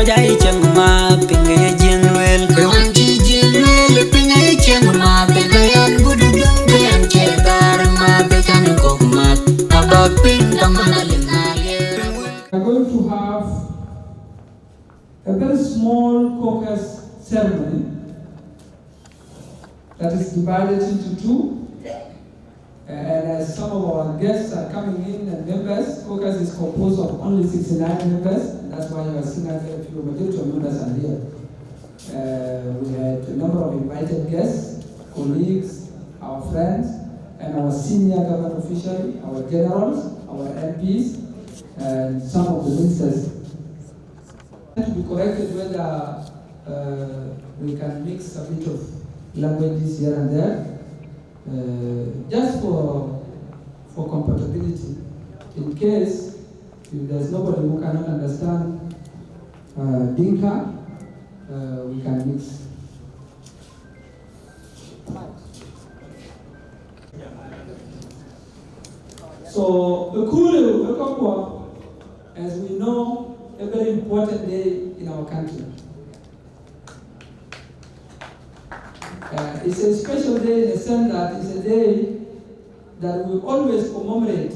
jai changma pingai jinwel kawanchi jinwel pingai changma pingayan bududang kayan chetar ma bekan kokmat abak pindamalin nage. We are going to have a very small caucus ceremony that is divided into two. And as some of our guests are coming in and members, caucus is composed of only 69 members. And that's why you are seeing that a few majority of members are here. We had a number of invited guests, colleagues, our friends, and our senior government officials, our generals, our MPs, and some of the ministers. To be corrected whether we can mix a bit of languages here and there. Just for compatibility, in case if there's nobody who cannot understand Dinka, we can mix. So Ukulu, as we know, a very important day in our country. It's a special day in the sense that it's a day that we always commemorate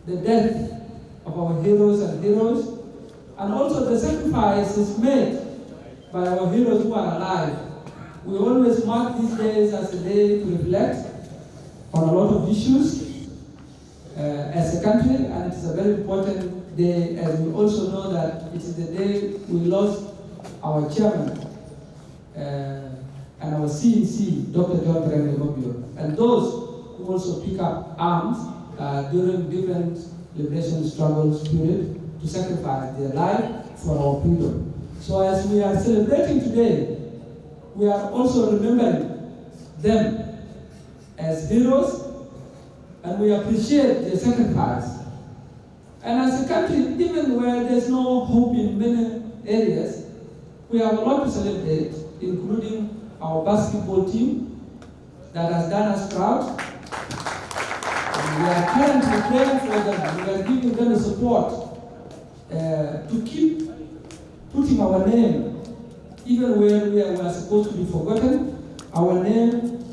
the death of our heroes and also the sacrifices made by our heroes who are alive. We always mark these days as a day to reflect on a lot of issues as a country, and it's a very important day, as we also know that it is the day we lost our chairman and our CEC, Dr. John Handover, and those who also pick up arms during different liberation struggles period to sacrifice their life for our freedom. So as we are celebrating today, we are also remembering them as heroes, and we appreciate their sacrifice. And as a country, even where there's no hope in many areas, we have a lot to celebrate, including our basketball team that has done us proud. And we are currently praying for them. We are giving them the support to keep putting our name, even where we are supposed to be forgotten. Our name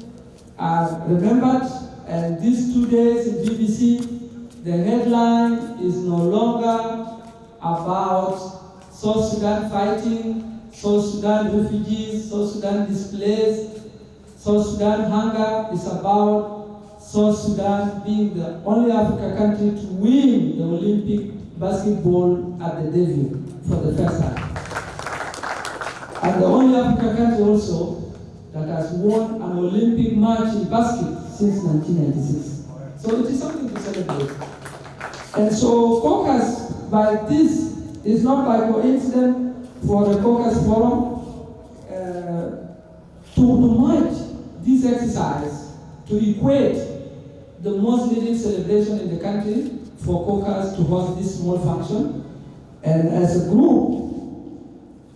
are remembered, and these 2 days in BBC, the headline is no longer about South Sudan fighting, South Sudan refugees, South Sudan displaced, South Sudan hunger. Is about South Sudan being the only African country to win the Olympic basketball at the debut for the first time. And the only African country also that has won an Olympic match in basket since 1996. So it is something to celebrate. And so caucus by this is not by coincidence for the Caucus Forum to merge this exercise to equate the most leading celebration in the country for caucus to host this small function. And as a group,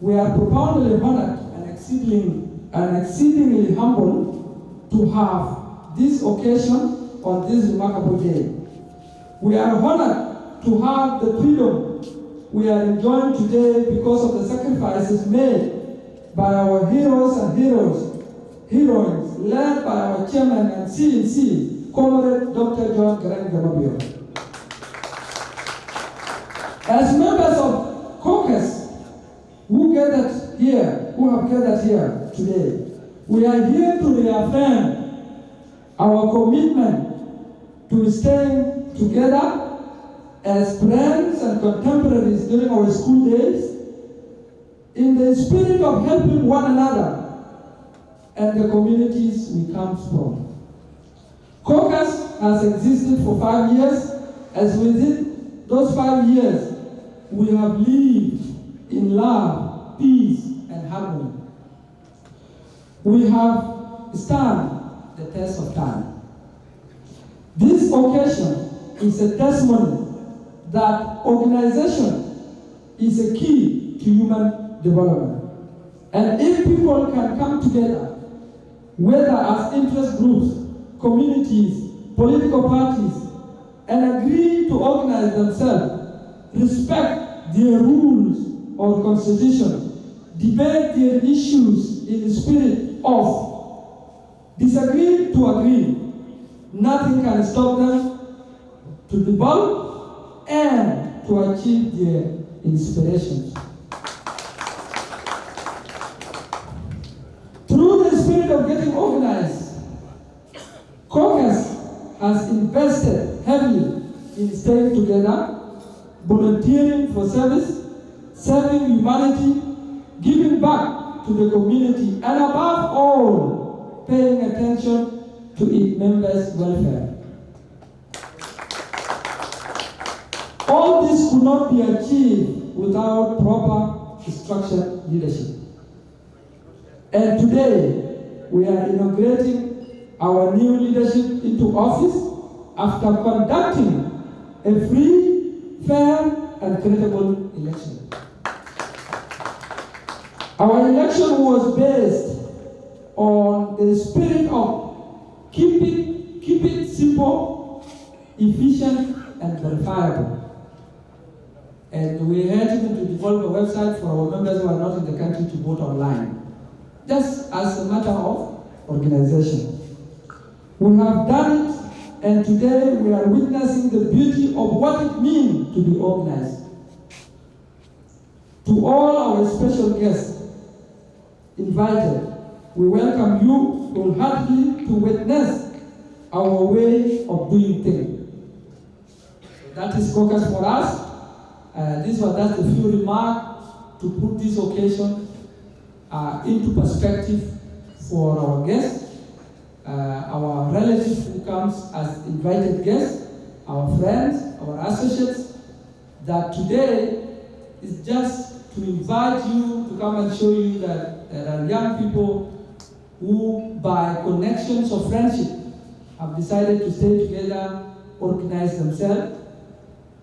we are profoundly honored and exceedingly humbled to have this occasion on this remarkable day. We are honored to have the freedom we are enjoying today because of the sacrifices made by our heroes and heroines, led by our chairman and CEC, Comrade Dr. John Handover. As members of caucus who have gathered here today, we are here to reaffirm our commitment to staying together as friends and contemporaries during our school days, in the spirit of helping one another and the communities we come from. Caucus has existed for 5 years, as within those 5 years, we have lived in love, peace, and harmony. We have stood the test of time. This occasion is a testimony that organization is a key to human development. And if people can come together, whether as interest groups, communities, political parties, and agree to organize themselves, respect their rules or constitution, debate their issues in the spirit of disagree to agree. Nothing can stop them to develop and to achieve their inspirations. Through the spirit of getting organized, Caucus has invested heavily in staying together, volunteering for service, serving humanity, giving back to the community, and above all, paying attention to its members' welfare. All this could not be achieved without proper structured leadership. And today, we are inaugurating our new leadership into office after conducting a free, fair, and credible election. Our election was based on the spirit of keep it simple, efficient, and verifiable. And we had even to develop a website for our members who are not in the country to vote online, just as a matter of organization. We have done it, and today we are witnessing the beauty of what it means to be organized. To all our special guests invited, we welcome you wholeheartedly to witness our way of doing things. That is Caucus for us. This was just a few remarks to put this occasion into perspective for our guests, our relatives who comes as invited guests, our friends, our associates, that today is just to invite you to come and show you that there are young people who, by connections of friendship, have decided to stay together, organize themselves,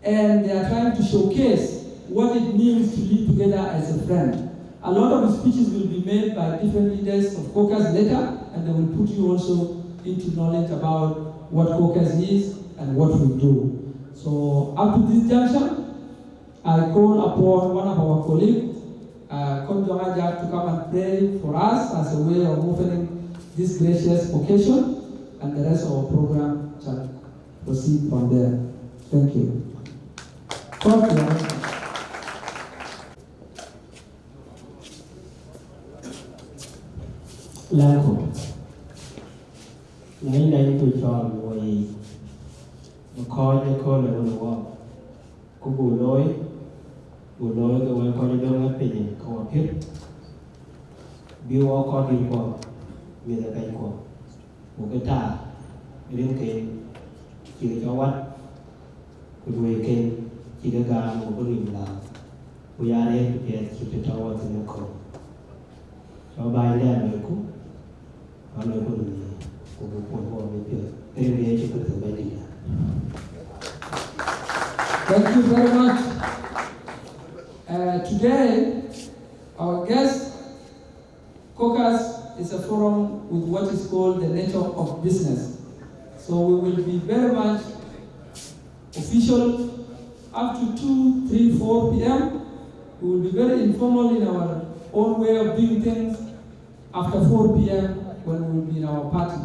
and they are trying to showcase what it means to live together as a friend. A lot of speeches will be made by different leaders of Caucus later, and they will put you also into knowledge about what Caucus is and what we do. So up to this junction, I call upon one of our colleagues, Konjongajak, to come and pray for us as a way of opening this gracious occasion, and the rest of our program shall proceed from there. Thank you. Thank you. Lanko, ngay đây tôi chọn người mà coi như coi là người wow, có buổi lối cái người coi như đông hết bình không có biết, biểu coi đi qua, vì là cái qua, một cái ta, cái cái chỉ cho vắt, cái người cái chỉ cái gà một cái rìm là, bây giờ đây cái chỉ cho vắt thì nó không, cho bài lên rồi cũng Thank you very much. Today, our guest, Caucus, is a forum with what is called the nature of business. So we will be very much official up to 2, 3, 4 p.m. We will be very informal in our own way of doing things after 4 p.m. when we will be in our party.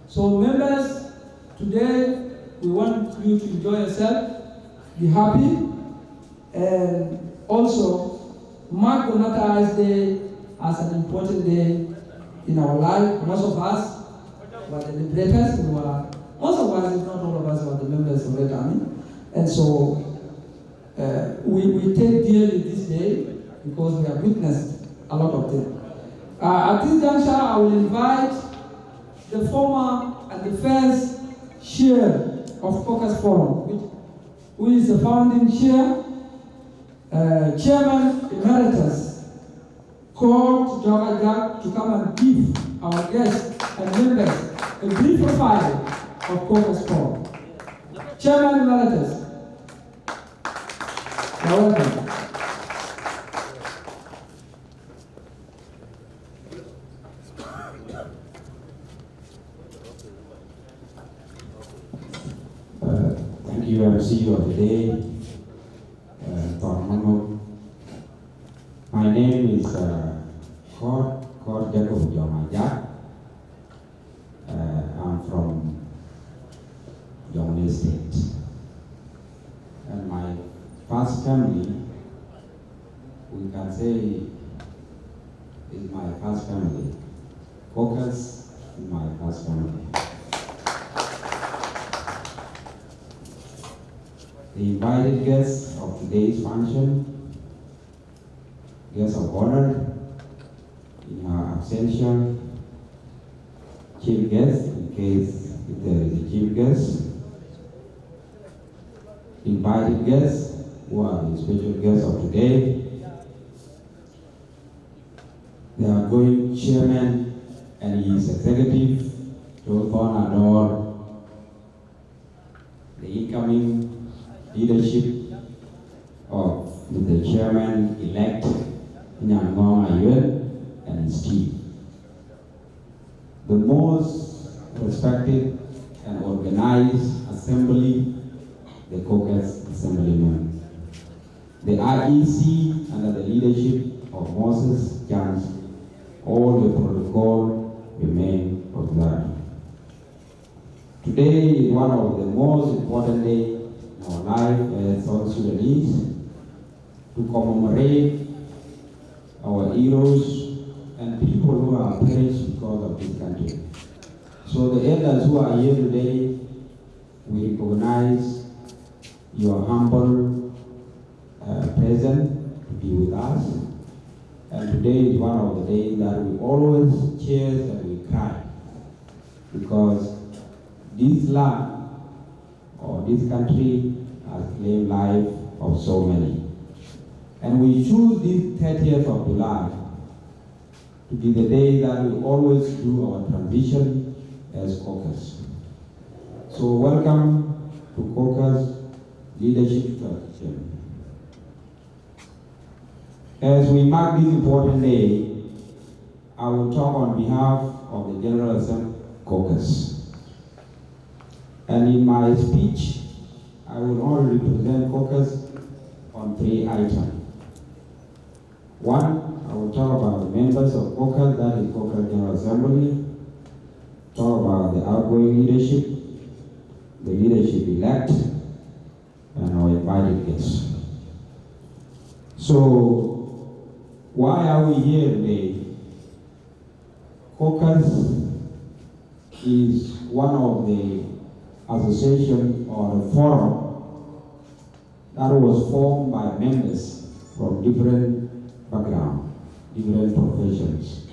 So members, today we want you to enjoy yourself, be happy, and also mark the Nata Day as an important day in our life. Most of us were the liberators, most of us, if not all of us, were the members of Red Army. And so we take dearly this day because we have witnessed a lot of things. At this juncture, I will invite the former and the first chair of Caucus Forum, who is the founding chair, Chairman Emeritus, called Jogajak to come and give our guests and members a brief profile of Caucus Forum. Chairman Emeritus, you're welcome. Thank you, MC of the day, is Cord Jacob Jomajak. I'm from Yongni State. And my first family, we can say, is my first family. Caucus is my first family. The invited guests of today's function, guests of honor, in our absentia, chief guest, in case if there is a chief guest, invited guests, who are the special guests of today, the outgoing chairman and his executive, Jothon Ador, the incoming leadership of the chairman-elect, Nyangong Ayun, and his team. The most respected and organized assembly, the Caucus Assemblymen. The IEC, under the leadership of Moses Jans, all the protocol remain observed. Today is one of the most important days in our life as South Sudanese to commemorate our heroes and people who are perished because of this country. So the elders who are here today, we recognize your humble presence to be with us. And today is one of the days that we always cheer and we cry, because this land or this country has claimed life of so many. And we choose this 30th of July to be the day that we always do our transition as Caucus. So welcome to Caucus Leadership Transition. As we mark this important day, I will talk on behalf of the General Assembly Caucus. And in my speech, I will only represent Caucus on 3 items. One, I will talk about the members of Caucus, that is Caucus General Assembly, talk about the outgoing leadership, the leadership elect, and our invited guests. So, why are we here today? Caucus is one of the association or a forum that was formed by members from different backgrounds, different professions.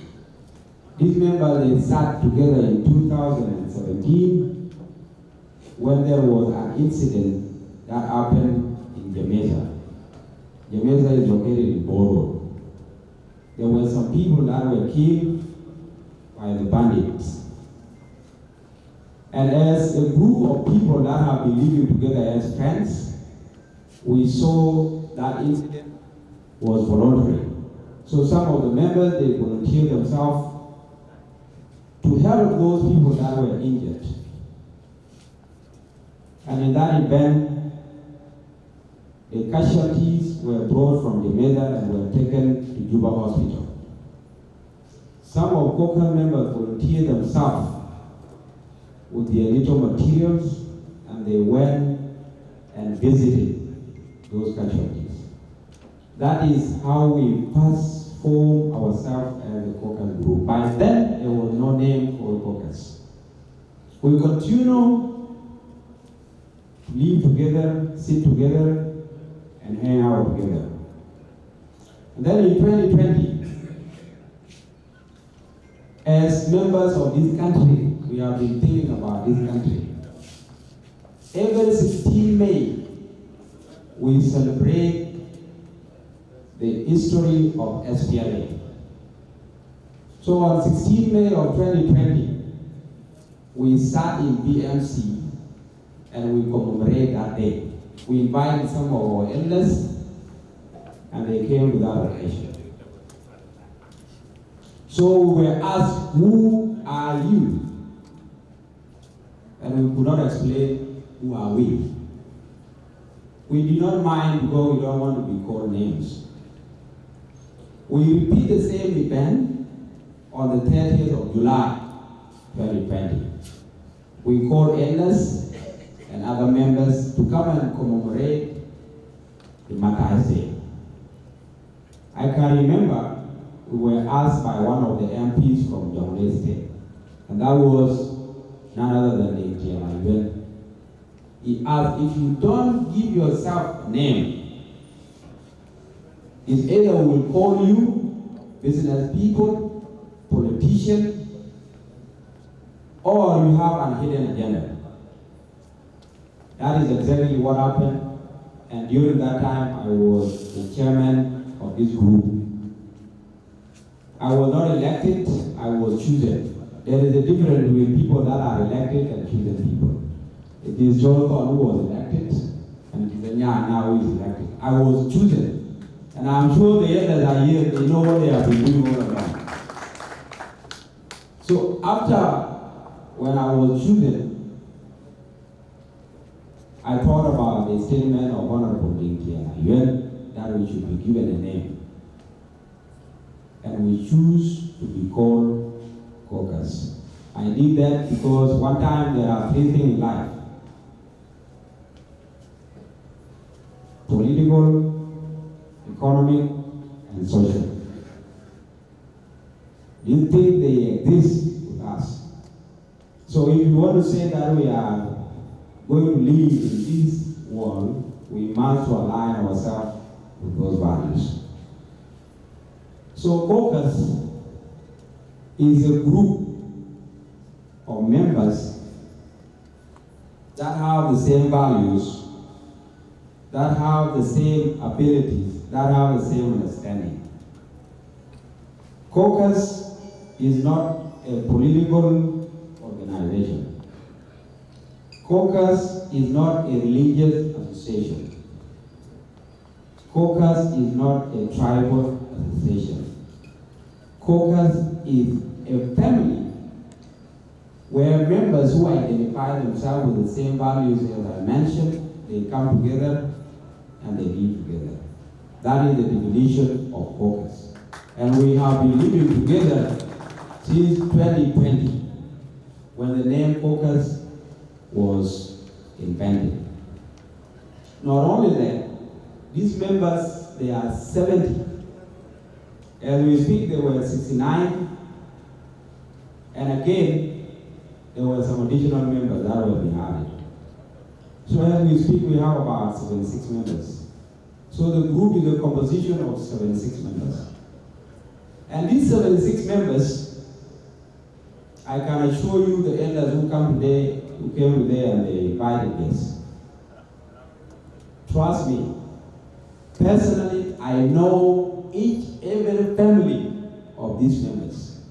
These members, they sat together in 2017 when there was an incident that happened in Jamaica. Jamaica is located in Boro. There were some people that were killed by the bandits. And as a group of people that have been living together as friends, we saw that incident was voluntary. So some of the members, they volunteered themselves to help those people that were injured. And in that event, the casualties were brought from Jamaica and were taken to Juba Hospital. Some of Caucus members volunteered themselves with their little materials, and they went and visited those casualties. That is how we first formed ourselves as a Caucus group. By then, there was no name for Caucus. We continue to live together, sit together, and hang out together. And then in 2020, as members of this country, we have been thinking about this country. Every 16 May, we celebrate the history of SPLA. So on 16 May of 2020, we sat in BMC and we commemorate that day. We invited some of our elders and they came without relation. So we were asked, who are you? And we could not explain who are we. We did not mind because we don't want to be called names. We repeat the same event on the 30th of July, 2020. We call elders and other members to come and commemorate the Matthias Day. I can remember we were asked by one of the MPs from Jonglei State, and that was none other than the Inaugural. He asked, if you don't give yourself a name, it's either we will call you business people, politicians, or you have a hidden agenda. That is exactly what happened, and during that time I was the chairman of this group. I was not elected, I was chosen. There is a difference between people that are elected and chosen people. It is Jonathan who was elected, and it is Anya now who is elected. I was chosen, and I'm sure the elders are here, they know what they have been doing all along. So after, when I was chosen, I thought about the statement of Honorable Dinkia that we should be given a name. And we choose to be called Caucus. I did that because one time there are three things in life: political, economic, and social. These things, they exist with us. So if you want to say that we are going to live in this world, we must align ourselves with those values. So Caucus is a group of members that have the same values, that have the same abilities, that have the same understanding. Caucus is not a political organization. Caucus is not a religious association. Caucus is not a tribal association. Caucus is a family where members who identify themselves with the same values as I mentioned, they come together and they live together. That is the definition of Caucus. And we have been living together since 2020, when the name Caucus was invented. Not only that, these members, they are 70. As we speak, there were 69, and again, there were some additional members that were being added. So as we speak, we have about 76 members. So the group is a composition of 76 members. And these 76 members, I can assure you the elders who came today and they invited us. Trust me, personally, I know every family of these members.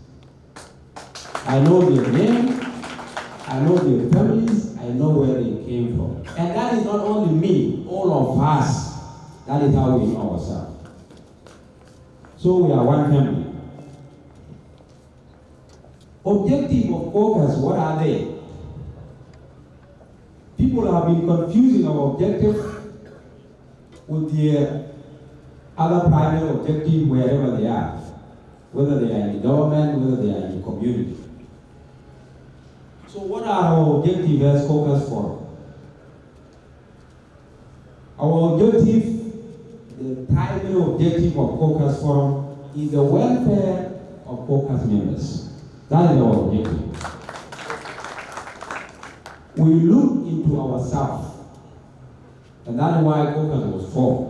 I know their name, I know their families, I know where they came from. And that is not only me, all of us. That is how we know ourselves. So we are one family. Objective of Caucus, what are they? People have been confusing our objective with their other primary objective wherever they are, whether they are in the government, whether they are in the community. So what are our objectives as Caucus Forum? Our objective, the primary objective of Caucus Forum is the welfare of Caucus members. That is our objective. We look into ourselves, and that is why Caucus was formed.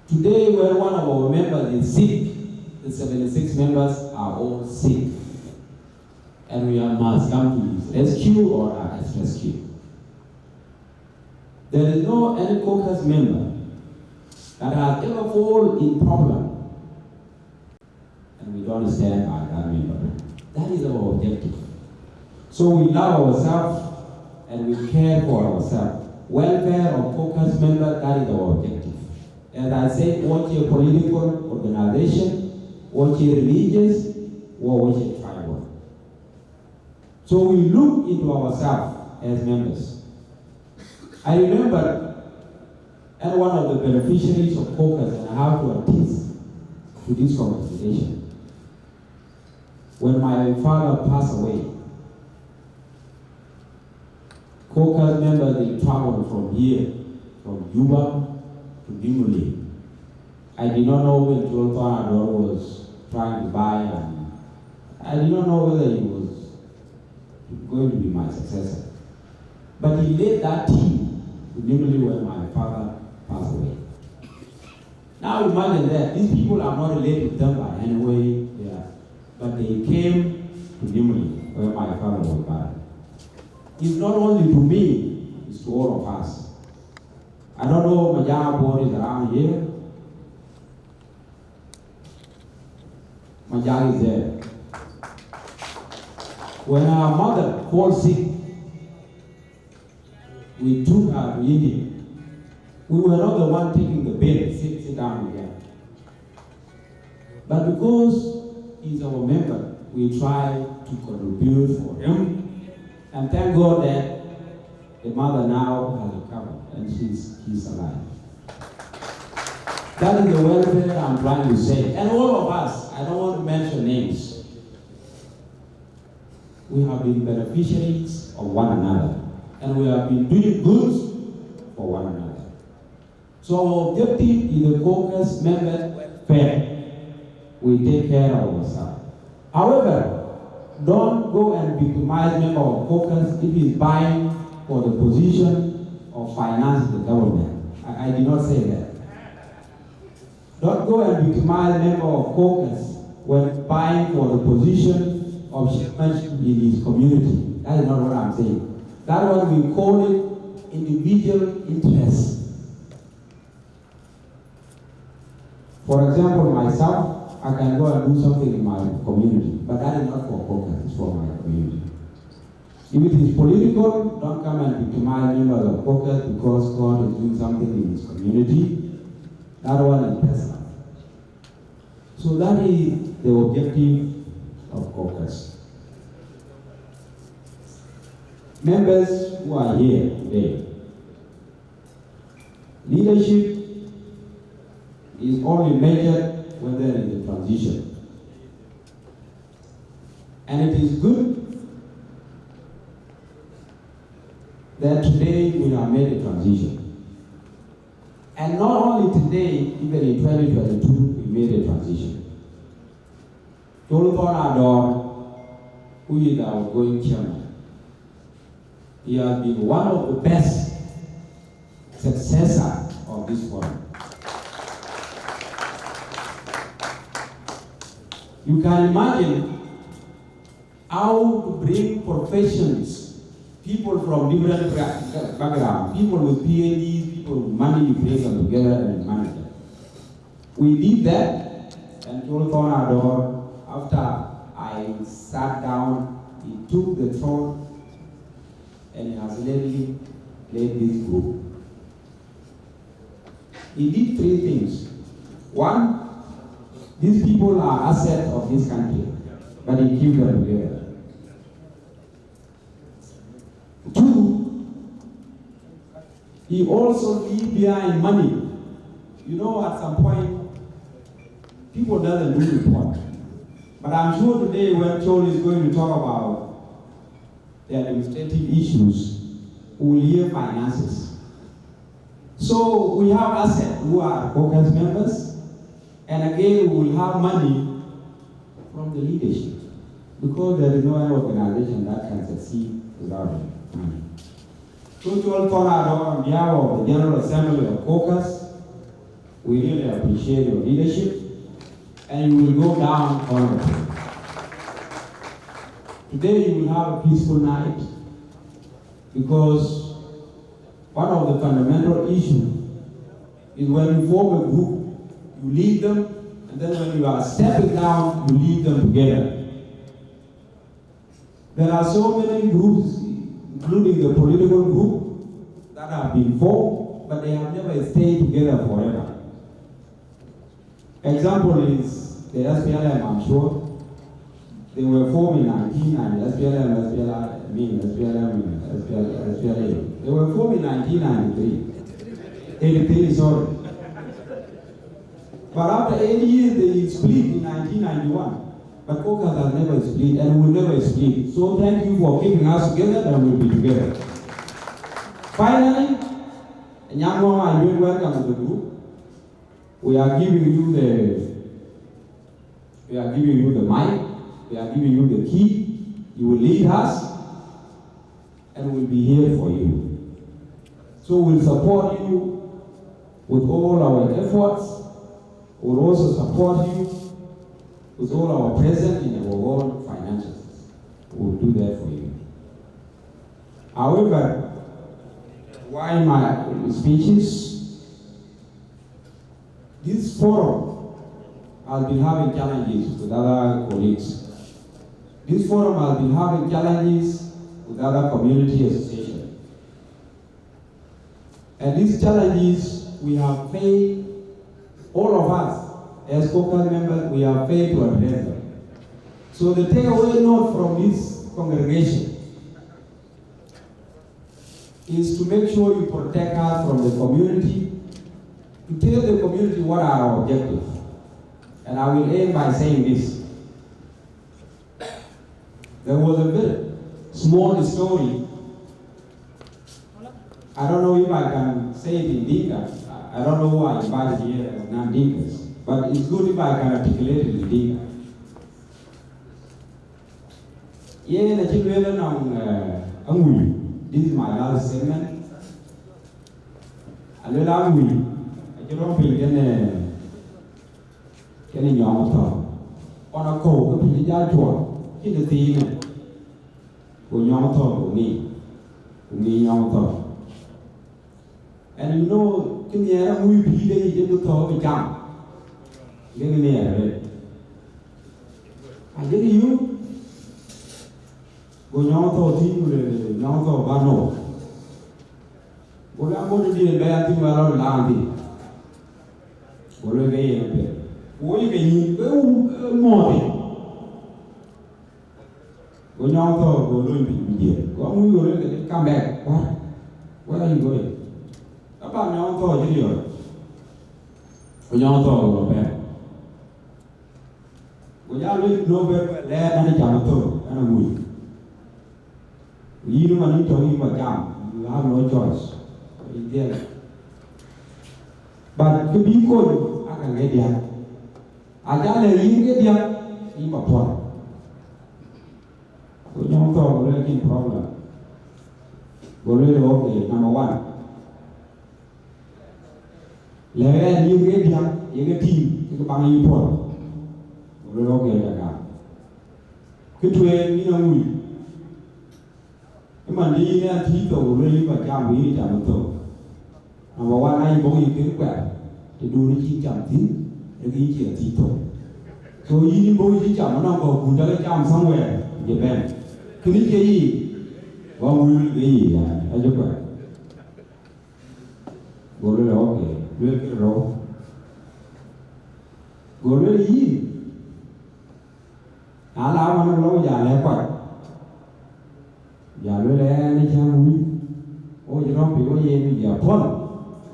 Today, when one of our members is sick, the 76 members are all sick, and we must come to his rescue or are his rescue. There is no any Caucus member that has ever fallen in problem, and we don't stand by that member. That is our objective. So we love ourselves and we care for ourselves. Welfare of Caucus members, that is our objective. As I said, watch your political organization, watch your religious, or watch your tribal. So we look into ourselves as members. I remember, and one of the beneficiaries of Caucus, and I have to attest to this congregation. When my father passed away, Caucus members, they traveled from here, from Juba to Inaugural. I did not know when Handover was trying to buy, and I did not know whether he was going to be my successor. But he led that team to Inaugural when my father passed away. Now imagine that these people are not related to them by any way, but they came to Inaugural where my father was buried. It's not only to me, it's to all of us. I don't know my young boy is around here. My dad is there. When our mother called sick, we took her to India. We were not the one taking the bill, sit down again. But because he's our member, we try to contribute for him. And thank God that the mother now has recovered and she's alive. That is the welfare I'm trying to say. And all of us, I don't want to mention names, we have been beneficiaries of one another. And we have been doing good for one another. So our objective is the Caucus members' welfare. We take care of ourselves. However, don't go and victimize member of Caucus if he's buying for the position of financing the government. I did not say that. Don't go and victimize member of Caucus when buying for the position of chairmanship in his community. That is not what I'm saying. That one we call it individual interest. For example, myself, I can go and do something in my community, but that is not for Caucus, it's for my community. If it is political, don't come and victimize members of Caucus because God is doing something in his community. That one is personal. So that is the objective of Caucus. Members who are here today, leadership is only measured when there is a transition. And it is good that today we have made a transition. And not only today, even in 2022, we made a transition. Handover, who is our outgoing chairman, he has been one of the best successors of this forum. You can imagine how to bring professions, people from different backgrounds, people with PhDs, people with money, you bring them together and manage them. We did that, and Handover, after I sat down, he took the throne and he has lately led this group. He did three things. One, these people are assets of this country, but he keeps them together. Two, he also leaves behind money. You know, at some point, people doesn't do report. But I'm sure today when Chol is going to talk about the administrative issues, we will hear finances. So we have assets who are Caucus members, and again, we will have money from the leadership because there is no organization that can succeed without money. So to all on behalf of the General Assembly of Caucus, we really appreciate your leadership, and you will go down honorably. Today you will have a peaceful night because one of the fundamental issues is when you form a group, you lead them, and then when you are stepping down, you lead them together. There are so many groups, including the political group, that have been formed, but they have never stayed together forever. Example is the SPLM, I'm sure. They were formed in 1990, SPLA. They were formed in 1993. 83, sorry. But after 8 years, they split in 1991. But Caucus has never split and will never split. So thank you for keeping us together, and we'll be together. Finally, Nyangwa, I will welcome to the group. We are giving you the mic. We are giving you the key. You will lead us, and we'll be here for you. So we'll support you with all our efforts. We'll also support you with all our present in our own finances. We'll do that for you. However, why my speeches? This forum has been having challenges with other colleagues. This forum has been having challenges with other community associations. And these challenges we have failed, all of us, as Caucus members, we have failed to address them. So the takeaway note from this congregation is to make sure you protect us from the community, to tell the community what are our objectives. And I will end by saying this. There was a very small story. I don't know if I can say it in Dinka. I don't know who I invited here as non-Dinkas. But it's good if I can articulate it in Dinka. This is my last statement. I don't on a call, the Jajua, in the theme, when young talk me, young talk. And you know, in the air, we be the able to be jump. Get in there, I get you. Go young talk, young talk, Bano. Well, I'm going to be a bad thing around Landy. Well, again, what you mean, more. When you go to the when we will come back, what? Where are you going? About now, thought you when you go back. When you live nowhere, there and a jamato and a moon. You don't need to leave a jam, you have no choice. But to be good, I can get there. I can't get there in my point. We don't talk about any problem. We okay, number one. Let you get here, you get team, you can you put. We okay, that guy. Good way, you know, we. Mà đi ra thi tổ lên và chạm ý chạm tổ. Mà qua nay có ý kiến quẹt thì đôi đi chạm tí, để ý chỉ là thi tổ. Rồi ý bố chỉ chạm nó có cũng đã chạm somewhere, Japan. Cái gì? Và người cái gì à? Ở chỗ quẹt. Gọi là ok, luyện cái rồi. Gọi là gì? Hả lão mà nó lâu dài là quẹt. Giờ lưỡi lẽ đi sang mũi, ôi giờ nó bị có gì bây giờ phun,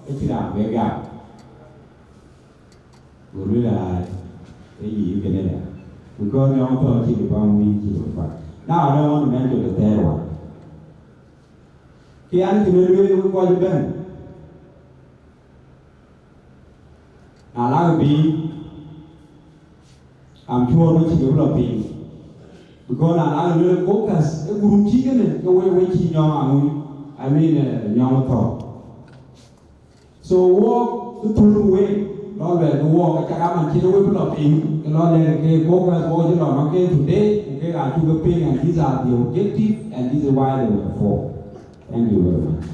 cái chỉ làm về gạo, rồi lưỡi là cái gì cái này nè, mình có nhóm thợ chỉ được bao nhiêu chỉ được vậy, nào ở đâu mình đang chụp được té rồi, khi anh thì lưỡi cũng coi như bên, lá bị, chua nó chỉ được là bị. Because I will focus. The group chicken, the way we keep I mean, young talk. So walk the true way. Lord, the walk. I can't keep away from him. The Lord, the focus. What you know, okay, today, okay, I took a pin, and these are the objectives, and this is why they were for. Thank you very much.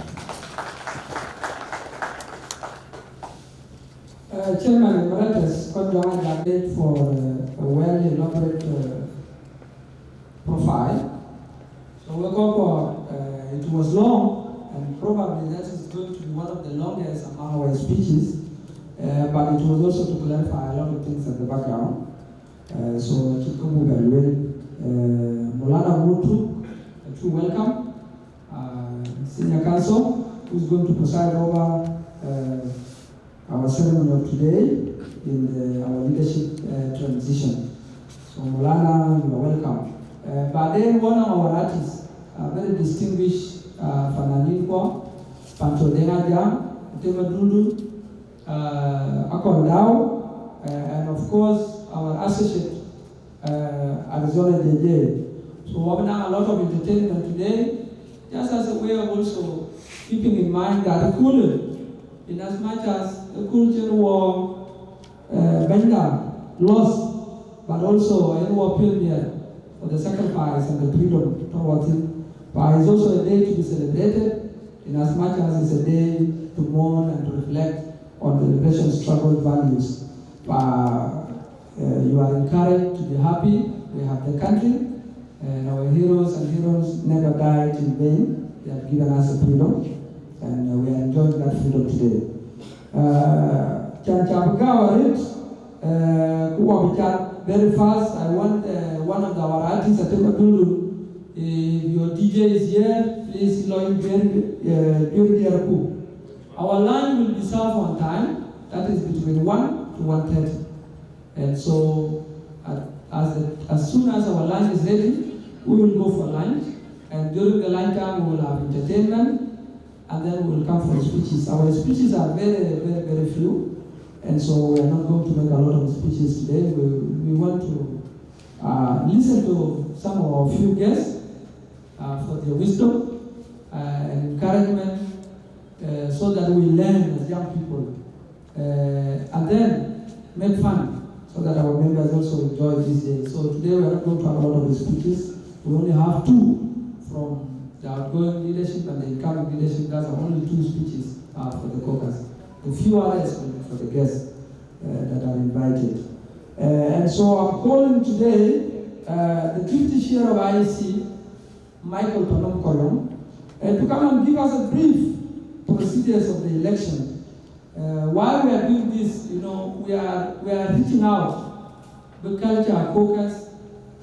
Chairman Emeritus, God joined that date for a well-elaborate profile. So we'll go for, it was long, and probably that is going to be one of the longest among our speeches, but it was also to clarify a lot of things at the background. So Chikobu Galway, Molana Mutu, to welcome, Senior Counsel, who's going to preside over our ceremony of today. in our leadership transition. So Molana, you are welcome. But then one of our artists, very distinguished Fananikwa, Pancho Denga, Tema Dudu, Akondao, and of course our associate, Arizona DJ. So we're having a lot of entertainment today, just as a way of also keeping in mind that the cooler, in as much as the culture war, Benda lost, but also a war period for the sacrifice and the freedom towards it. But it's also a day to be celebrated, in as much as it's a day to mourn and to reflect on the liberation struggle values. You are encouraged to be happy. We have the country, and our heroes and heroes never died in vain. They have given us a freedom, and we are enjoying that freedom today. Very fast, I want one of our artists, if your DJ is here, please join during their coup. Our line will be served on time, that is between 1 to 1:30. And so, as soon as our lunch is ready, we will go for lunch. And during the lunch time, we will have entertainment, and then we will come for speeches. Our speeches are very, very, very few. And so we are not going to make a lot of speeches today. We want to listen to some of our few guests for their wisdom and encouragement so that we learn as young people. And then make fun so that our members also enjoy this day. So today we are not going to have a lot of speeches. We only have 2 from the outgoing leadership and the incoming leadership. That's only 2 speeches for the caucus. A few others for the guests that are invited. And so I'm calling today the deputy chair of IEC, Michael Panom Kolom, to come and give us a brief procedures of the election. While we are doing this, we are reaching out. The culture, caucus,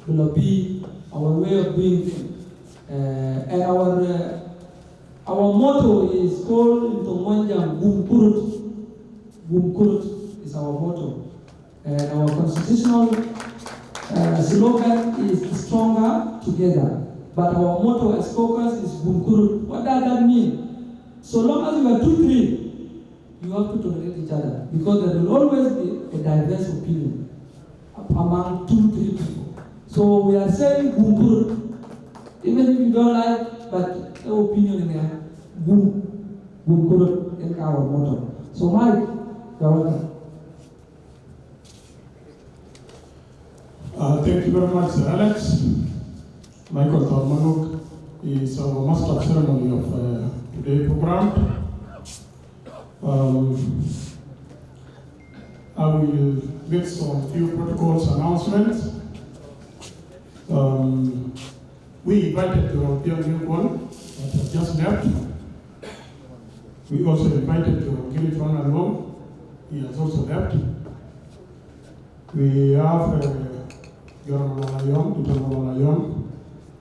will be our way of doing things. And our motto is called into Monjang Bumkurut. Bumkurut is our motto. And our constitutional slogan is stronger together. But our motto as caucus is Bumkurut. What does that mean? So long as you are 2-3, you have to tolerate each other. Because there will always be a diverse opinion among 2-3 people. So we are saying Bumkurut. Even if you don't like, but the opinion in there, Bumkurut in our motto. So Mike, you're welcome. Thank you very much, Alex. Michael Tormanuk is our master of ceremony of today's program. I will make some few protocols announcements. We invited the European Union that has just left. We also invited the Gilly Alone. He has also left. We have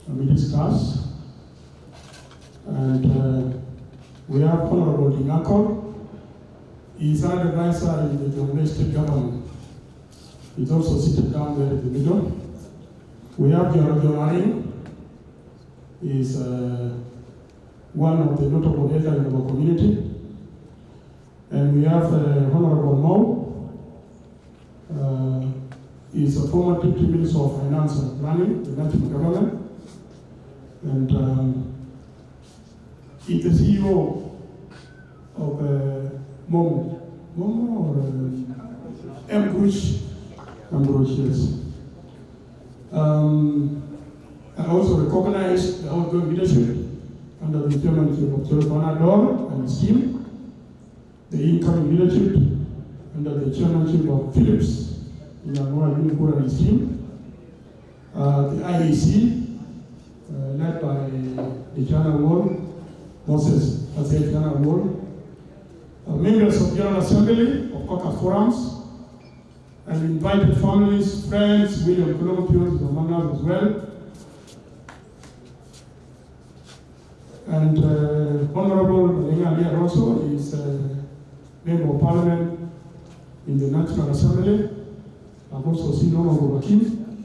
we discuss. And we have Honorable Dinakol. He is an advisor in the domestic government. He's also seated down there in the middle. We have Jonaring. He is one of the notable elders in our community. And we have Honorable Mo. He is a former Deputy Minister of Finance and Planning, the national government. And he's the CEO of Momo or Ambush, yes. I also recognize the outgoing leadership under the chairmanship of Chorobana Dor and his team, the incoming leadership under the chairmanship of Phillips, Inaugural and his team, the IEC, led by the General Ward, Moses Azet General Ward, members of General Assembly of Caucus Forums, and invited families, friends, William Colombians, among others as well. And Honorable Malinga also is a member of Parliament in the National Assembly. I've also seen Honorable Kim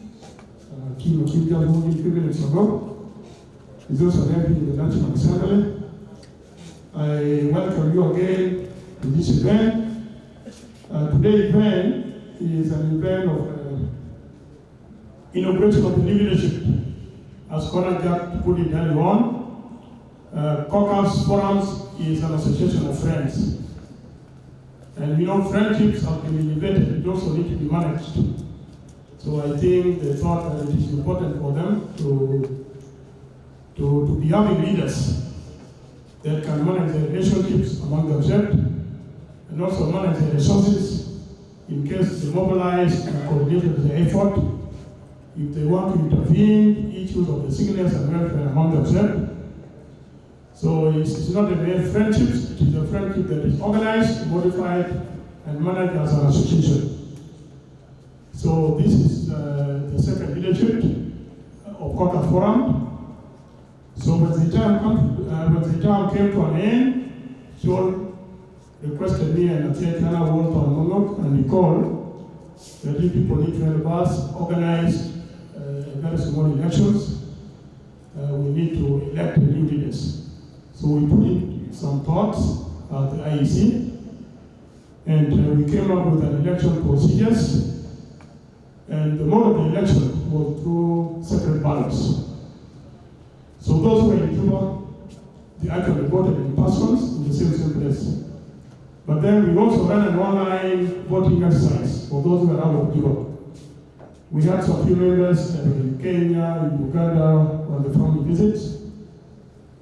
just moved in 3 minutes ago. He's also there in the National Assembly. I welcome you again to this event. Today's event is an event of inauguration of the new leadership. As Colonel Jack put it earlier on, Caucus Forum is an association of friends. And we know friendships have been elevated, they also need to be managed. So I think they thought that it is important for them to be having leaders that can manage their relationships among themselves and also manage their resources in case they mobilize and coordinate the effort. If they want to intervene, issues of the sickness and welfare among themselves. So it's not a mere friendship, it is a friendship that is organized, modified, and managed as an association. So this is the second leadership of Caucus Forum. So when the term came to an end, Sean requested me and Atiana Walton Monok and Nicole that if people need to help us organize very small elections, we need to elect new leaders. So we put in some thoughts at the IEC, and we came up with an election procedures, and the mode of the election was through separate ballots. So those who were in Juba, they actually voted in persons in the same place. But then we also ran an online voting exercise for those who were out of Juba. We had some few members in Kenya, in Uganda, on the family visits.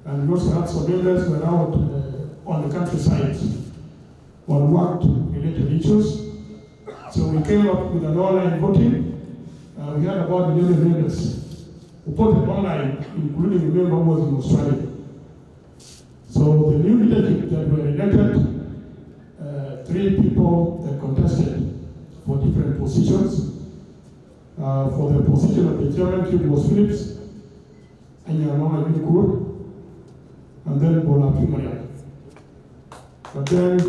And we also had some members who were out on the countryside on work-related issues. So we came up with an online voting. We had about 11 members who voted online, including a member who was in Australia. So the new leadership that were elected, 3 people that contested for different positions. For the position of the chairmanship was Phillips, Anyamama Yunikur, and then Bola Pimaya. But then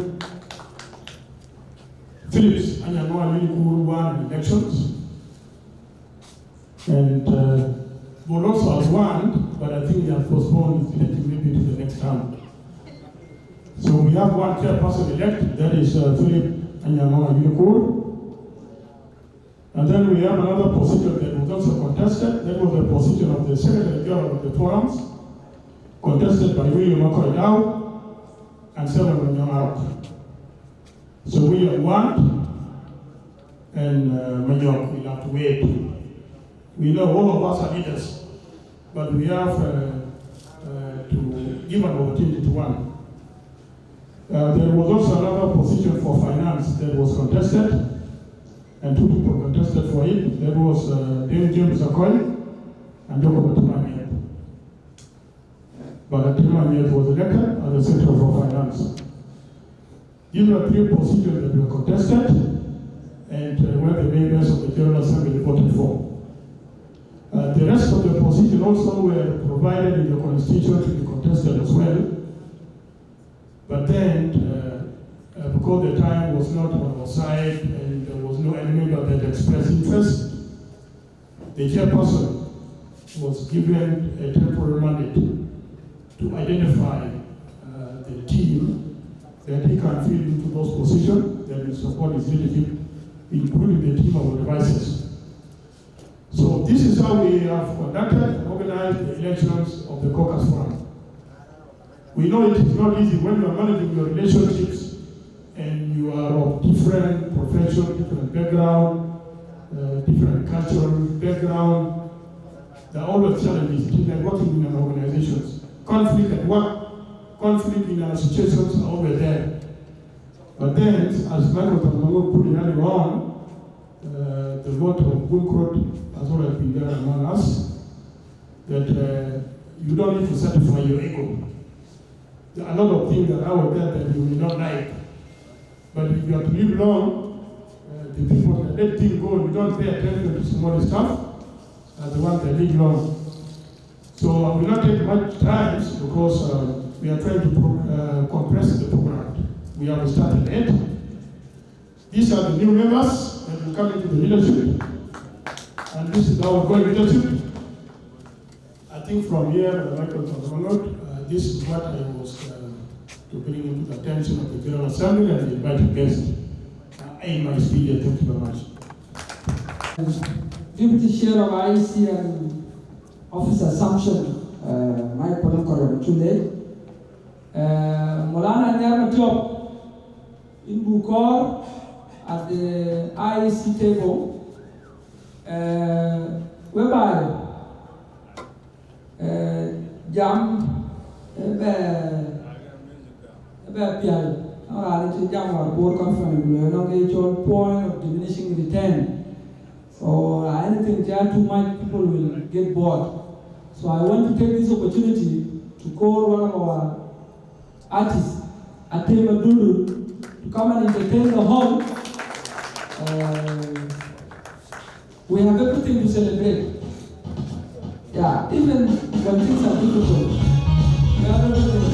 Phillips Anyamama Yunikur won the elections, and Bola also has won, but I think they have postponed his election maybe to the next term. So we have one chairperson elect, that is Philip Anyamama Yunikur. And then we have another position that was also contested. That was the position of the Secretary General of the Forums, contested by William Okoyao and Seven Manyong. So William won, and Manyong will have to wait. We know all of us are leaders, but we have to give an opportunity to one. There was also another position for finance that was contested, and 2 people contested for it. There was James Akoy and Dr. Timamiet. But Timamiet was elected as the Secretary for Finance. These were 3 positions that were contested, and where the members of the General Assembly voted for. The rest of the positions also were provided in the constitution to be contested as well. But then, because the time was not on our side and there was no any member that expressed interest, the chairperson was given a temporary mandate to identify the team that he can fill into those positions that will support his leadership, including the team of advisors. So this is how we have conducted and organized the elections of the Caucus Forum. We know it is not easy when you are managing your relationships and you are of different profession, different background, different cultural background. There are always challenges in working in an organization. Conflict at work, conflict in our situations are always there. But then, as Michael Tamango put it earlier on, the vote of Bunkrot has always been there among us, that you don't need to satisfy your ego. There are a lot of things that are out there that you may not like. But if you have to live long, the people that let things go, you don't pay attention to small stuff, are the ones that live long. So I will not take much time because we are trying to compress the program. We have started late. These are the new members that will come into the leadership. And this is our goal leadership. I think from here, this is what I was to bring into the attention of the General Assembly and the invited guests. I end my speech here. Thank you very much. Deputy Chair of IEC and Office Assumption, my political today. Molana Nyama Job in Bukor at the IEC table, whereby Jam PL. Board conference, we are not a point of diminishing return. So anything there too much, people will get bored. So I want to take this opportunity to call one of our artists, Atema Dulu, to come and entertain the hall. We have everything to celebrate. Yeah, even when things are difficult, we have everything.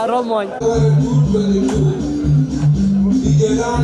Romon. Hello.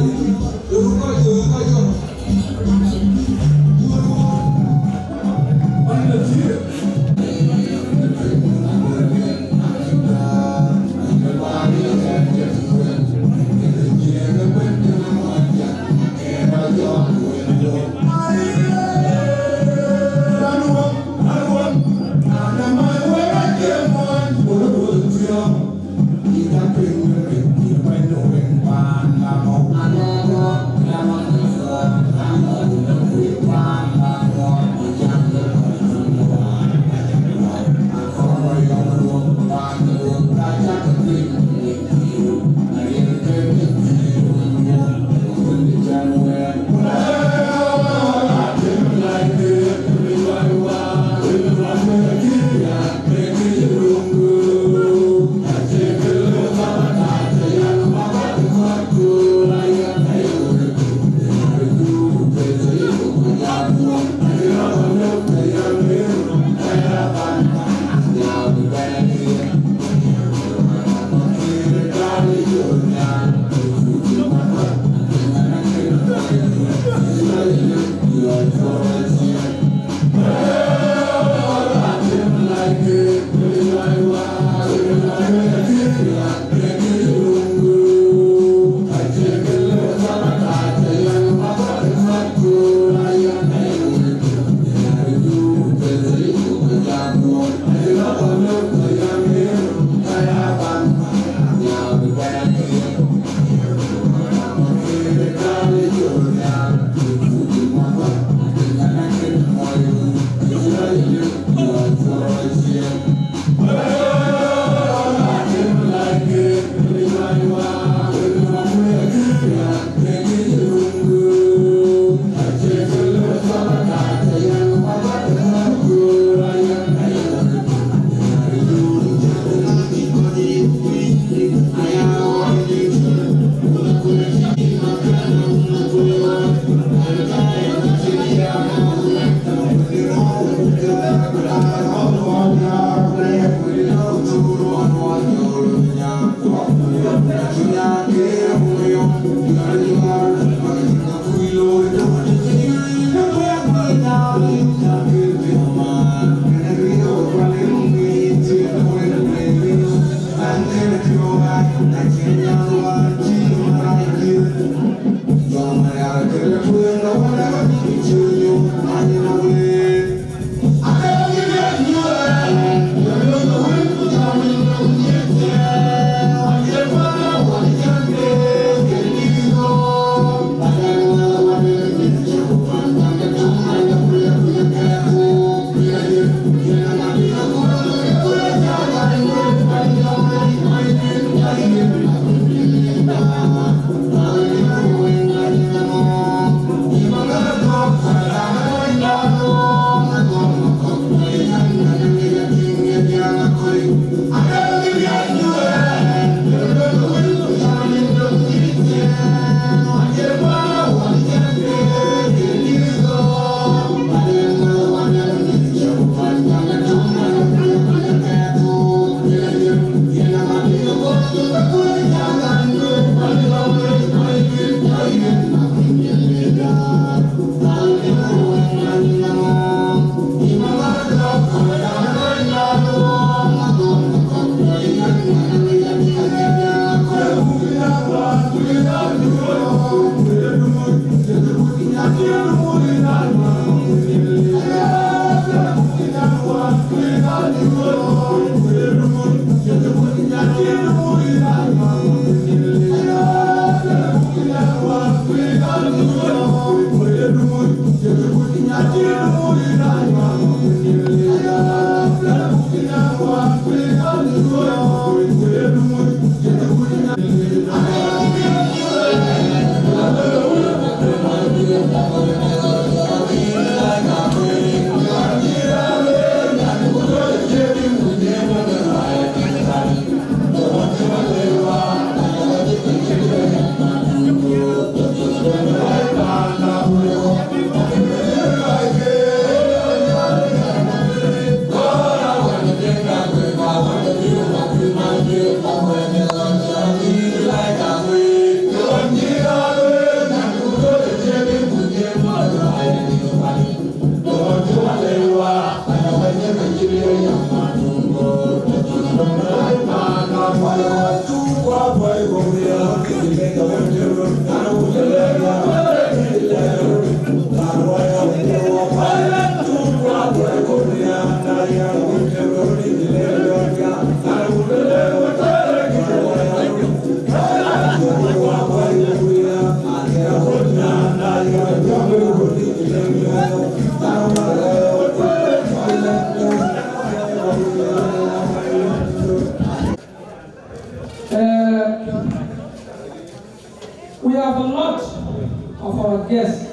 We have a lot of our guests,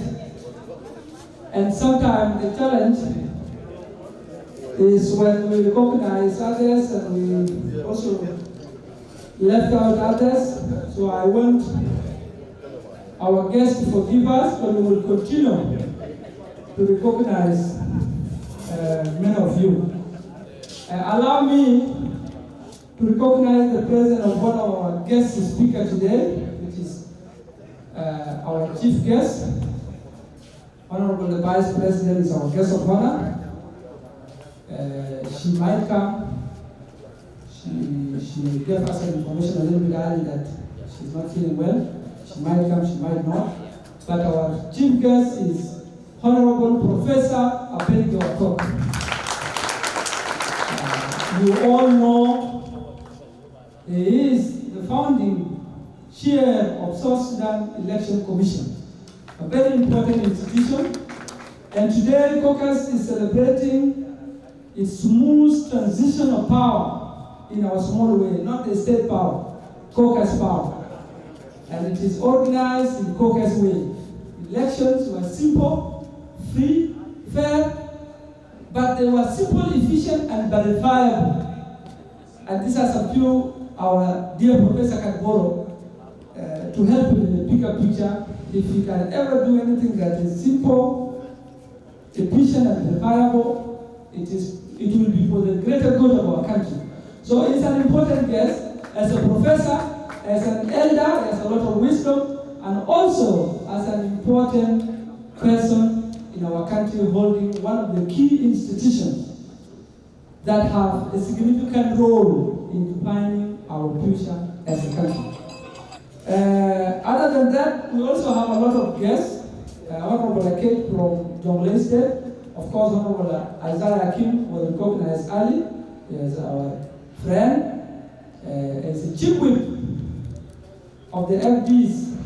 and sometimes the challenge is when we recognize others and we also left out others. So I want our guests to forgive us, but we will continue to recognize many of you. Allow me to recognize the presence of one of our guest speakers today, which is our chief guest. Honorable the Vice President is our guest of honor. She might come. She gave us some information a little bit early that she's not feeling well. She might come, she might not. But our chief guest is Honorable Professor Abednego Akok. You all know he is the founding chair of South Sudan Election Commission, a very important institution. And today, Caucus is celebrating its smooth transition of power in our small way, not the state power, Caucus power. And it is organized in Caucus way. Elections were simple, free, fair, but they were simple, efficient, and verifiable. And these are some few our dear professor can borrow to help in the bigger picture. If we can ever do anything that is simple, efficient, and verifiable, it will be for the greater good of our country. So it's an important guest. As a professor, as an elder, has a lot of wisdom, and also as an important person in our country holding one of the key institutions that have a significant role in defining our future as a country. Other than that, we also have a lot of guests. Honorable Akek from Jonglei State, of course, Honorable Isaiah Akim was recognized early. He is our friend. He's a chief whip of the FDs.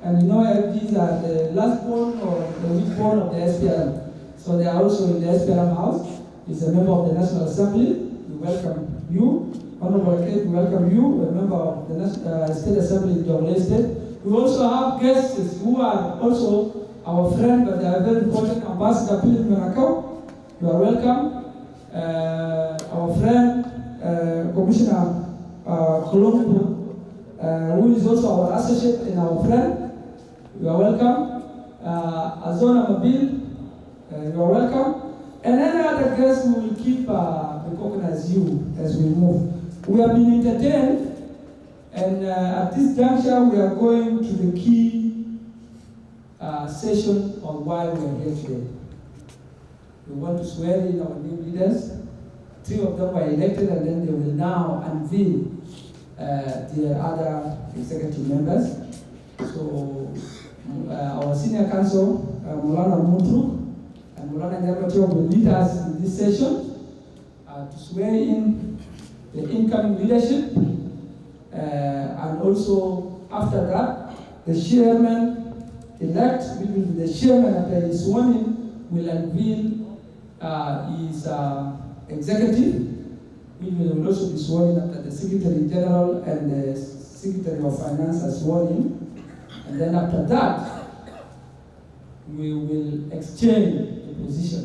And you know, FDs are the last born or the weak born of the SPLM. So they are also in the SPLM house. He's a member of the National Assembly. We welcome you. Honorable Akek, we welcome you, a member of the State Assembly in Jonglei State. We also have guests who are also our friend, but they are very important. Ambassador Philip Menakau, you are welcome. Our friend, Commissioner Colombo, who is also our associate and our friend, you are welcome. Azona Mabil, you are welcome. And any other guests we will keep recognize you as we move. We have been entertained, and at this juncture we are going to the key session on why we are here today. We want to swear in our new leaders. 3 of them were elected, and then they will now unveil the other executive members. So our senior counsel, Mulana Mutu, and Mulana Nyabatio will lead us in this session to swear in the incoming leadership. And also after that, the chairman-elect, which will be the chairman after he is sworn in, will unveil his executive, which will also be sworn in after the Secretary General and the Secretary of Finance are sworn in. And then after that, we will exchange the position.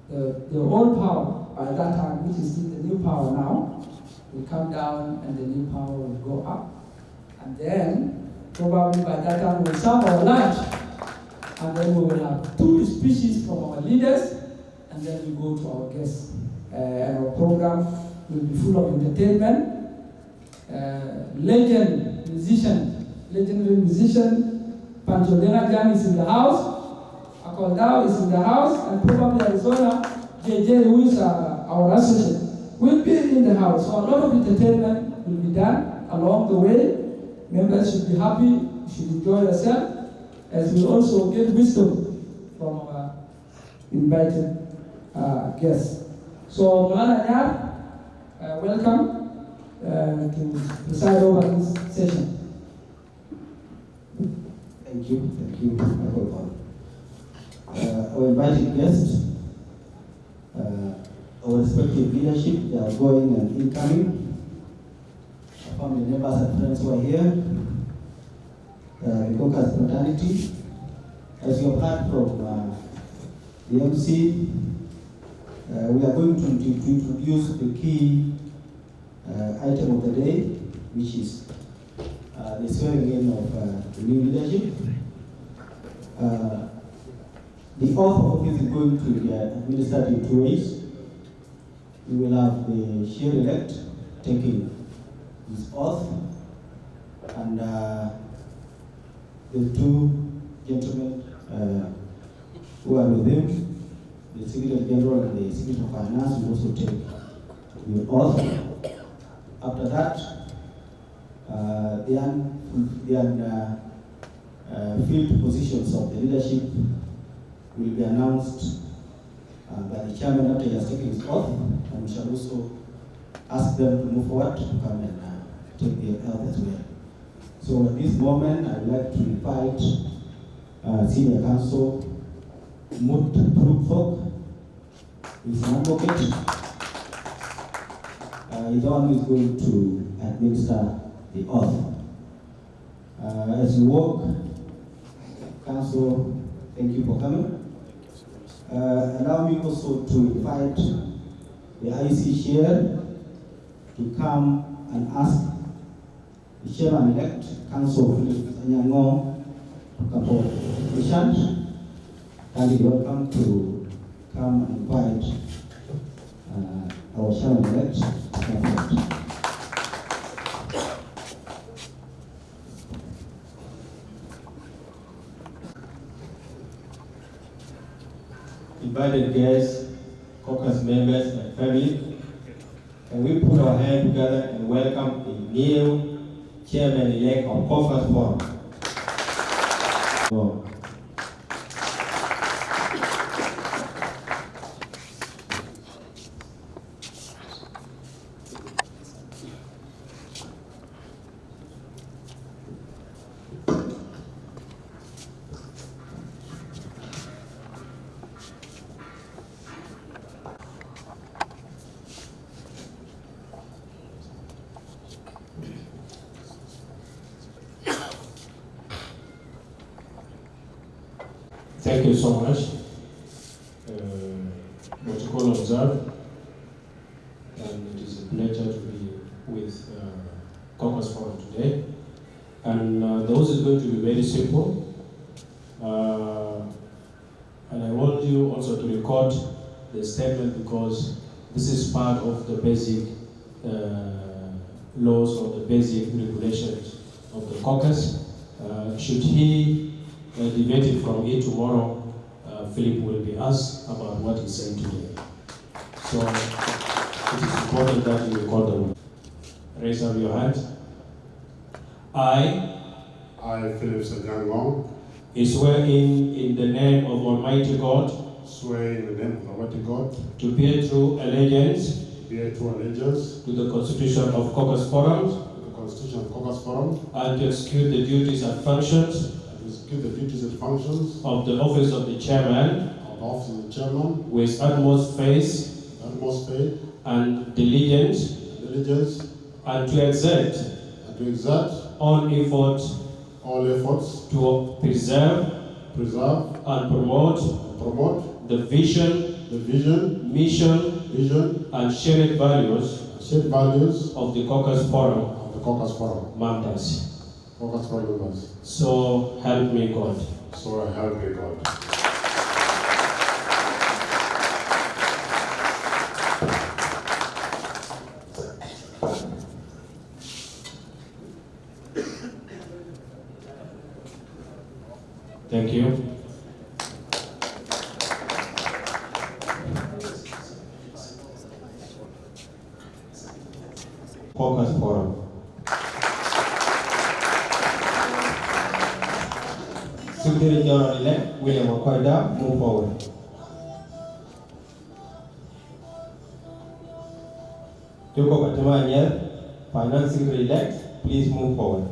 The old power by that time, which is still the new power now, will come down and the new power will go up. And then, probably by that time, we'll serve our lunch. And then we will have 2 speeches from our leaders, and then we go to our guests. And our program will be full of entertainment. Legendary musician, Pancho Denajang is in the house, Akoldao is in the house, and probably Arizona, JJ, who is our associate, will be in the house. So a lot of entertainment will be done along the way. Members should be happy, you should enjoy yourself, as we also get wisdom from our invited guests. So, Mulana Nyar, welcome to preside over this session. Thank you, our invited guests, our respective leadership, they are going and incoming, our family members and friends who are here, modernity. As you have heard from the MC, we are going to introduce the key item of the day, which is the swearing in of the new leadership. The oath of office is going to be administered in 2 ways. We will have the chair-elect taking his oath, and the two gentlemen who are with him, the Secretary General and the Secretary of Finance, will also take the oath. After that, the unfilled positions of the leadership will be announced by the chairman after he has taken his oath, and we shall also ask them to move forward to come and take their oath as well. So at this moment, I would like to invite Senior Counsel Mut Prukfok, who is an advocate. He's the one who is going to administer the oath. As you walk, Counsel, thank you for coming. Allow me also to invite the IC chair to come and ask the chairman-elect, Council Philip Anyango, to come for questions. And you're welcome to come and invite our chairman-elect to come forward. Invited guests, caucus members and family, can we put our hands together and welcome the new chairman-elect of Caucus Forum? Thank you so much. Protocol observed, and it is a pleasure to be with Caucus Forum today. And the oath is going to be very simple. And I want you also to record the statement, because this is part of the basic laws or the basic regulations of the caucus. Should he deviated from it tomorrow, Philip will be asked about what he's saying today. So it is important that you record the word. Raise up your hand. I, Philip Sanjangong, swear in the name of Almighty God, swear in the name of Almighty God, to bear true allegiance to the Constitution of Caucus Forum, the Constitution of Caucus Forum, and to execute the duties and functions of the office of the chairman with utmost faith and diligence, and to exert all efforts to preserve and promote the vision, mission, and shared values of the Caucus Forum members. So help me God. So help me God. Thank you. Caucus Forum. Secretary General-elect William Okoida, move forward. Jacob Atamanya, Finance Secretary-elect, please move forward.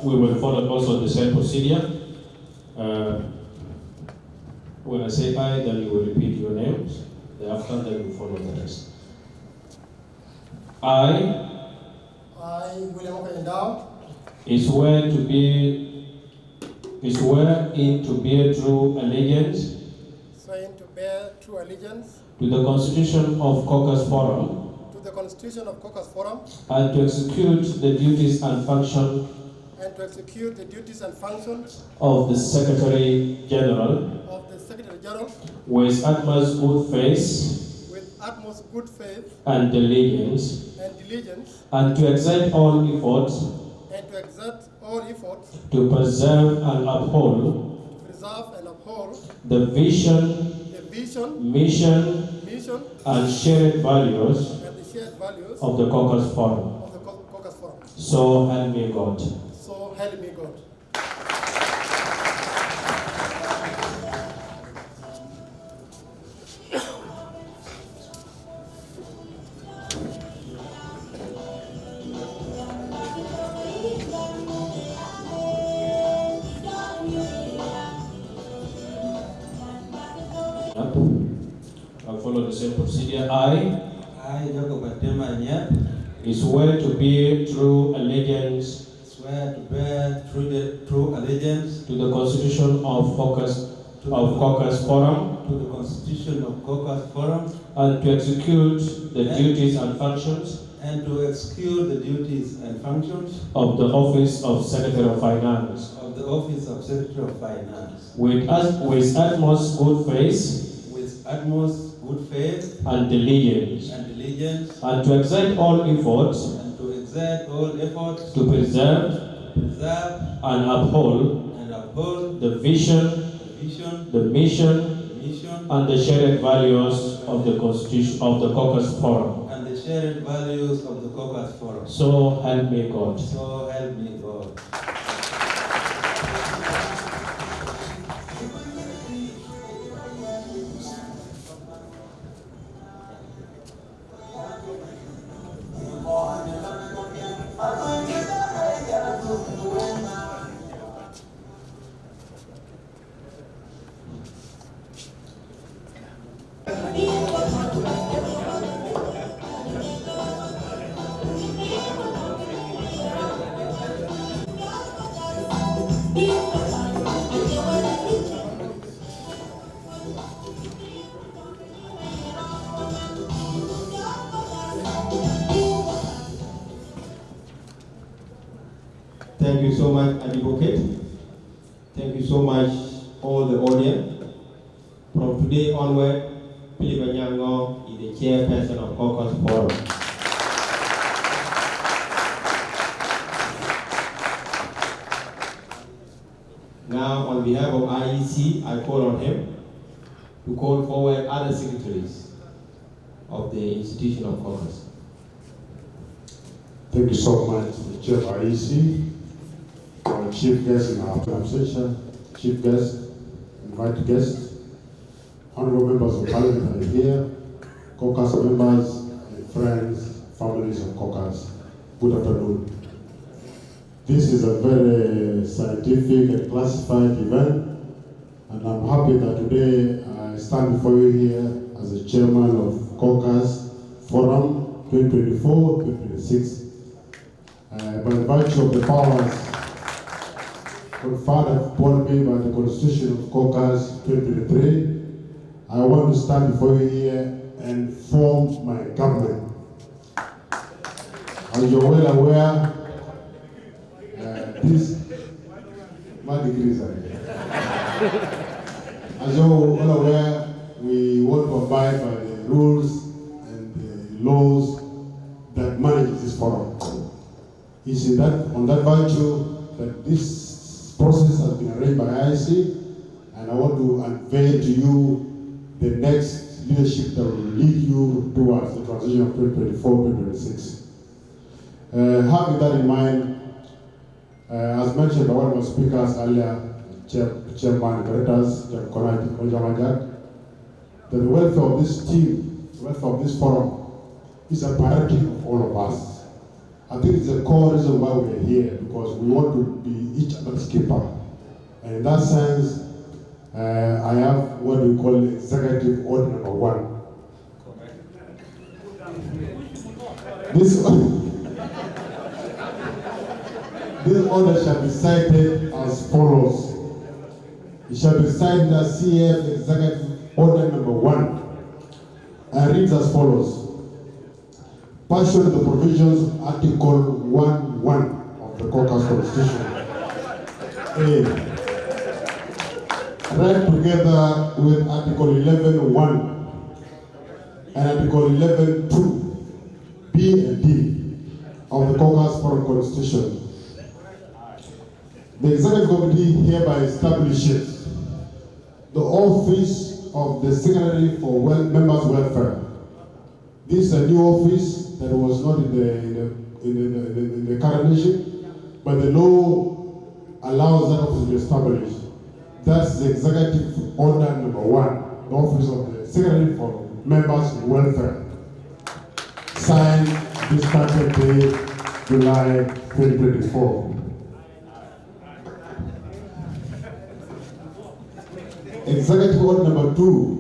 We will follow also the same procedure. When I say I, then you will repeat your names. Thereafter, then you follow the rest. I, William Okendao, swear in to bear true allegiance swearing to bear true allegiance to the Constitution of Caucus Forum to the Constitution of Caucus Forum and to execute the duties and functions of the Secretary General with utmost good faith and diligence, and to exert all efforts to preserve and uphold the vision, mission, and shared values of the Caucus Forum. So help me God. So help me God. I'll follow the same procedure. I swear to bear true allegiance to the Constitution of Caucus Forum and to execute the duties and functions of the Office of Secretary of Finance with utmost good faith and diligence, and to exert all efforts to preserve and uphold the vision, the mission, and the shared values of the Constitution of the Caucus Forum. So help me God. So help me God. Thank you so much, Advocate. Thank you so much, all the audience. From today onward, Philip Anyango is the chairperson of Caucus Forum. Now, on behalf of IEC, I call on him to call forward other secretaries of the institution of Caucus. Thank you so much, the Chair of IEC, our chief guest in our session, chief guest, invited guests, honorable members of parliament are here, Caucus members, and friends, families of Caucus. Good afternoon. This is a very scientific and classified event, and I'm happy that today I stand before you here as the chairman of Caucus Forum 2024-2026. By virtue of the powers conferred upon me by the Constitution of Caucus 2023, I want to stand before you here and form my government. As you're well aware, my degrees are here. As you're well aware, we want to abide by the rules and the laws that manage this forum. It's on that virtue that this process has been arranged by IEC, and I want to unveil to you the next leadership that will lead you towards the transition of 2024-2026. Having that in mind, as mentioned by one of the speakers earlier, Chairman Emeritus, that the welfare of this team, the welfare of this forum, is a priority of all of us. I think it's the core reason why we're here, because we want to be each other's keeper. And in that sense, I have what we call executive order number 1. This order shall be cited as follows. It shall be cited as CF Executive Order number 1 and reads as follows. Pursuant to the provisions of Article 1.1 of the Caucus Constitution, A. Read together with Article 11.1 and Article 11.2, B and D of the Caucus Forum Constitution. The Executive Committee hereby establishes the office of the Secretary for Members' Welfare. This is a new office that was not in the current nation, but the law allows that office to be established. That's the Executive Order number 1, the office of the Secretary for Members' Welfare. Signed this 30th July 2024. Executive Order number 2.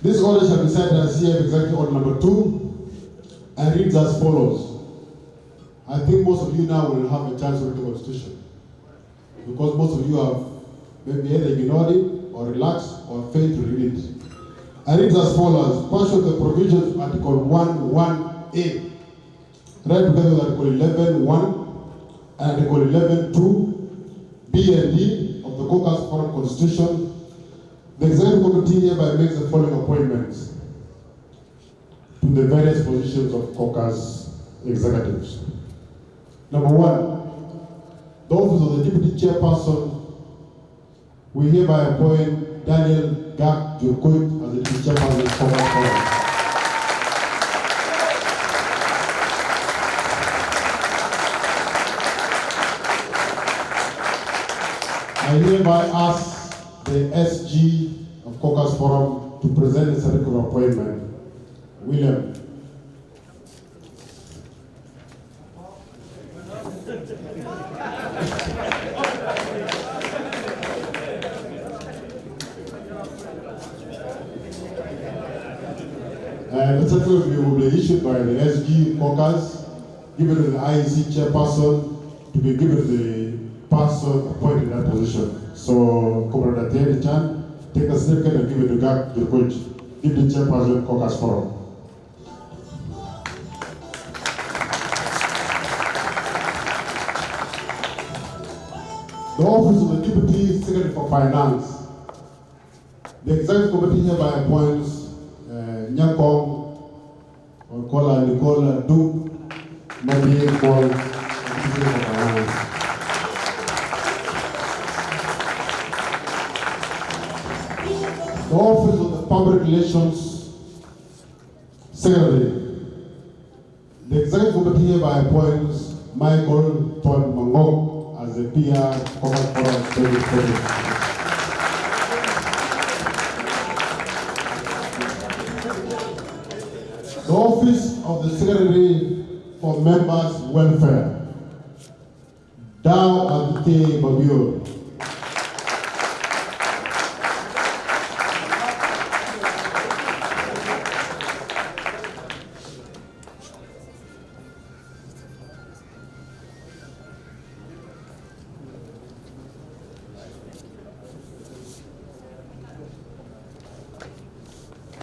This order shall be cited as CF Executive Order number 2 and reads as follows. I think most of you now will have a chance to read the Constitution, because most of you have maybe either ignored it or relaxed or failed to read it. And reads as follows. Pursuant to the provisions of Article 1.1a, read together with Article 11.1 and Article 11.2, B and D of the Caucus Forum Constitution, the Executive Committee hereby makes the following appointments to the various positions of Caucus executives. Number 1, the office of the Deputy Chairperson, we hereby appoint Daniel Gak Jurkut as the Deputy Chairperson of Caucus Forum. I hereby ask the SG of Caucus Forum to present the certificate of appointment. William. The certificate will be issued by the SG Caucus, given to the IEC chairperson, to be given to the person appointed in that position. So, Commander Thierry Chan, take a certificate and give it to Gak Jurkut, Deputy Chairperson Caucus Forum. The office of the Deputy Secretary for Finance. The Executive Committee hereby appoints Nyakong or Kola Nicola Duke Madi Paul, Secretary for Finance. The office of the Public Relations Secretary. The Executive Committee hereby appoints Michael Todd Mangok as the PR Caucus Forum Secretary. The office of the Secretary for Members' Welfare. Dao Adite Babio.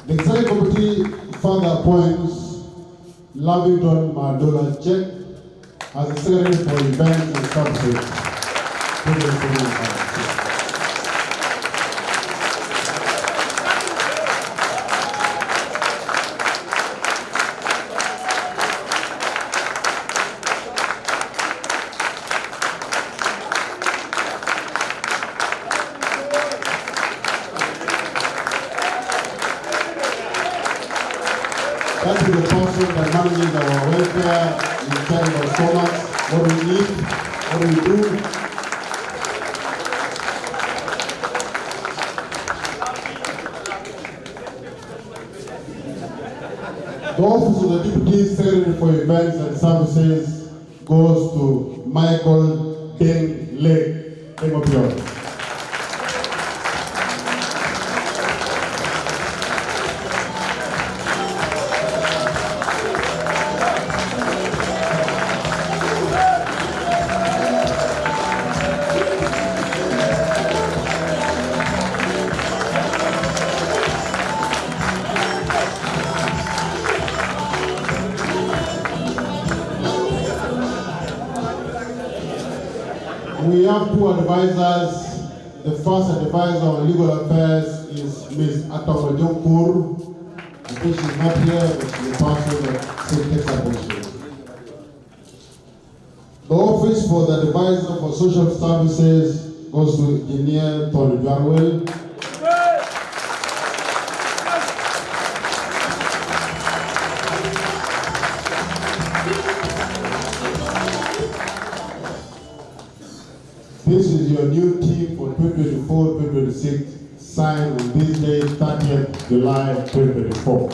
The Executive Committee further appoints Lavington Madola Check as the Secretary for Events and Services. That is the person that manages our welfare, in terms of so much, what we need, what we do. The office of the Deputy Secretary for Events and Services goes to Michael Deng Lake Demopion. We have two advisors. The first advisor on legal affairs is Ms. Atama Jokur. I think she's not here, but she's a person that takes up also. The office for the advisor for social services goes to Engineer Tony Jarwell. This is your new team for 2024-2026, signed on this day, 30th July 2024.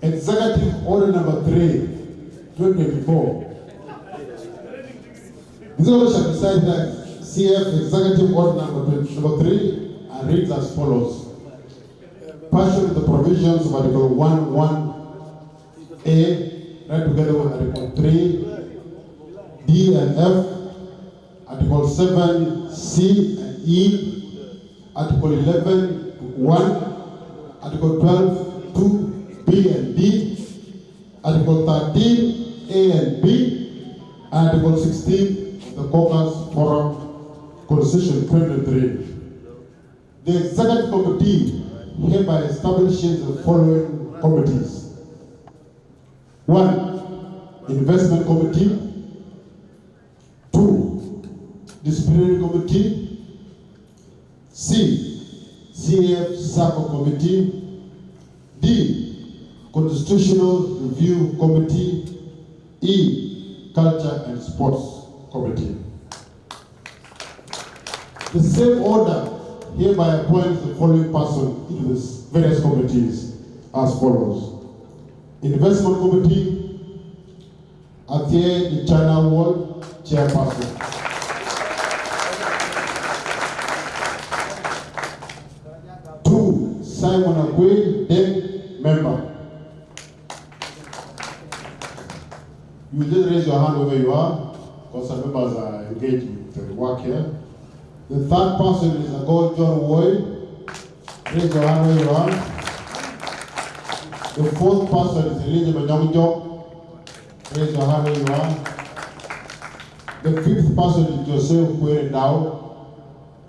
Executive Order number 3, 2024. This order shall be signed that CF Executive Order number 3 and reads as follows. Pursuant to the provisions of Article 1(1)(a), right together with Article 3, D and F, Article 7, C and E, Article 11(1), Article 12, 2, B and D, Article 13, A and B, and Article 16 of the Caucus Forum Constitution 23. The Executive Committee hereby establishes the following committees. 1. Investment Committee. 2. Disciplinary Committee. C. CF Circle Committee. D. Constitutional Review Committee. E. Culture and Sports Committee. The same order hereby appoints the following person into the various committees as follows. Investment Committee, Athie the China Wall, Chairperson. Two, Simon Agwe, then Member. You just raise your hand wherever you are, because some members are engaged with the work here. The third person is a God John Woy. Raise your hand where you are. The fourth person is Elizabeth Nyongjo. Raise your hand where you are. The fifth person is Joseph Kwere Dao.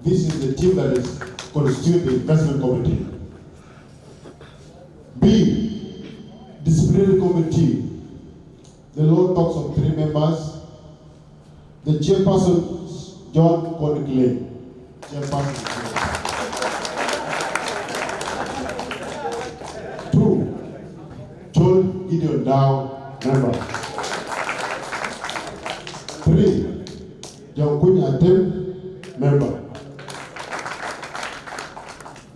This is the team that is constitute the investment committee. B. Disciplinary committee. The law talks of 3 members. The chairperson is John Connigley. Chairperson. 2. John Gideon Dow, member. 3. John Quinn Atem, member.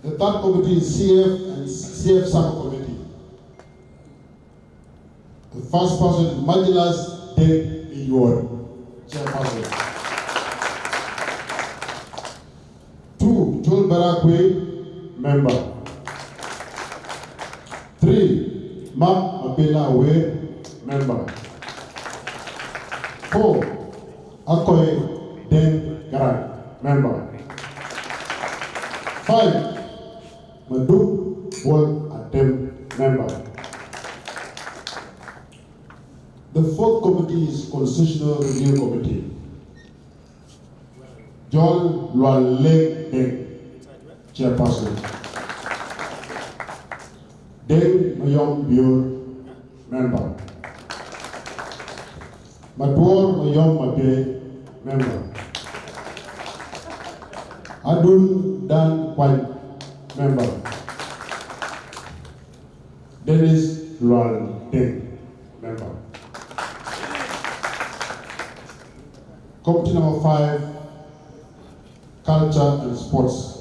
The third committee is CF and CF Circle Committee. The first person is Majilas Deng Iyuan, chairperson. 2. Joel Barakwe, member. 3. Mam Abela Awe, member. 4. Akoy Deng Garang, member. 5. Madu Wal Atem, member. The fourth committee is Constitutional Review Committee. John Lualeng Deng, chairperson. Deng Mayong Biur, member. Matuor Mayong Mabe, member. Adun Dan Kwan, member. Dennis Lual Deng, member. Committee number 5, culture, and sports.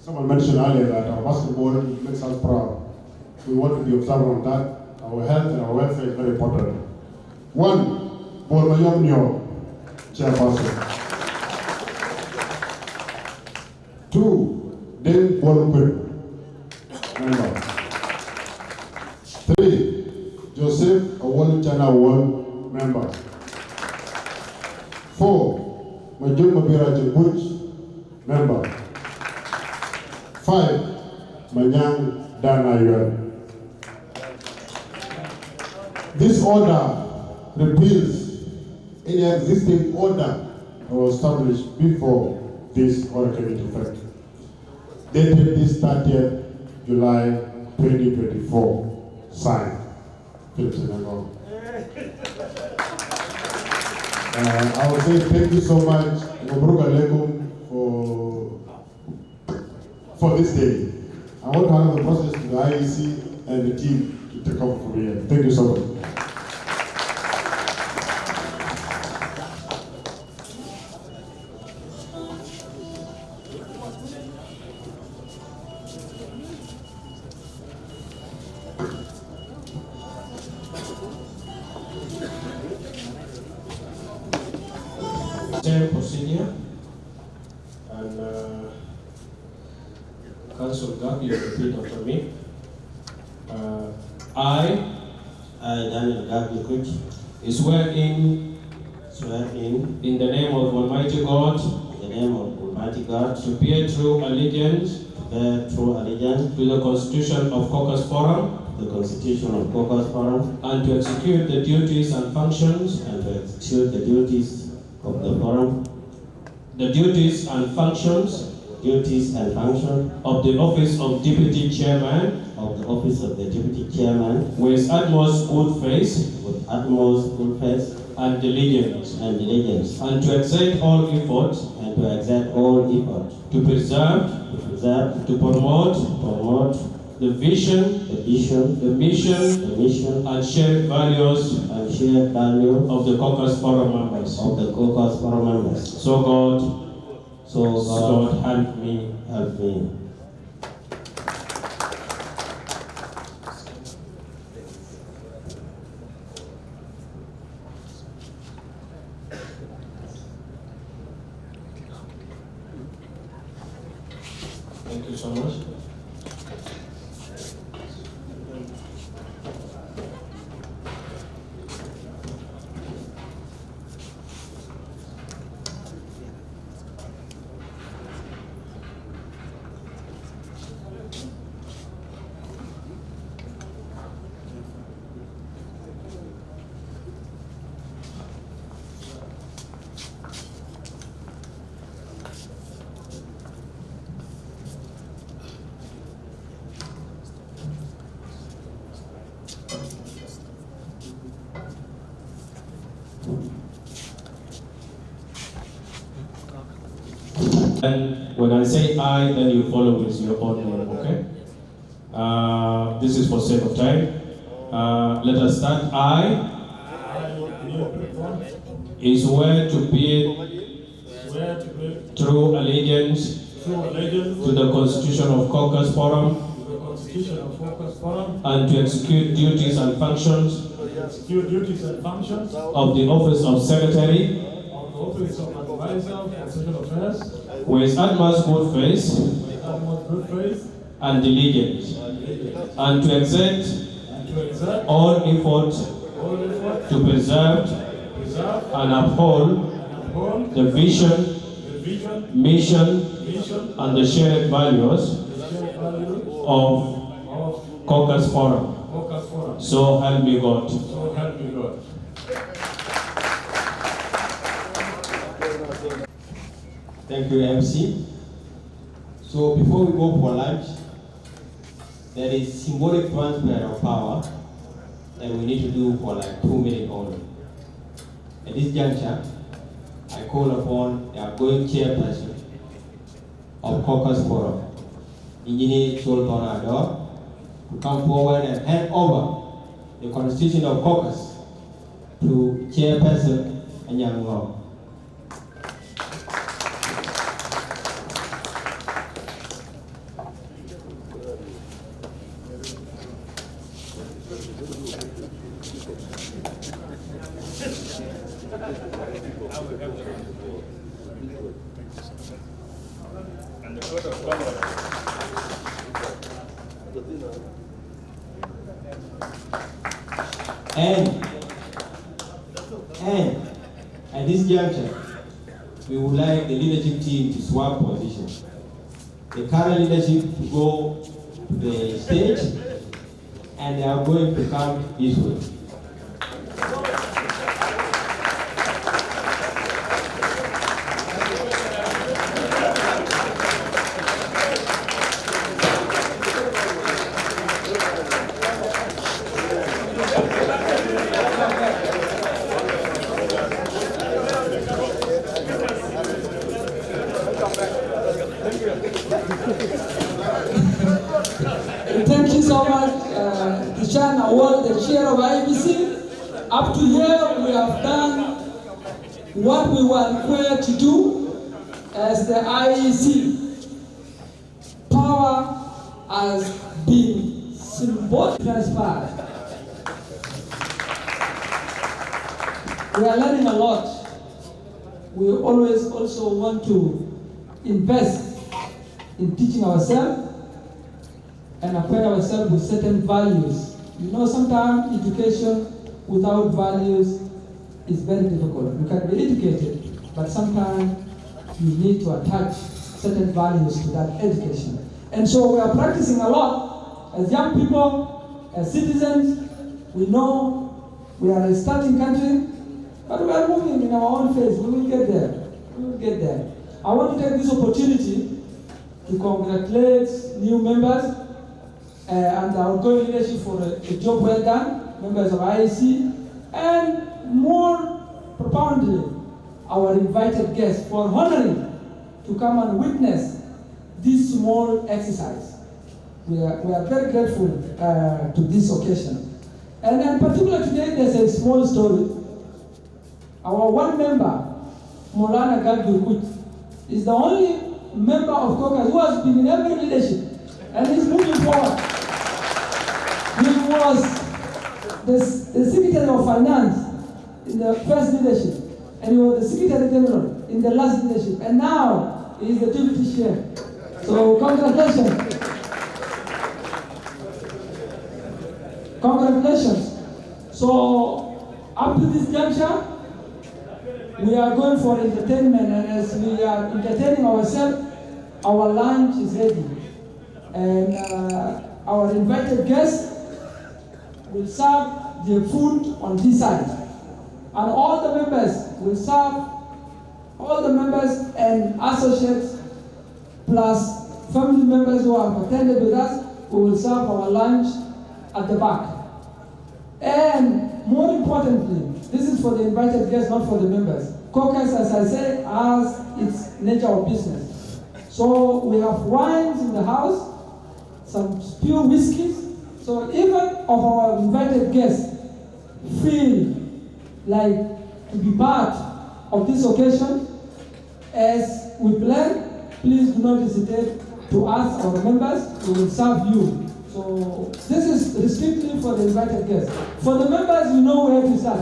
Someone mentioned earlier that our basketball makes us proud. We want to be observant on that. Our health and our welfare is very important. 1, Bolmayom Nyo, chairperson. 2, Deng Bolpin, member. 3, Joseph Awol Chana Awol, member. 4, Majum Mabira Jebuch, member. 5, Manyang Dana Yuan. This order repeals any existing order that was established before this order came into effect. Dated this 30th July 2024. Signed. Philip Senegal. I will say thank you so much, Mabruk Alaikum, for this day. I want to hand the process to the IEC and the team to take over from here. Thank you so much. Same procedure, and Council Gab, you repeat after me. I, Daniel Gabi Kuch, swear in in the name of Almighty God, the name of Almighty God, to bear true allegiance bear true allegiance to the Constitution of Caucus Forum, to the Constitution of Caucus Forum, and to execute the duties and functions and to execute the duties of the forum, the duties and functions of the office of Deputy Chairman the office of the Deputy Chairman with utmost good faith and diligence, and to exert all effort to preserve, to promote the vision, the mission, and shared values of the Caucus Forum members. So God help me. Thank you so much. And when I say I, then you follow with your own name, okay? This is for sake of time. Let us start. I swear to be true allegiance to the Constitution of Caucus Forum and to execute duties and functions of the office of Secretary with utmost good faith and diligence, and to exert all effort to preserve and uphold the vision, mission, and the shared values of Caucus Forum. So help me God. Thank you, MC. So before we go for lunch, there is symbolic transfer of power that we need to do for like 2 minutes only. At this juncture, I call upon the outgoing chairperson of Caucus Forum, Engineer Sultan Ador, to come forward and hand over the Constitution of Caucus to Chairperson Anyang Ngong. And at this juncture, we would like the leadership team to swap positions. The current leadership to go to the stage, and they are going to come this way. Thank you so much, Tishan Awal, the chair of IBC. Up to here, we have done what we were required to do as the IEC. Power has been symbolically transferred. We are learning a lot. We always also want to invest in teaching ourselves and acquire ourselves with certain values. You know, sometimes education without values is very difficult. You can be educated, but sometimes you need to attach certain values to that education. And so we are practicing a lot as young people, as citizens. We know we are a starting country, but we are moving in our own phase. We will get there. We will get there. I want to take this opportunity to congratulate new members and the outgoing leadership for a job well done, members of IAC, and more profoundly, our invited guests for honoring to come and witness this small exercise. We are very grateful to this occasion. And in particular today, there's a small story. Our one member, Maulana Gadgurkut, is the only member of Caucus who has been in every leadership and is moving forward. He was the Secretary of Finance in the first leadership, and he was the Secretary General in the last leadership, and now he is the Deputy Chair. So congratulations. Congratulations. So up to this juncture, we are going for entertainment, and as we are entertaining ourselves, our lunch is ready. And our invited guests will serve their food on this side. And all the members will serve, all the members and associates, plus family members who have attended with us, we will serve our lunch at the back. And more importantly, this is for the invited guests, not for the members. Caucus, as I say, has its nature of business. So we have wines in the house, some pure whiskeys. So even of our invited guests feel like to be part of this occasion, as we plan, please do not hesitate to ask our members, we will serve you. So this is strictly for the invited guests. For the members, you know where to start.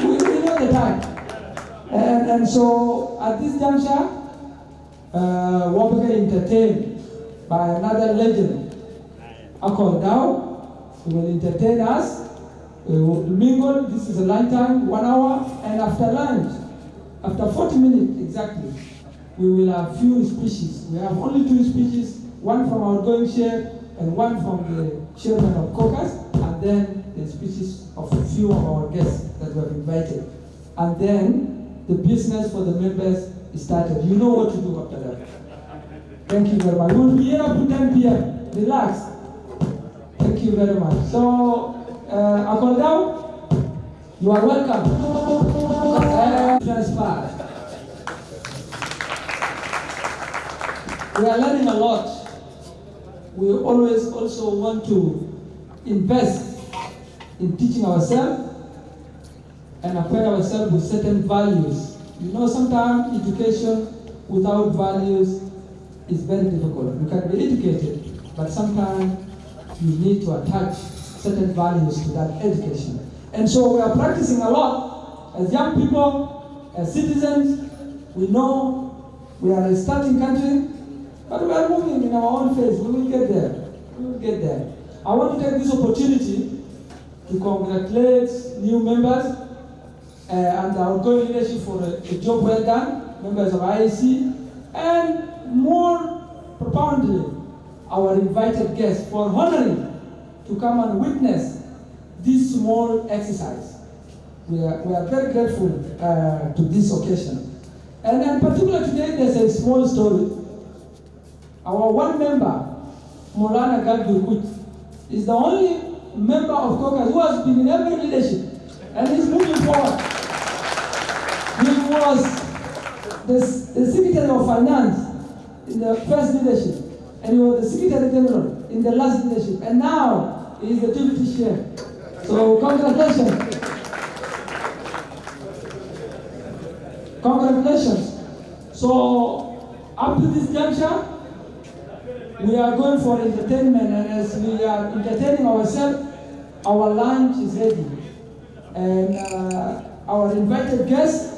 We know the time. And so at this juncture, we'll be entertained by another legend, Akol Dao, who will entertain us. We will mingle. This is a lunch time, 1 hour, and after lunch, after 40 minutes exactly, we will have few speeches. We have only 2 speeches, one from our outgoing chair and one from the chairman of Caucus, and then the speeches of a few of our guests that we have invited. And then the business for the members is started. You know what to do after that. Thank you very much. We will be here up to 10 p.m. Relax. Thank you very much. So, Akol Dao, you are welcome. Transfer. We are learning a lot. We always also want to invest in teaching ourselves and acquire ourselves with certain values. You know, sometimes education without values is very difficult. You can be educated, but sometimes you need to attach certain values to that education. And so we are practicing a lot. As young people, as citizens, we know we are a starting country, but we are moving in our own phase. We will get there. We will get there. I want to take this opportunity to congratulate new members and the outgoing leadership for a job well done, members of IAC, and more profoundly, our invited guests for honoring to come and witness this small exercise. We are very grateful to this occasion. And in particular today, there's a small story. Our one member, Molana Gadgurkut, is the only member of Caucus who has been in every leadership and is moving forward. He was the Secretary of Finance in the first leadership, and he was the Secretary General in the last leadership, and now he is the Deputy Chair. So congratulations. Congratulations. So up to this juncture, we are going for entertainment, and as we are entertaining ourselves, our lunch is ready. And our invited guests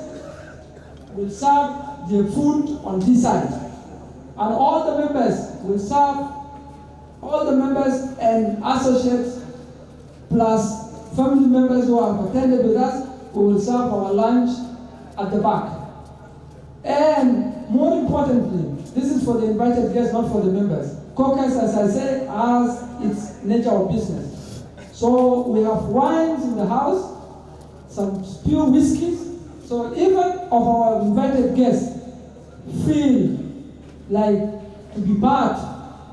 will serve the food on this side. And all the members will serve, all the members and associates, plus family members who have attended with us, we will serve our lunch at the back. And more importantly, this is for the invited guests, not for the members. Caucus, as I say, has its nature of business. So we have wines in the house, some pure whiskeys. So even of our invited guests feel like to be part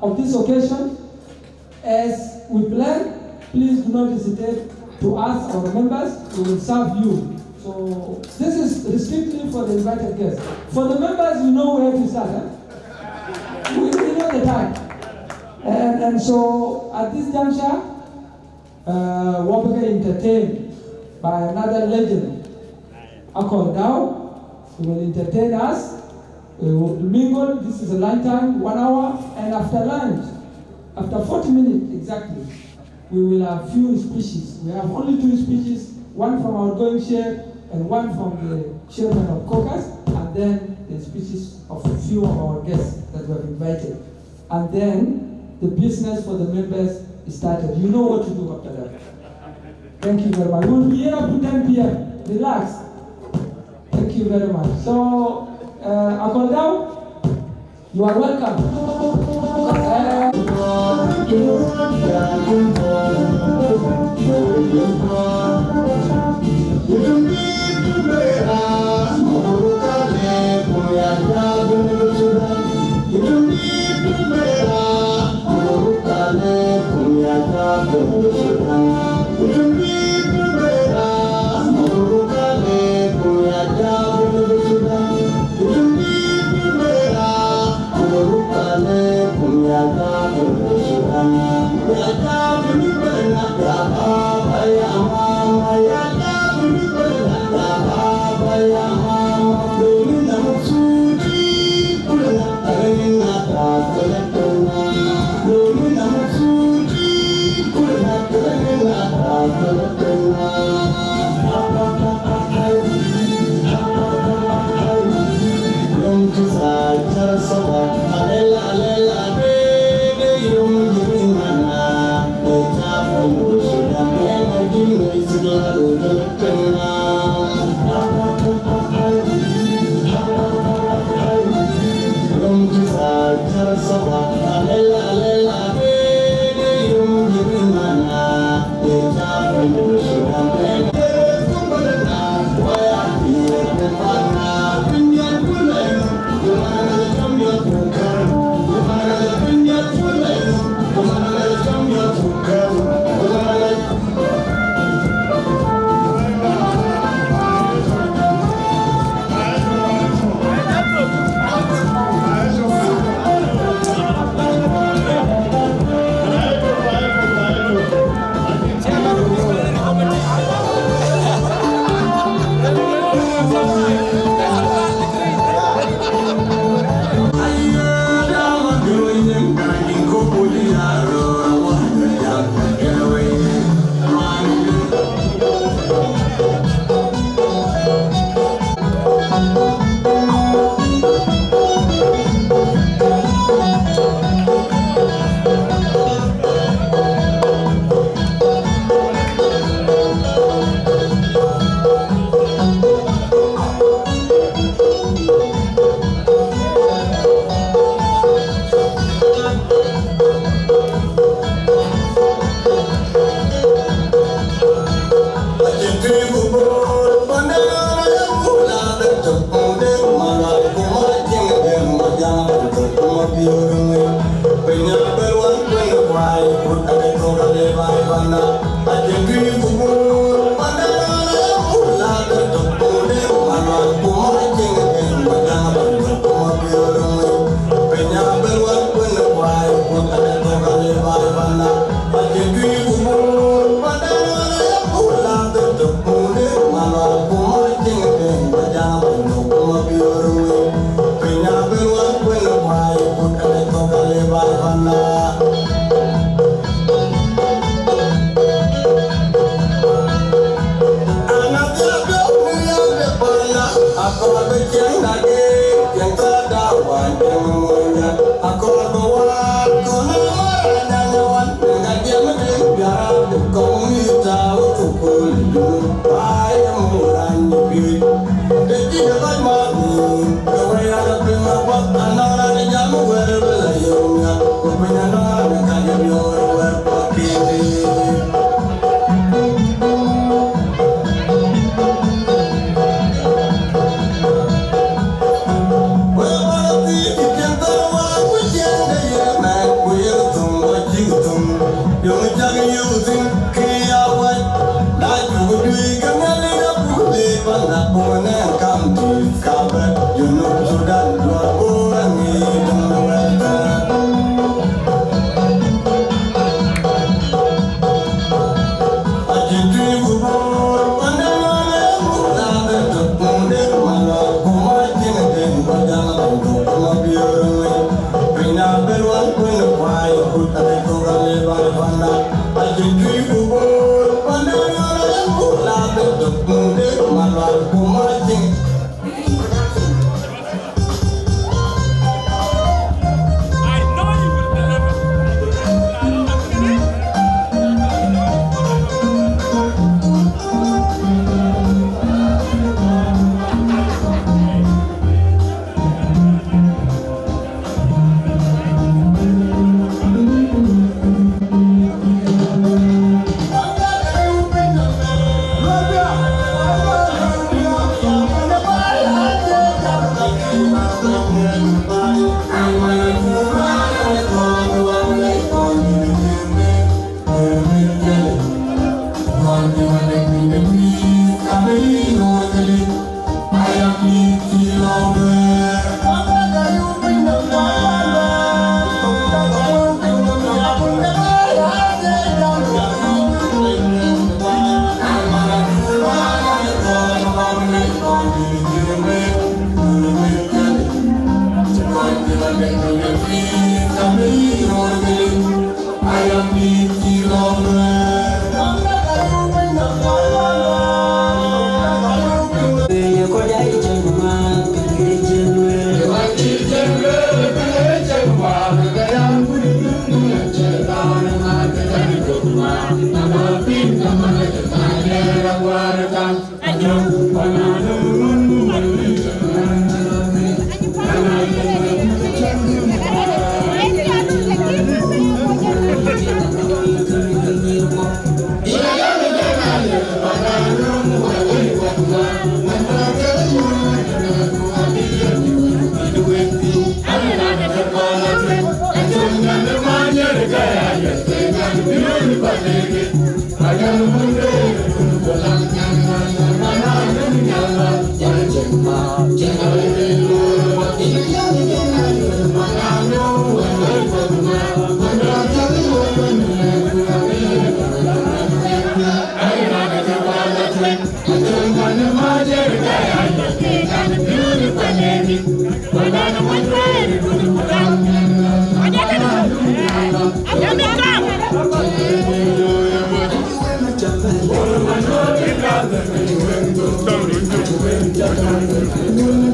of this occasion, as we plan, please do not hesitate to ask our members, we will serve you. So this is restrictly for the invited guests. For the members, you know where to start. We know the time. And so at this juncture, we're going to entertained by another legend, Akol Dao. He will entertain us. We will mingle. This is a lunch time, 1 hour. And after lunch, after 40 minutes exactly, we will have few speeches. We have only 2 speeches, one from our outgoing chair and one from the chairman of Caucus, and then the speeches of a few of our guests that we have invited. And then the business for the members is started. You know what to do after that. Thank you very much. We will be here up to 10 p.m. Relax. Thank you very much. So, Akol Dao, you are welcome.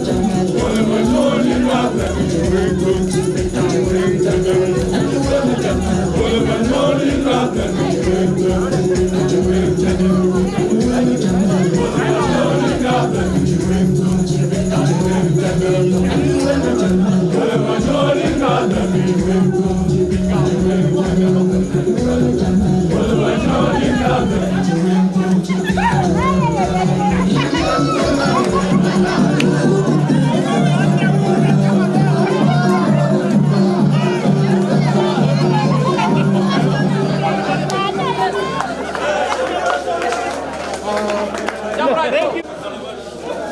Don't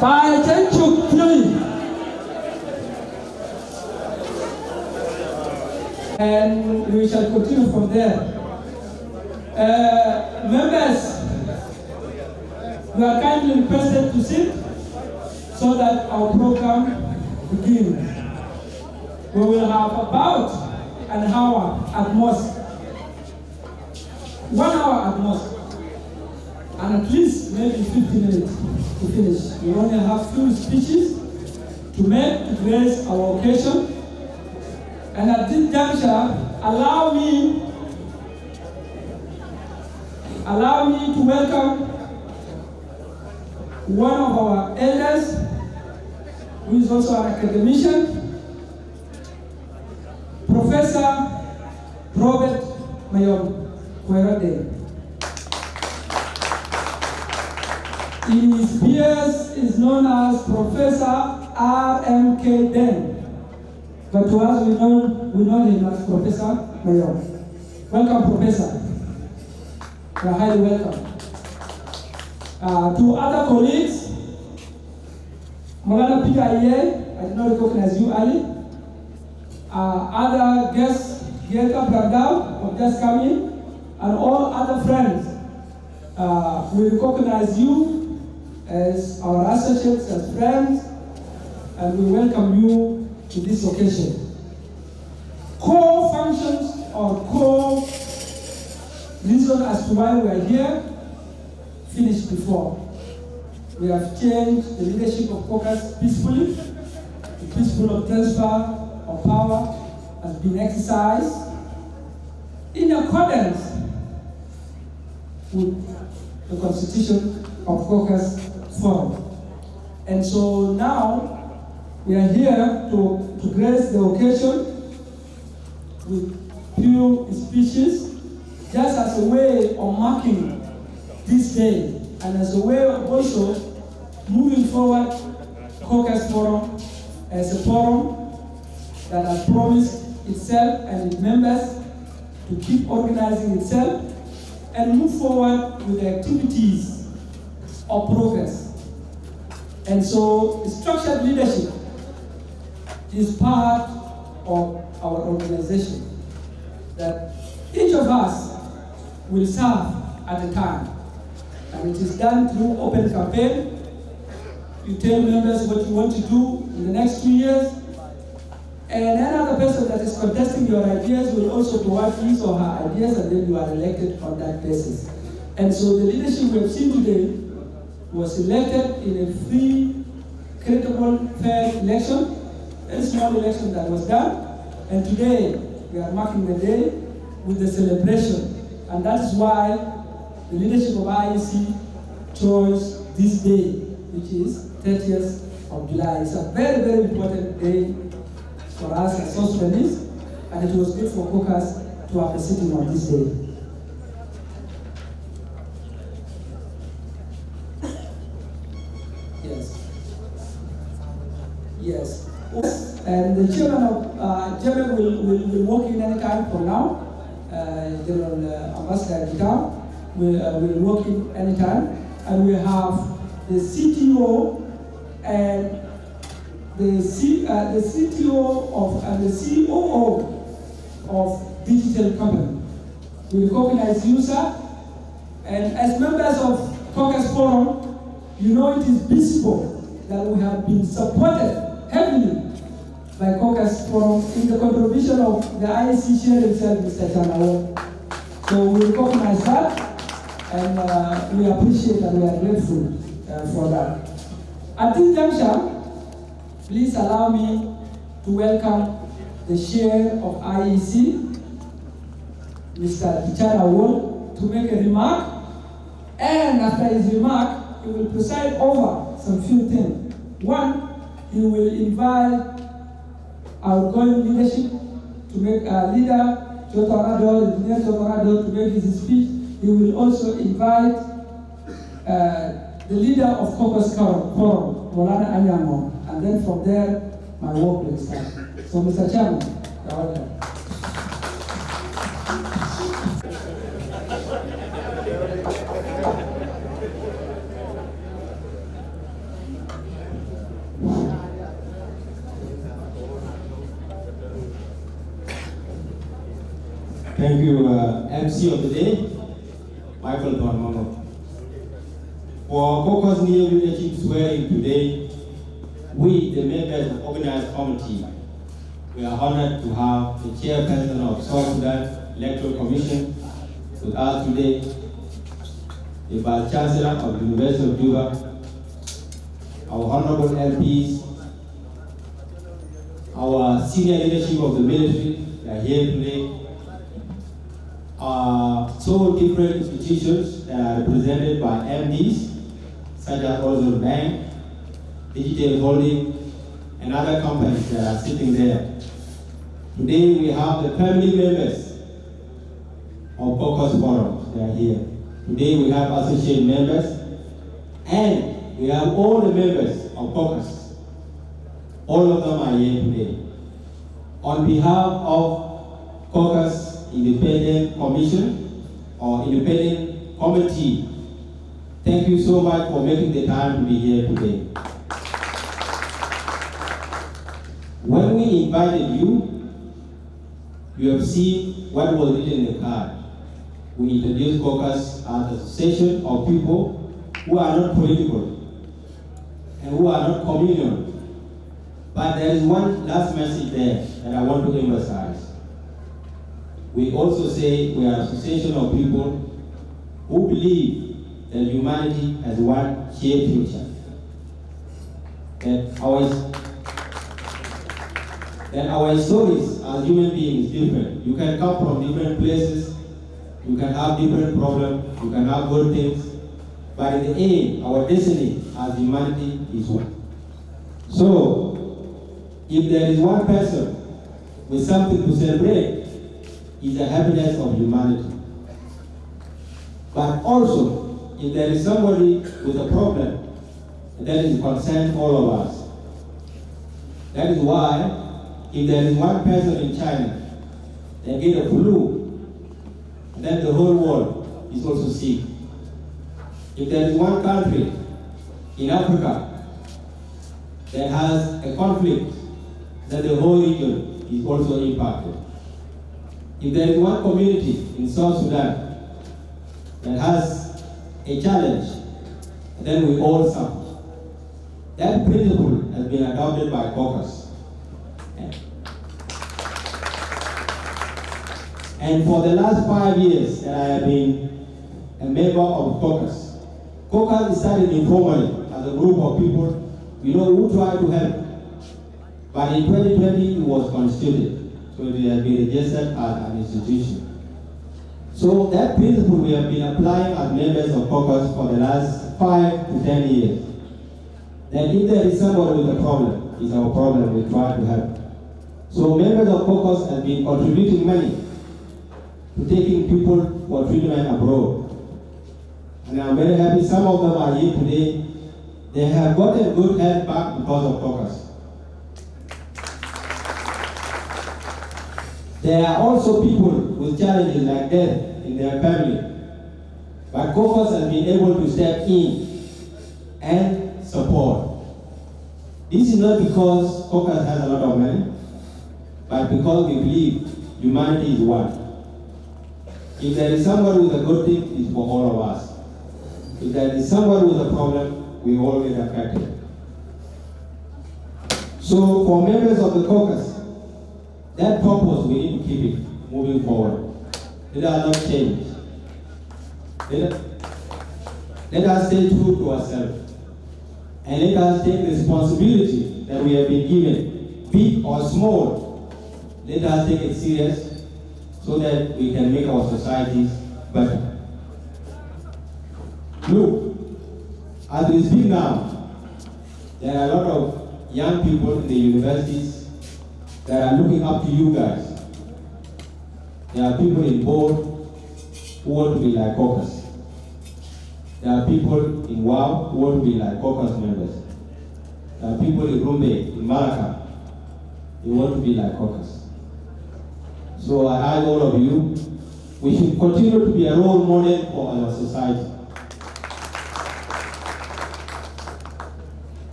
By Tenchuk Three. And we shall continue from there. Members, you are kindly requested to sit so that our program begins. We will have about an hour at most, 1 hour at most, and at least maybe 50 minutes to finish. We only have few speeches to make to grace our occasion. And at this juncture, allow me to welcome one of our elders, who is also an academician, Professor Robert Mayom Kwerade. In his peers is known as Professor R.M.K. Den. But to us, we know him as Professor Mayom. Welcome, Professor. You are highly welcome. To other colleagues, Maulana Peter Aye, I did not recognize you, Ali. Other guests, Gielka Brandao, have just come in, and all other friends. We recognize you as our associates, as friends, and we welcome you to this occasion. Core functions or core reason as to why we are here finished before. We have changed the leadership of Caucus peacefully. The peaceful transfer of power has been exercised in accordance with the constitution of Caucus Forum. And so now we are here to grace the occasion with few speeches, just as a way of marking this day, and as a way of also moving forward Caucus Forum as a forum that has promised itself and its members to keep organizing itself and move forward with the activities of progress. And so structured leadership is part of our organization, that each of us will serve at a time. And it is done through open campaign. You tell members what you want to do in the next 2 years, and another person that is contesting your ideas will also provide his or her ideas, and then you are elected on that basis. And so the leadership we have seen today was elected in a free, credible, fair election, a small election that was done, and today we are marking the day with the celebration. And that is why the leadership of IEC chose this day, which is 30th of July. It's a very, very important day for us as South Sudanese, and it was good for Caucus to have a sitting on this day. Yes. And the chairman of chairman will walk in any time from now. General Ambassador Gitao will walk in any time, and we have the CTO and the CTO of and the COO of digital company. We recognize you, sir, and as members of Caucus Forum, you know it is visible that we have been supported heavily by Caucus Forum in the contribution of the IEC chair himself, Mr. Chanawo. So we recognize that, and we appreciate and we are grateful for that. At this juncture, please allow me to welcome the chair of IEC, Mr. Chanawo, to make a remark, and after his remark, he will preside over some few things. One, he will invite our outgoing leadership to make a leader, Engineer Jotorado, to make his speech. He will also invite the leader of Caucus Forum, Maulana Anyamo, and then from there, my work will start. So, Mr. Chairman, you're welcome. Thank you, MC of the day, Michael Donmono. For Caucus New Leadership swearing today, we, the members of the organized committee, we are honored to have the chairperson of South Sudan Electoral Commission with us today, the Vice Chancellor of the University of Juba, our honorable MPs, our senior leadership of the military, they are here today. So different institutions that are represented by MDs, such as also Bank, Digital Holding, and other companies that are sitting there. Today we have the family members of Caucus Forum, they are here. Today we have associate members, and we have all the members of Caucus. All of them are here today. On behalf of Caucus Independent Commission or Independent Committee, thank you so much for making the time to be here today. When we invited you, you have seen what was written in the card. We introduced Caucus as an association of people who are not political and who are not communal. But there is one last message there that I want to emphasize. We also say we are an association of people who believe that humanity has one shared future. That our stories as human beings is different. You can come from different places, you can have different problems, you can have good things, but in the end, our destiny as humanity is one. So, if there is one person with something to celebrate, it's the happiness of humanity. But also, if there is somebody with a problem, that is concern all of us. That is why, if there is one person in China, they get a flu, then the whole world is also sick. If there is one country in Africa that has a conflict, then the whole region is also impacted. If there is one community in South Sudan that has a challenge, then we all suffer. That principle has been adopted by Caucus. And for the last 5 years that I have been a member of Caucus, Caucus started informally as a group of people, who try to help. But in 2020, it was constituted. So it has been registered as an institution. So that principle we have been applying as members of Caucus for the last 5 to 10 years. That if there is somebody with a problem, it's our problem, we try to help. So members of Caucus have been contributing money to taking people for treatment abroad. And I'm very happy some of them are here today. They have gotten good health back because of Caucus. There are also people with challenges like death in their family. But Caucus has been able to step in and support. This is not because Caucus has a lot of money, but because we believe humanity is one. If there is somebody with a good thing, it's for all of us. If there is somebody with a problem, we all get affected. So for members of the Caucus, that purpose, we need to keep it moving forward. Let us not change. Let us stay true to ourselves. And let us take the responsibility that we have been given, big or small. Let us take it serious so that we can make our societies better. Look, as we speak now, there are a lot of young people in the universities that are looking up to you guys. There are people in board who want to be like Caucus. There are people in WOW who want to be like Caucus members. There are people in Rumbe, in Malacca, who want to be like Caucus. So I urge all of you, we should continue to be a role model for our society.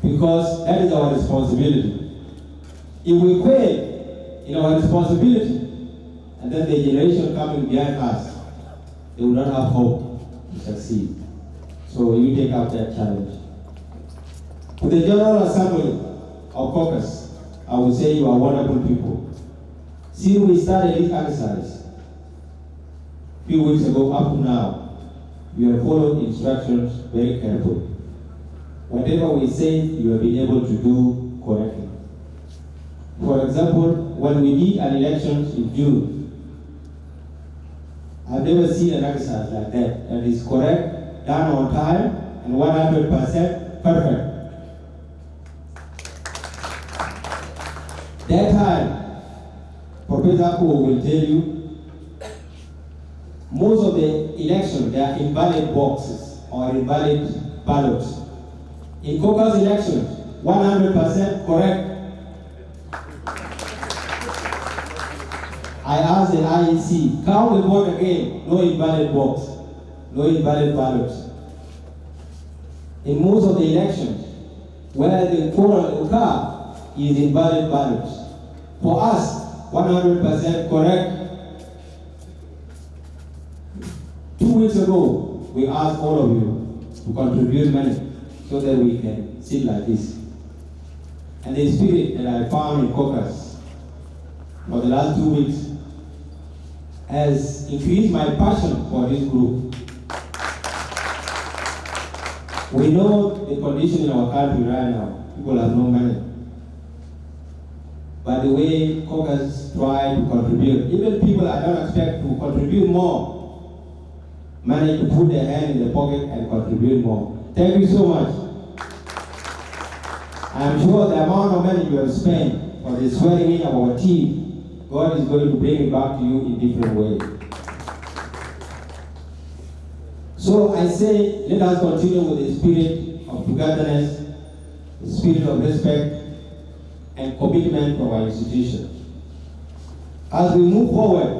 Because that is our responsibility. If we fail in our responsibility, and then the generation coming behind us, they will not have hope to succeed. So you take up that challenge. To the General Assembly of Caucus, I would say you are wonderful people. Since we started this exercise a few weeks ago up to now, you have followed instructions very carefully. Whatever we say, you have been able to do correctly. For example, when we did an election in June, I've never seen an exercise like that is correct, done on time, and 100% perfect. That time, Professor Ko will tell you, most of the elections, they are invalid boxes or invalid ballots. In caucus elections, 100% correct. I asked the IEC, count the vote again, no invalid box, no invalid ballots. In most of the elections, where the quorum occur is invalid ballots. For us, 100% correct. 2 weeks ago, we asked all of you to contribute money so that we can sit like this. And the spirit that I found in caucus for the last 2 weeks has increased my passion for this group. We know the condition in our country right now. People have no money. But the way caucus try to contribute, even people I don't expect to contribute more, manage to put their hand in the pocket and contribute more. Thank you so much. I'm sure the amount of money you have spent for the swearing in of our team, God is going to bring it back to you in different ways. So I say, let us continue with the spirit of togetherness, the spirit of respect, and commitment from our institution. As we move forward,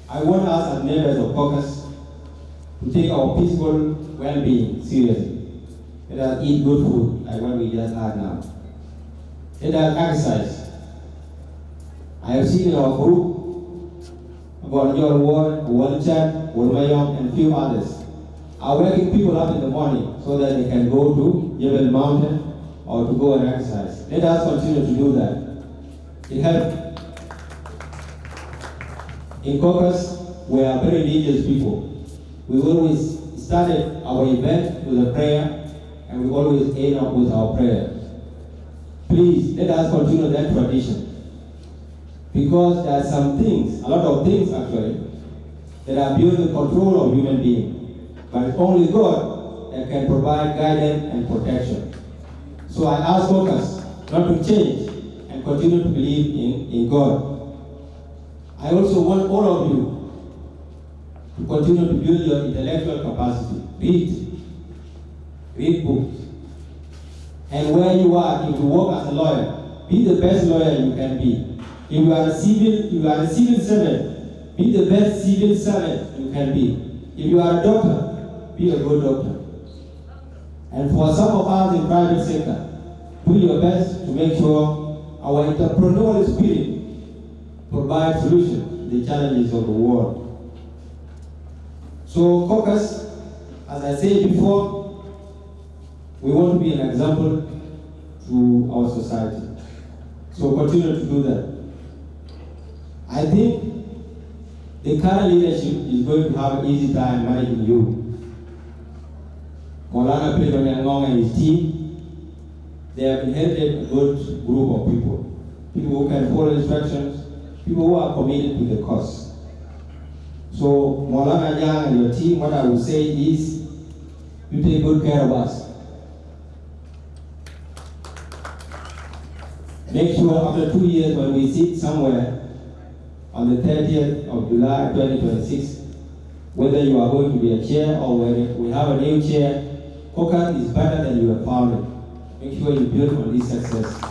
I want us as members of caucus to take our peaceful well-being seriously. Let us eat good food like what we just had now. Let us exercise. I have seen in our group about your ward, Wanchan, Wolmayong, and a few others are waking people up in the morning so that they can go to Jebel Mountain or to go and exercise. Let us continue to do that. It helps. In caucus, we are very religious people. We always started our event with a prayer, and we always end up with our prayer. Please, let us continue that tradition. Because there are some things, a lot of things actually, that are beyond the control of human beings. But it's only God that can provide guidance and protection. So I ask caucus not to change and continue to believe in God. I also want all of you to continue to build your intellectual capacity. Read books. And where you are, if you work as a lawyer, be the best lawyer you can be. If you are a civil servant, be the best civil servant you can be. If you are a doctor, be a good doctor. And for some of us in private sector, do your best to make sure our entrepreneurial spirit provides solutions to the challenges of the world. So caucus, as I said before, we want to be an example to our society. So continue to do that. I think the current leadership is going to have an easy time managing you. Maulana Pilibanyangong and his team, they have inherited a good group of people. People who can follow instructions, people who are committed to the cause. So Maulana Nyang and your team, what I will say is, you take good care of us. Make sure after 2 years when we sit somewhere on the 30th of July 2026, whether you are going to be a chair or whether we have a new chair, caucus is better than you have found it. Make sure you build on this success.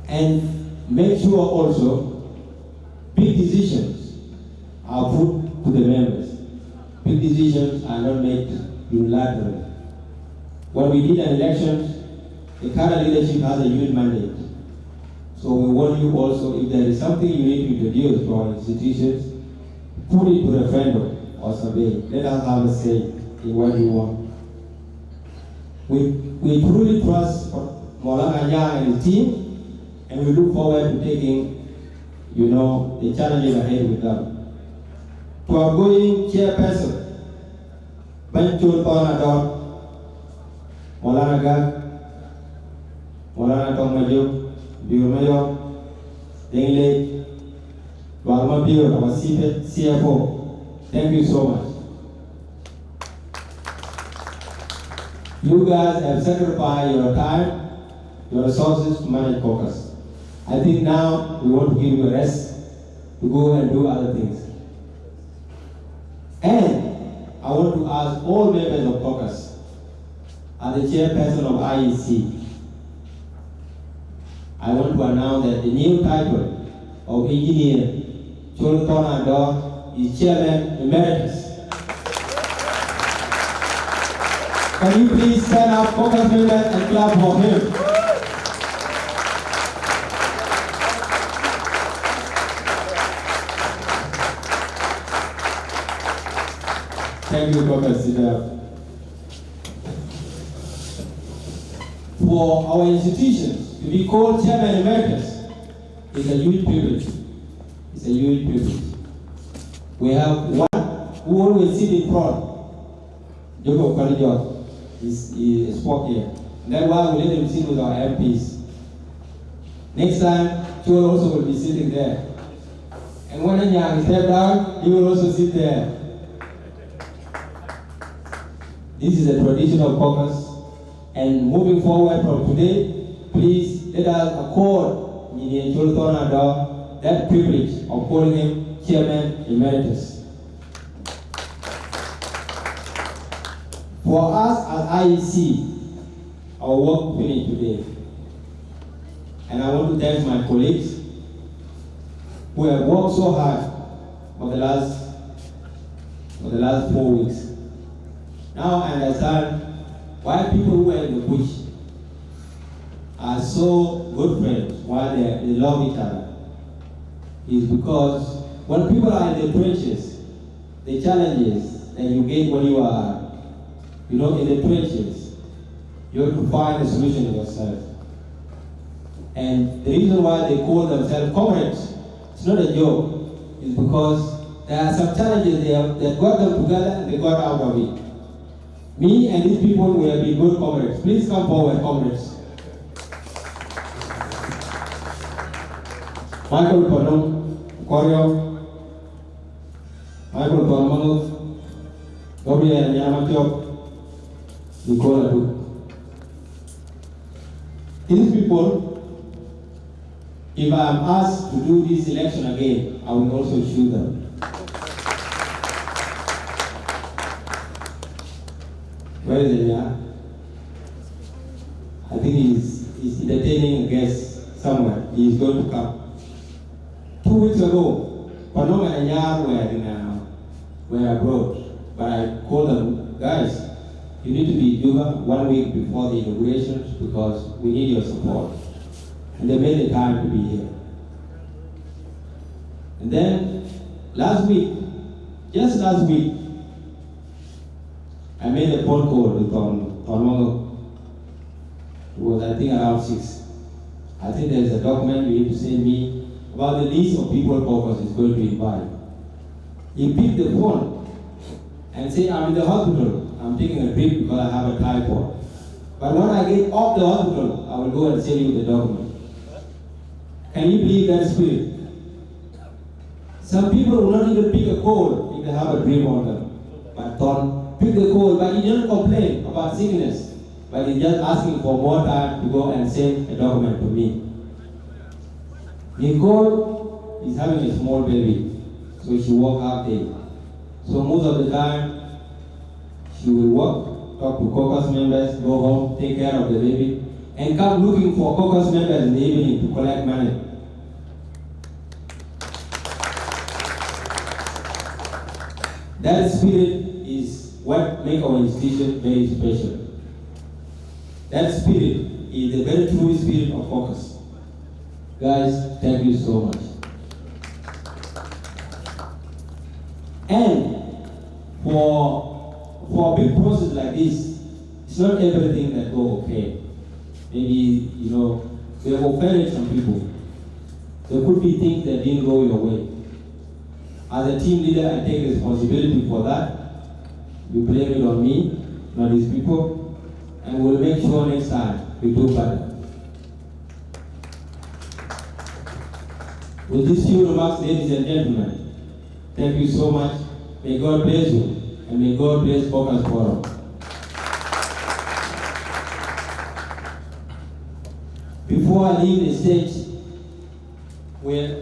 And make sure also big decisions are put to the members. Big decisions are not made unilaterally. When we did an election, the current leadership has a huge mandate. So we want you also, if there is something you need to introduce to our institutions, put it to referendum or survey. Let us have a say in what you want. We truly trust Maulana Yang and his team, and we look forward to taking, the challenges ahead with them. To our going chairperson, Banchul Tonador, Maulana Gag, Maulana Tongmajo, Biumayo, Dengle, Walma Bio, our CFO. Thank you so much. You guys have sacrificed your time, your resources to manage Caucus. I think now we want to give you a rest to go and do other things. And I want to ask all members of Caucus, as the chairperson of IEC, I want to announce that the new title of Engineer Cholton Ador is Chairman Emeritus. Can you please stand up, Caucus members, and clap for him? Thank you, Caucus leader. For our institutions to be called Chairman Emeritus is a huge privilege. It's a huge privilege. We have one who always sit in front. Jacob Kalijot he spoke here. That's why we let him sit with our MPs. Next time, Chol also will be sitting there. And when Anyang step down, he will also sit there. This is a traditional Caucus. And moving forward from today, please let us accord Engineer Cholton Ador that privilege of calling him Chairman Emeritus. For us as IEC, our work finished today. And I want to thank my colleagues who have worked so hard for the last 4 weeks. Now I understand why people who are in the bush are so good friends, why they love each other. Is because when people are in the trenches, the challenges that you get when you are in the trenches, you have to find a solution yourself. And the reason why they call themselves comrades, it's not a joke, is because there are some challenges that got them together and they got out of it. Me and these people will be good comrades. Please come forward, comrades. Michael Ponong, Koryo, Michael Ponong, Gabriel Yamatyok, Nicola Du. These people, if I am asked to do this election again, I will also shoot them. Where is Enya? I think he's entertaining a guest somewhere. He is going to come. 2 weeks ago, Panong and Enya were abroad. But I called them, guys, you need to be in Juba 1 week before the inaugurations because we need your support. And they made the time to be here. And then just last week, I made a phone call with Tonmongo. It was, I think, around 6. I think there's a document you need to send me about the list of people Caucus is going to invite. He picked the phone and said, I'm in the hospital. I'm taking a drip because I have a typhoid. But when I get off the hospital, I will go and send you the document. Can you believe that spirit? Some people will not even pick a call if they have a drip on them. But Ton picked the call, but he didn't complain about sickness. But he's just asking for more time to go and send a document to me. Nicole is having a small baby, so she works half day. So most of the time, she will work, talk to Caucus members, go home, take care of the baby, and come looking for Caucus members in the evening to collect money. That spirit is what makes our institution very special. That spirit is the very true spirit of Caucus. Guys, thank you so much. And for a big process like this, it's not everything that go okay. Maybe, we have offended some people. There could be things that didn't go your way. As a team leader, I take responsibility for that. You blame it on me, not these people, and we'll make sure next time we do better. With these few remarks, ladies and gentlemen, thank you so much. May God bless you, and may God bless Caucus Forum. Before I leave the stage,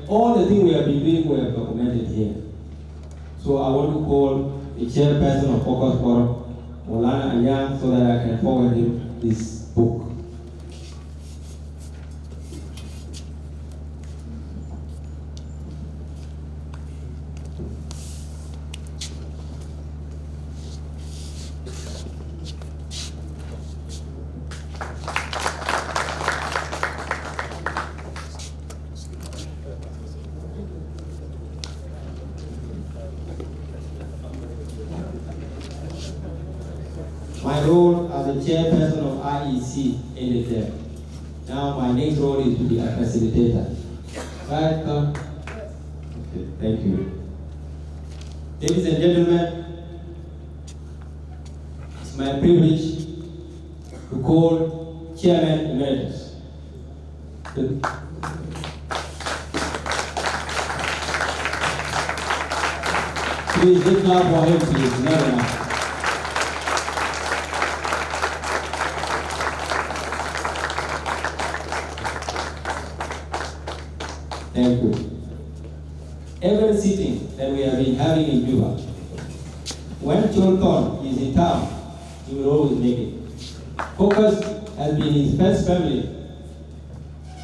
all the things we have been doing, we have documented here. So I want to call the chairperson of Caucus Forum, Molana Anyang, so that I can forward him this book. My role as the chairperson of IEC ended there. Now my next role is to be a facilitator. Right, come. Okay, thank you. Ladies and gentlemen, it's my privilege to call Chairman Emeritus. Please give clap for him, please. Not enough. Thank you. Every sitting that we have been having in Juba, when Cholton is in town, he will always make it. Caucus has been his first family.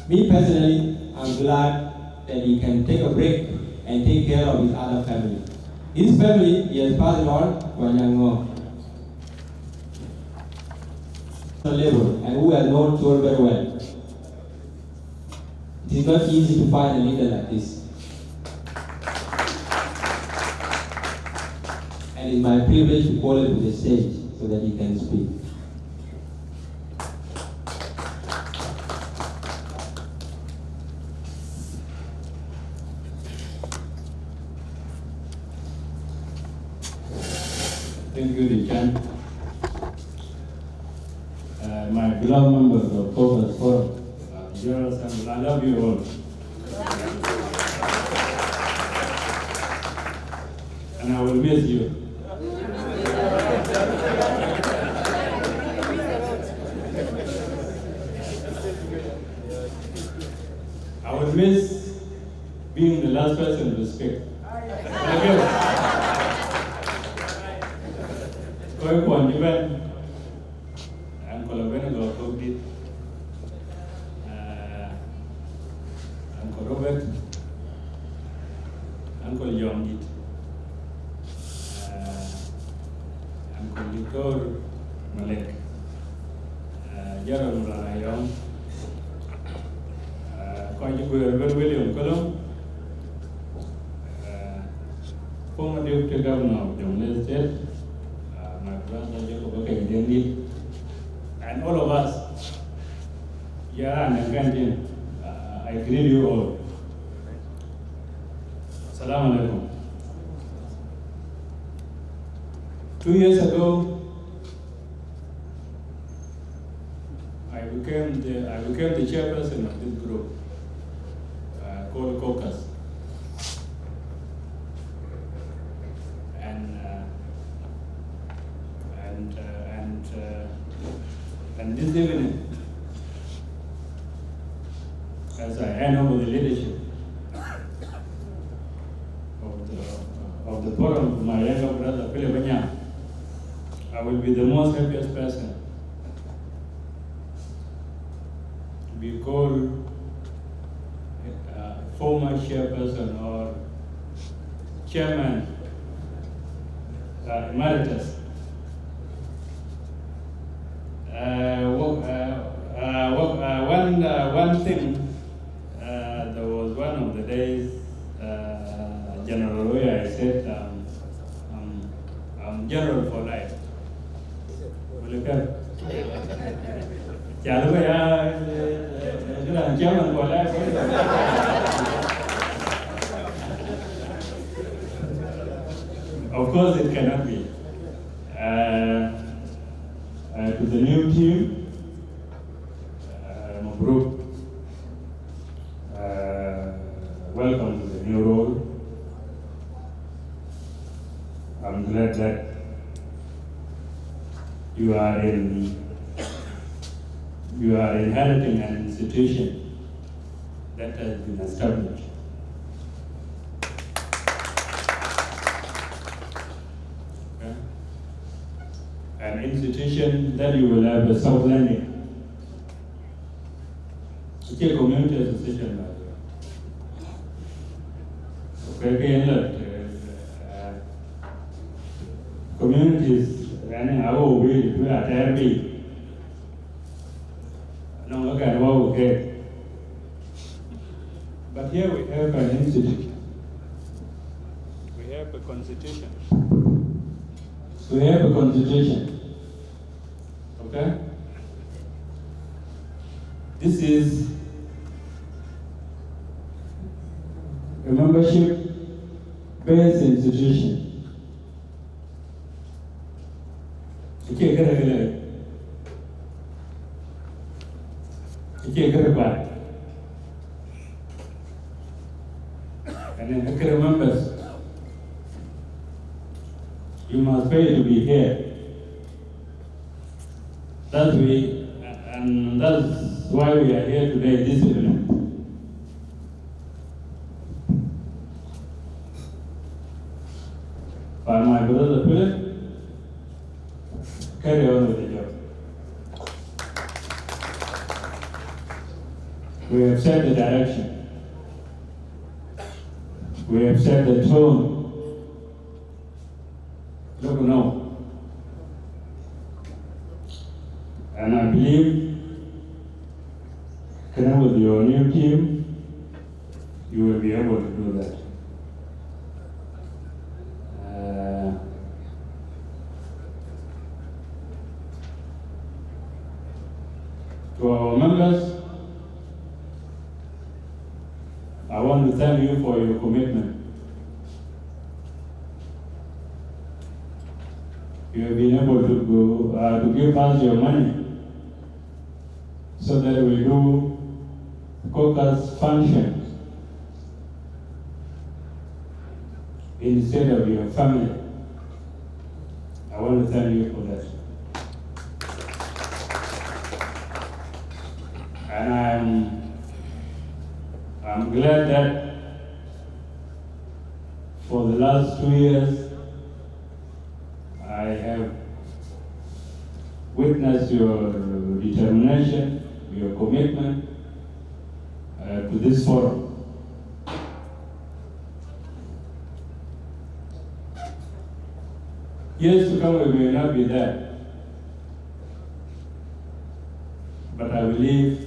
Me personally, I'm glad that he can take a break and take care of his other family. His family, he has passed on Wanyango level, and who has known Chol very well. It is not easy to find a leader like this. And it's my privilege to call him to the stage so that he can speak. Thank you, Richard. My beloved members of Caucus Forum, General Assembly, I love you all. And I will miss you. I will miss being the last person to speak. Koi kwan jiban, an kola bena go kogit, Uncle Robert, Uncle Yongit, Uncle Victor Malek, Gerald Mulanayong, Conjugal William Colum, former Deputy Governor of Jonglei State, my brother Jacob Okengdendi, and all of us, Yaran and Kantin. I greet you all. Assalamu alaikum. 2 years ago, I became the chairperson of this group called Caucus. And this evening, as I hand over the leadership of the forum to my younger brother, Philip, I will be the most happiest person to be called former chairperson or chairman emeritus. One thing Of course, it cannot be. To the new team, Mabruk, welcome to the new role. I'm glad that you are inheriting an institution that has been established. Okay? An institution that you will have a soft landing. It's a community association. Okay, communities running our way to our therapy. No, look at what we get. But here we have an institute. We have a constitution. We have a constitution. Okay? This is a membership-based institution. Okay, good. And then the members, you must pay to be here. That's why we are here today, disciplined. But my brother Philip, carry on with the job. We have set the direction. We have set the tone. Look now. And I believe, with your new team, you will be able to do that. To our members, I want to thank you for your commitment. You have been able to give us your money so that we do caucus functions instead of your family. I want to thank you for that. And I'm glad that for the last 2 years I have witnessed your determination, your commitment to this forum. Years to come we may not be there, but I believe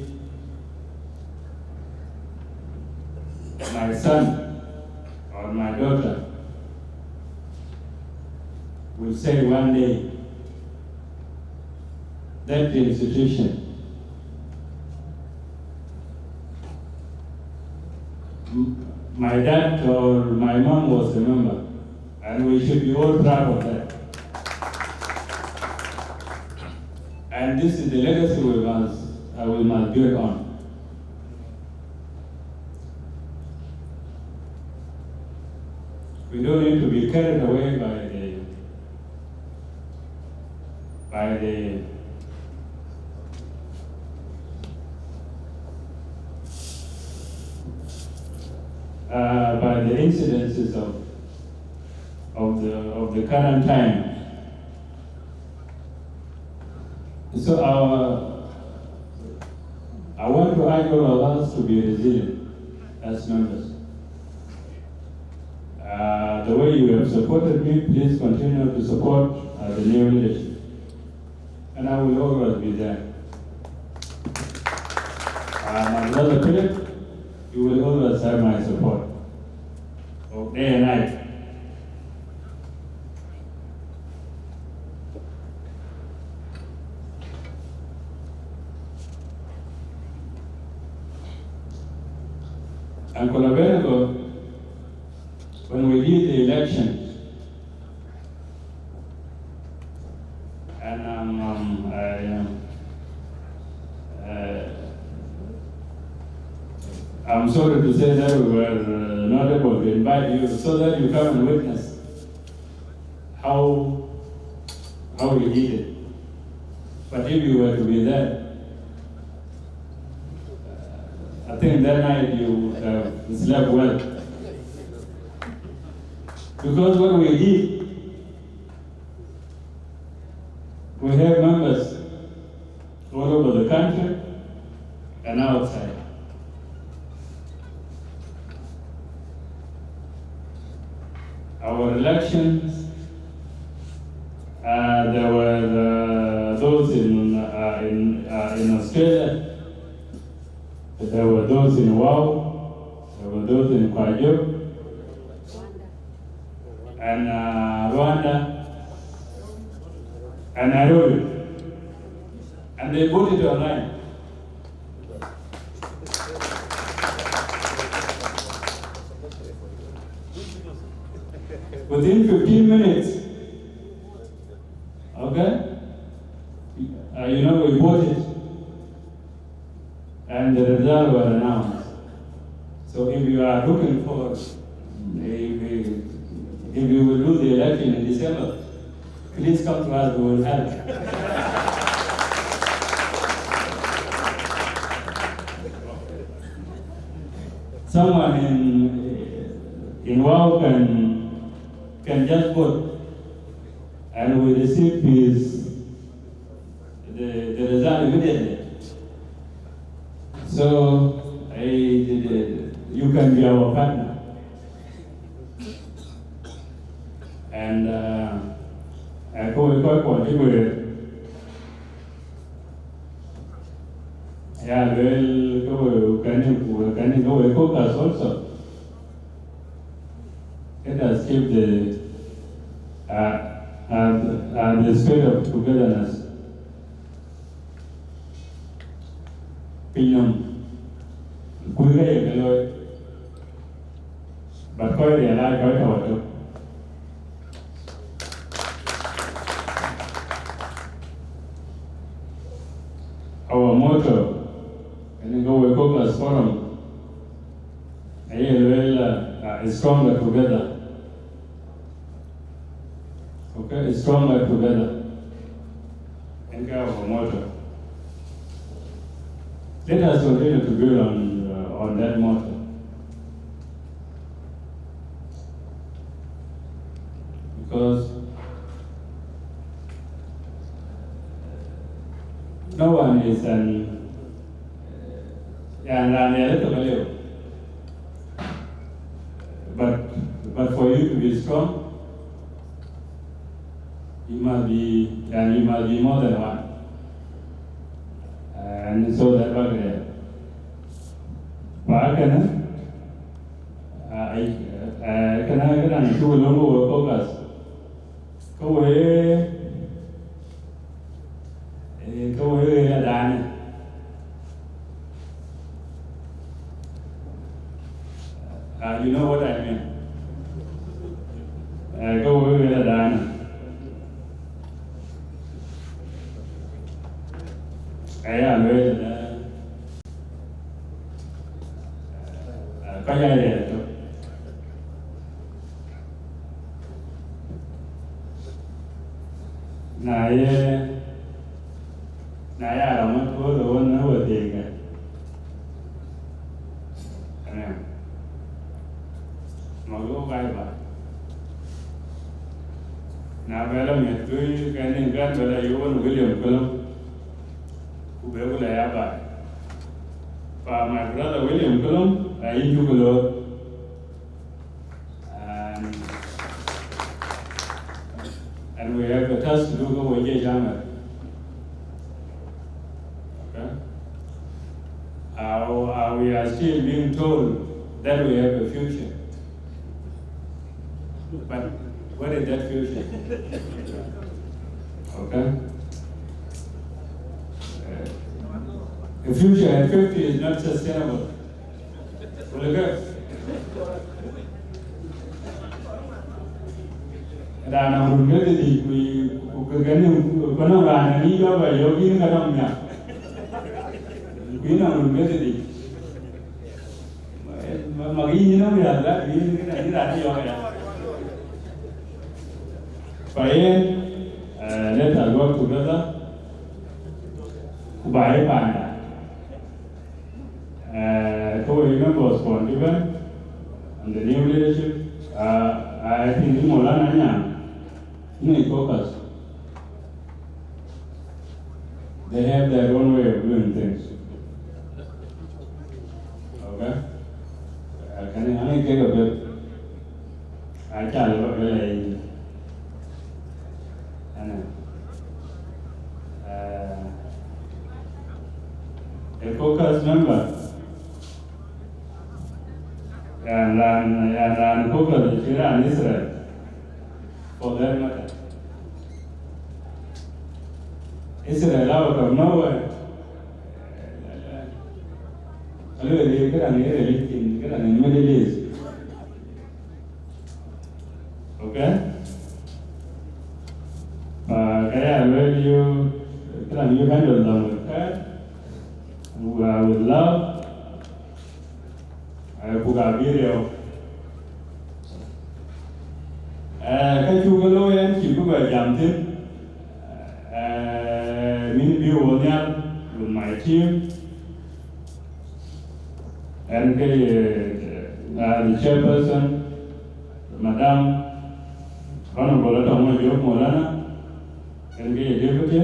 my son or my daughter will say one day that the institution my dad or my mom was a member, and we should be all proud of that. And this is the legacy we must build on. We don't need to be carried away by the incidences of the current time. So I want to urge all of us to be resilient as members. The way you have supported me, please continue to support the new leadership. And I will always be there. My brother Philip, you will always have my support, day and night. And Colabenego, when we did the elections, I'm sorry to say that we were not able to invite you so that you come and witness how we did it. But if you were to be there, I think that night you slept well. Because what we did, we have members all over the country and outside. Our elections, there were those in Australia, there were those in Wow, there were those in Kwajo, and Rwanda, and Nairobi, and they put it online. Within 15 minutes, okay, we voted, and the results were announced. So if you are looking for, if you will lose the election in December, please come to us, we will help. Someone in WOW can just vote, and we receive the result immediately. So you can be our partner. And I go contribute. Yeah, well, can you go with Caucus also? Let us keep the spirit of togetherness. Pinum, but quite a lot of our motto, and go with Caucus Forum, is stronger together. Okay, it's stronger together. And our motto. Let us continue to build on that motto. Because no one is unelectable. But for you to be strong, you must be more than one. And so that was there. But I can do a lot of focus. Go away, Dan. You know what I mean? Go away, Dan. I am very my brother William Colum, and we have a task to do with Jammer. Okay? We are still being told that we have a future. But what is that future? Okay? The future at 50 is not sustainable. Well, okay. And I'm going to mà cái nó bây giờ là cái này là đi rồi phải let us work together by co-members for given and the new leadership I think more than Caucus they have their own way of doing things. Okay? Can I take a bit? I can't look really. A Caucus member and Caucus is here in Israel for that matter. Israel out of nowhere. Already, cái này in Middle East. Okay? Cái này you handle them with care, with love. Cuộc gặp video. Cái chú cái lối em chỉ có về giảm thêm. Mình biểu with my team. And the chairperson, Madam Honorable Job Molana, and the deputy,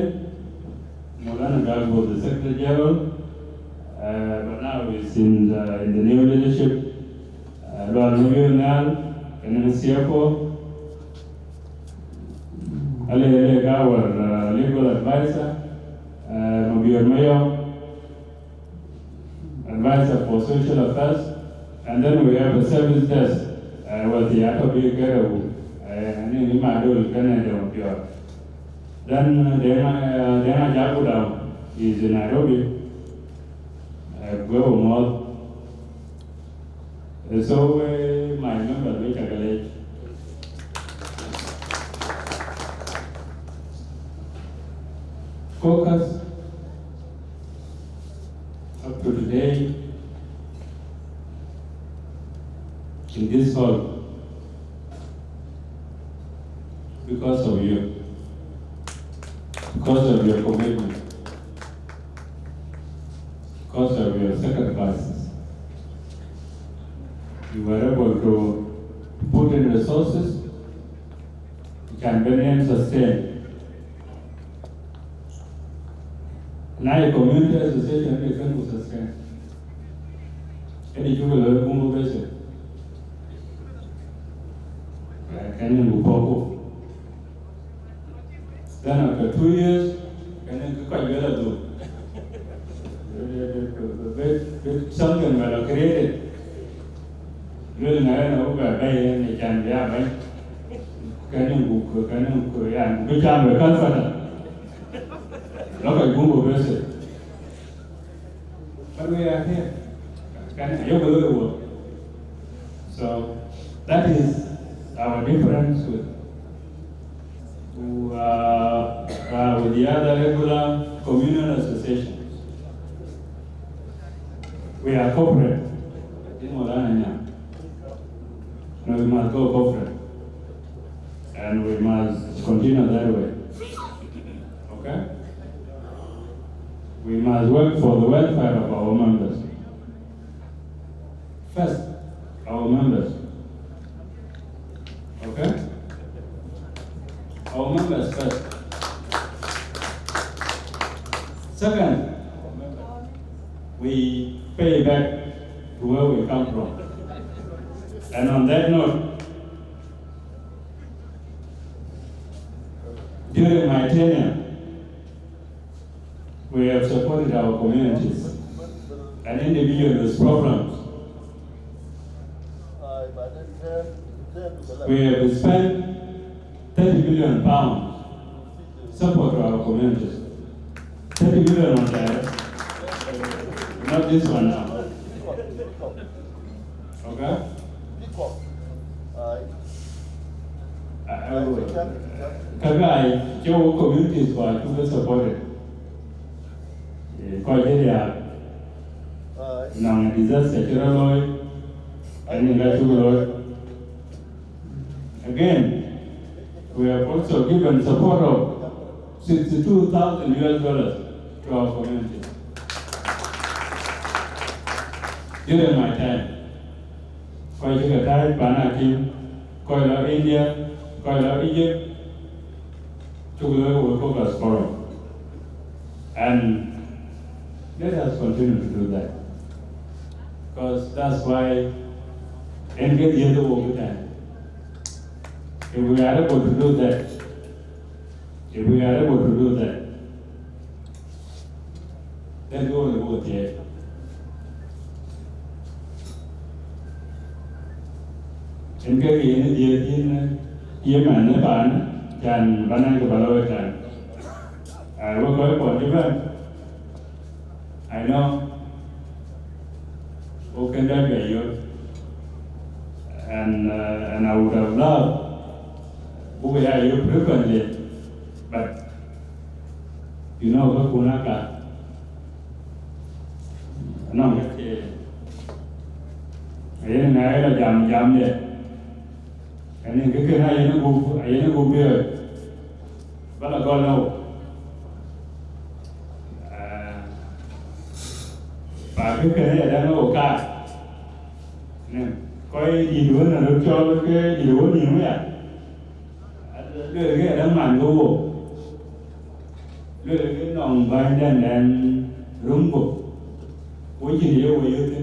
Molana Gag was the Secretary General, but now he's in the new leadership. Lord Nal, and the CFO, Ale our legal advisor, Mobile Mayor, advisor for social affairs, and then we have a service desk with the Atobi Guru and in Madul, Canada. Then Dana Jaguda is in Nairobi, go more. So my member, which I college. Caucus up to today in this hall because of you, because of your commitment, because of your sacrifices. You were able to put in resources which can then sustain. Now a community association can sustain. Any you will learn more basic. Can you go? Then after 2 years, can you quite well do? Something well created. Really, I know where they can be. Can you become a confidant? Look at Google visit. But we are here. Can you believe the world? So that is our difference with the other regular communal associations. We are corporate. We must go corporate. And we must continue that way. Okay? We must work for the welfare of our members. First, our members. Okay? Our members first. Second, we pay back to where we come from. And on that note, during my tenure, we have supported our communities and individuals' problems. We have spent £30 billion support to our communities. 30 billion on that. Not this one now. Okay? Kagai, your communities were to supported. Quite area. Now, disaster, and in Inaugural. Again, we have also given support of $62,000 to our community during my time. Koi Chikatai, Panakim, Koi India, Koi Egypt, Chukula Caucus Forum. And let us continue to do that. Because that's why engage the other over time. If we are able to do that, then go on the vote here. In cái gì nó gì thì mà nó bạn chàng bạn ăn của bà lôi chàng what going for different I know who can that be you and I would have loved who we are you frequently but you know what kunaka nó cái ấy này là jam đấy anh em cái này nó gồm bia bắt là con đâu và cái này là đang ở cả nên coi gì nữa là nó cho cái gì nữa nhiều vậy cái đang màn luôn cái nòng vai đen rung bụng với gì đó với thế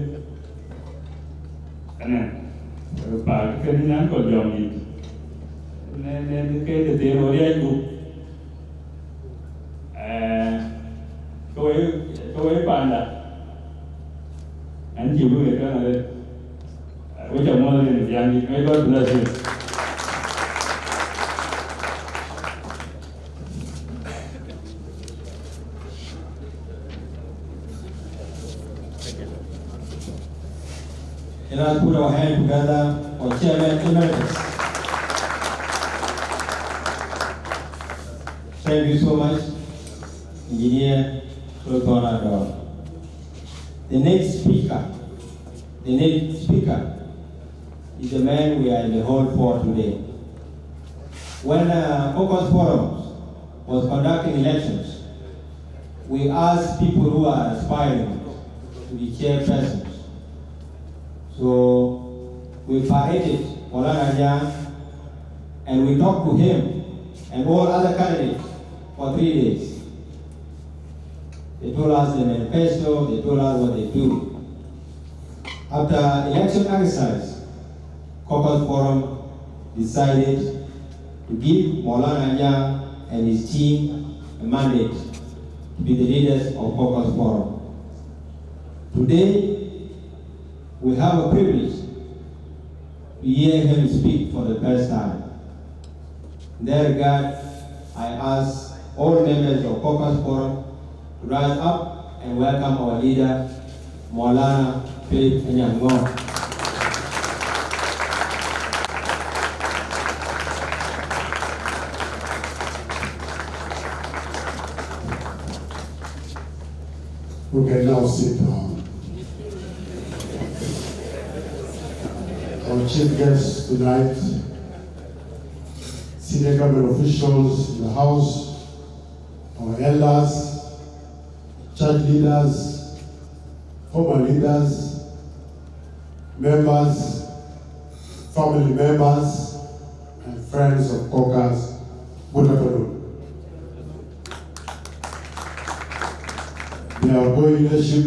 anh em và cái nhãn còn dòng gì nên cái từ tiền hồi đây cũng tôi ấy bạn là anh chịu cái đó là với chồng mơ thì dạng gì mấy con là gì Let us put our hands together for Chairman Emeritus. Thank you so much, Engineer Handover. The next speaker is the man we are in the hall for today. When Caucus Forum was conducting elections, we asked people who are aspiring to be chairpersons. So we paraded Molana and we talked to him and all other candidates for 3 days. They told us the manifesto, they told us what they do. After election exercise, Caucus Forum decided to give Molana and his team a mandate to be the leaders of Caucus Forum. Today, we have a privilege to hear him speak for the first time. In that regard, I ask all members of Caucus Forum to rise up and welcome our leader, Maulana Philip Enyango. We can now sit down. Our chief guests tonight, senior government officials in the House, our elders, church leaders, former leaders, members, family members, and friends of Caucus, good afternoon. The outgoing leadership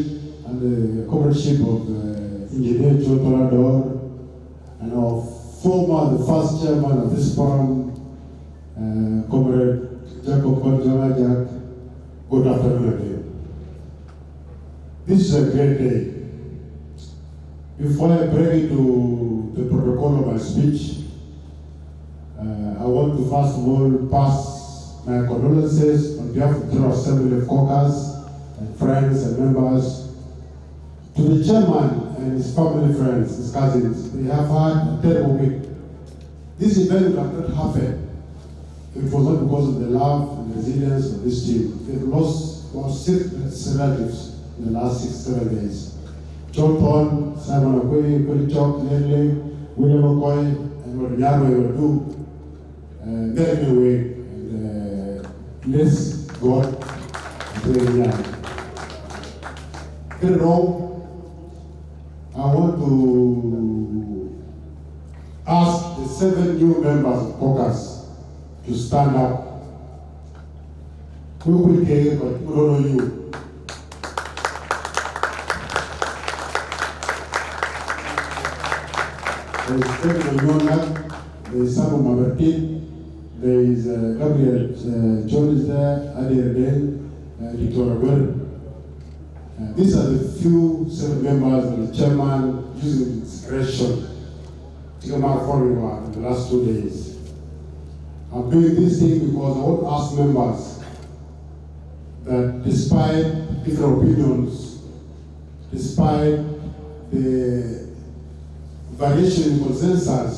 and the comradeship of Engineer Handover and our the first chairman of this forum, Comrade Jacob Jack, good afternoon again. This is a great day. Before I break into the protocol of my speech, I want to first of all pass my condolences on behalf of the General Assembly of Caucus and friends and members to the chairman and his family friends, his cousins. They have had a terrible week. This event would have not happened if it was not because of the love and resilience of this team. They've lost about 6 relatives in the last 6-7 days. Chorton, Simon Akwe, Kulichok, Lele, William Okoy, and what Yahweh will do. Get in the way and bless God and pray in Yahweh. Get it wrong. I want to ask the 7 new members of Caucus to stand up. We will care, but we don't know you. There is Stephen Onyonga, there is Samu Mabertin, there is Gabriel John is there, Adi Reden, Victoria Well. These are the few 7 members of the chairman using discretion to come out following in the last 2 days. I'm doing this thing because I want to ask members that despite different opinions, despite the variation in consensus,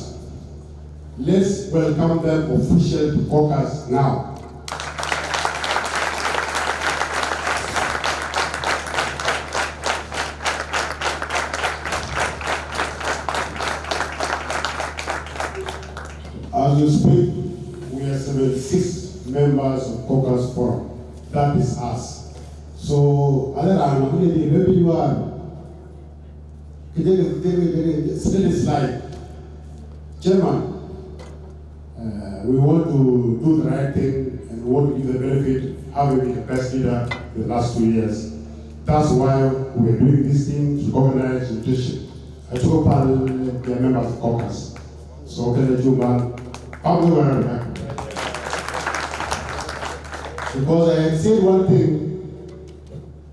let's welcome them officially to Caucus now. As we speak, we are 76 members of Caucus Forum. That is us. So, maybe you are slide. Chairman, we want to do the right thing and we want to give the benefit of having been the best leader in the last 2 years. That's why we are doing this thing to organize nutrition. I took up the members of Caucus. So, okay, juba, because I had said one thing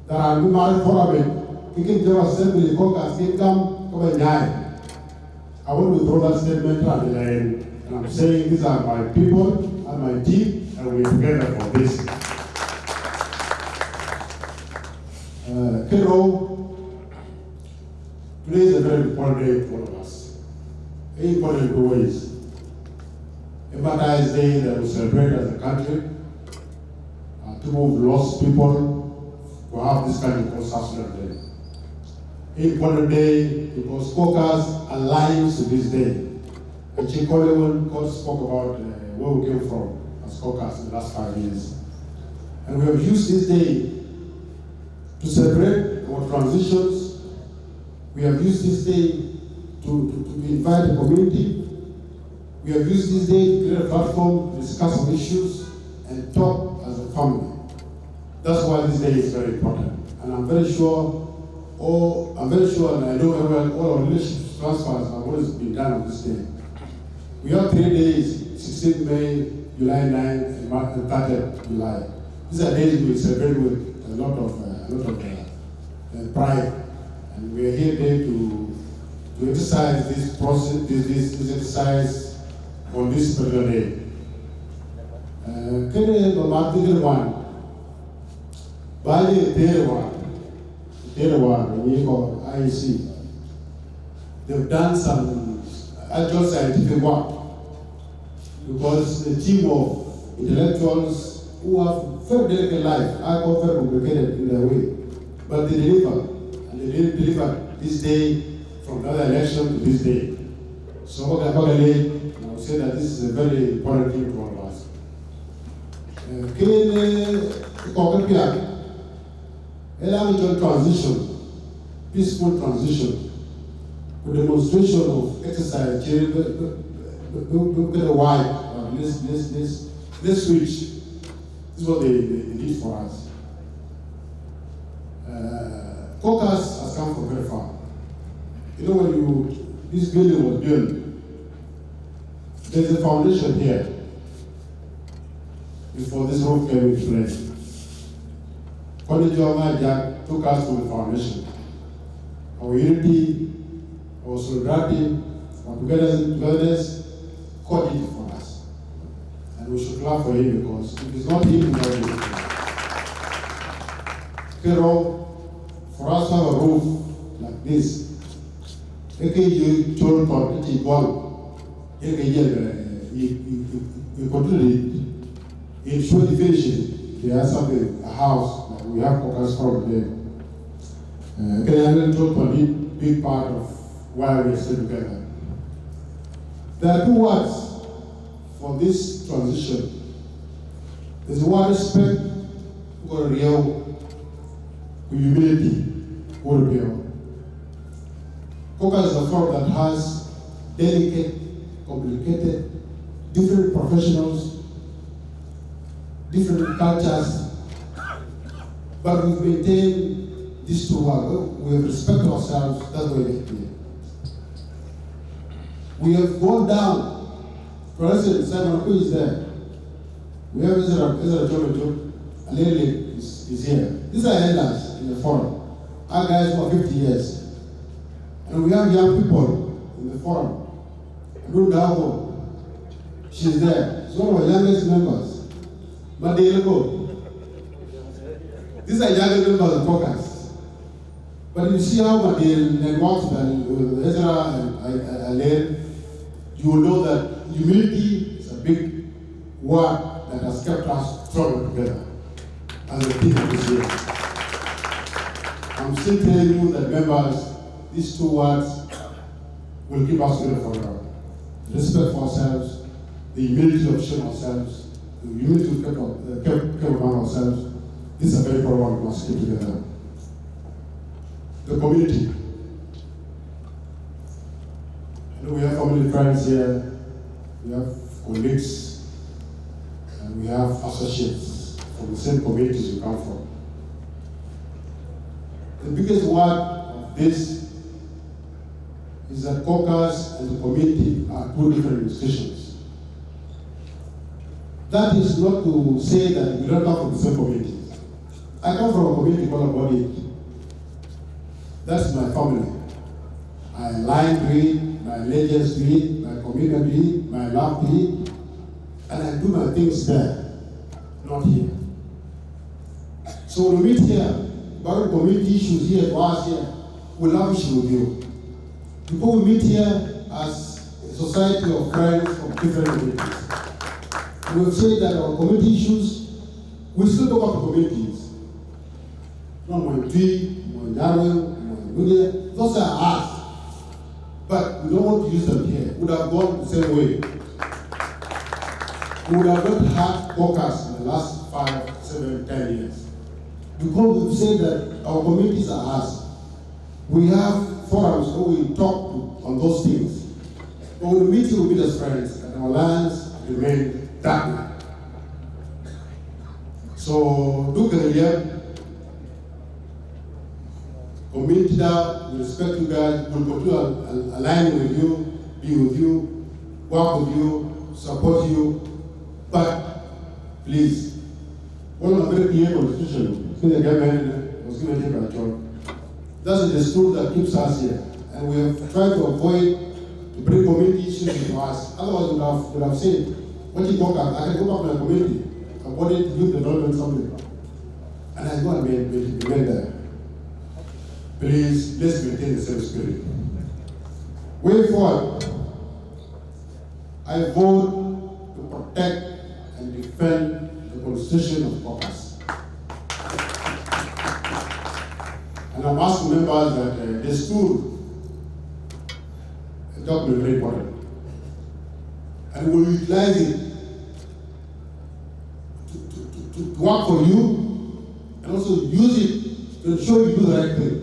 that I'm doing my forum, thinking General Assembly Caucus can come and die. I want to throw that statement at the end. And I'm saying these are my people and my team, and we're together for this. Kero, today is a very important day for all of us. Very important in 2 ways. A Baptist Day that we celebrate as a country. People who've lost people who have this country called South Sudan Day. Important day because Caucus aligns to this day. And Chief Coleman spoke about where we came from as Caucus in the last 5 years. And we have used this day to celebrate our transitions. We have used this day to invite the community. We have used this day to create a platform to discuss some issues and talk as a family. That's why this day is very important. And I'm very sure, and I know all our relationship transfers have always been done on this day. We have 3 days, 16th May, July 9th, and 30th July. These are days we celebrate with a lot of pride. And we are here today to exercise this process, this exercise on this particular day. IEC, they've done some actual scientific work because the team of intellectuals who have very delicate life are very complicated in their way, but they deliver, and they deliver this day from the other election to this day. So I would say that this is a very important thing for all of us. Transition, peaceful transition, with demonstration of exercise, get a wide, let's switch. This is what they did for us. Caucus has come from very far. You know, when this building was built, there's a foundation here before this roof came into place. College of Jack took us to the foundation. Our unity, our solidarity, our togetherness, caught it for us. And we should clap for him because if it's not him, it's not him. Pero, for us to have a roof like this, you continue it should finish it. They have something, a house, like we have Caucus Forum there. Can talk a big part of why we are still together. There are 2 words for this transition. There's the word respect, or real humility, or real. Caucus is a forum that has delicate, complicated, different professionals, different cultures, but we've maintained these 2 words. We respect ourselves, that's why we're here. We have gone down. For instance, Simon, who is there? We have Ezra Jojo, a lady is here. These are elders in the forum. Our guys for 50 years. And we have young people in the forum. Rundago, she's there. She's one of our youngest members. Madelego. These are young members of Caucus. But you see how Madel networks with Ezra and Alain, you will know that humility is a big word that has kept us stronger together as a team of this year. I'm still telling you that members, these 2 words will keep us together forever. Respect for ourselves, the humility of showing ourselves, the humility to keep among ourselves. This is a very important one we must keep together. The community. We have family friends here, we have colleagues, and we have associates from the same communities we come from. The biggest word of this is that Caucus and the community are 2 different institutions. That is not to say that we don't come from the same community. I come from a community called Abodi. That's my family. I align to it, my allegiance to it, my commitment to it, my love to it, and I do my things there, not here. So when we meet here, about community issues here for us here, we'll have issues with you. Because we meet here as a society of friends from different communities. We will say that our community issues, we still talk about communities. Not Montreal, Montreal, those are ours. But we don't want to use them here. We would have gone the same way. We would have not had Caucus in the last 5, 7, 10 years. Because we've said that our communities are ours. We have forums where we talk on those things. But when we meet as friends, and our lands remain that way. So, look at here. Community that we respect you guys, will continue aligning with you, be with you, work with you, support you. But please, one of the very clear constitution, the government was given here by John. That's the stool that keeps us here. And we have tried to avoid to bring community issues into us. Otherwise we would have said, what you talk about, I can go back to my community, I wanted to youth development something. And I go and made there. Please, let's maintain the same spirit. Way forward, I vote to protect and defend the Constitution of Caucus. And I'm asking members that this tool is document very important. And we'll utilize it to work for you and also use it to ensure you do the right thing.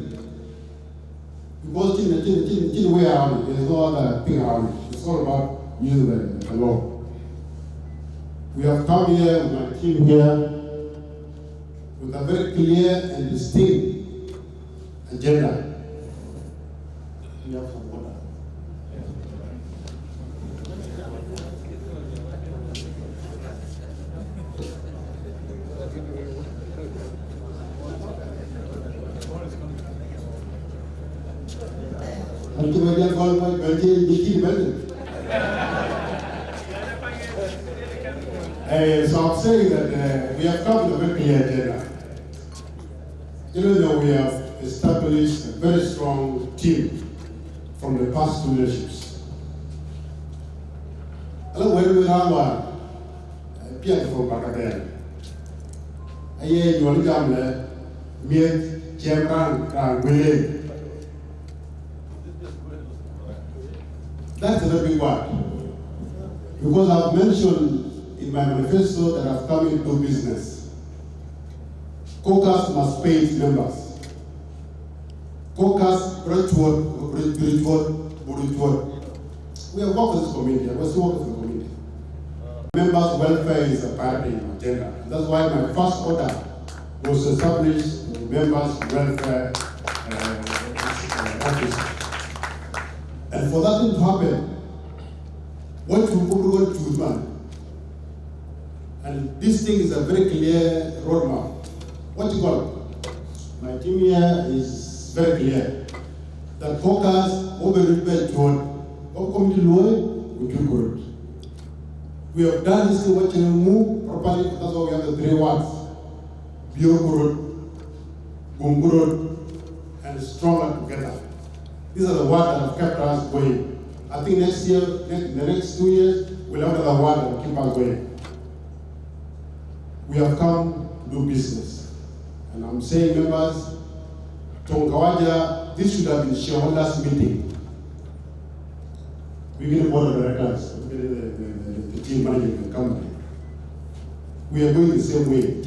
Because in way around it, there's no other thing around it. It's all about using the law. We have come here with my team here with a very clear and distinct agenda. We have some water. So I'm saying that we have come to a very clear agenda. Even though we have established a very strong team from the past 2 leaderships. Hello, where we are, Pierre from Bacadere. I hear you want to come there, meet Chairman Willie. That's a very big one. Because I've mentioned in my manifesto that I've come into business. Caucus must pay its members. Caucus, Bridgewood. We have worked with this community, I was still working with the community. Members' welfare is a priority in my agenda. And that's why my first order was to establish the members' welfare office. And for that thing to happen, what you go to choose, man. And this thing is a very clear roadmap. What you got? My team here is very clear. That focus over the community law, we do good. We have done this thing, what you move properly, that's why we have the 3 words. Biogurud, Gungurud, and stronger together. These are the words that have kept us going. I think next year, in the next 2 years, we'll have another word that will keep us going. We have come to do business. And I'm saying, members, Tonkawaja, this should have been shareholders meeting. We get a board of directors, the team managing the company. We are going the same way.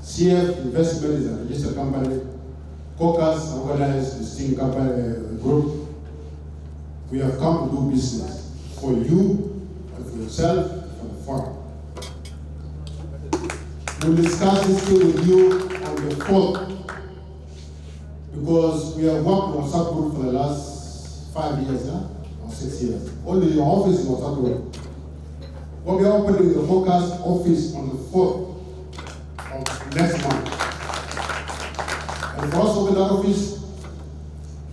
CF Investment is a registered company. Caucus organized distinct company group. We have come to do business for you, and for yourself, and for the forum. We'll discuss this thing with you on the 4th, because we have worked on WhatsApp group for the last 5 years, or 6 years. Only your office is WhatsApp group. We'll be opening the Caucus office on the 4th of next month. And for us to open that office,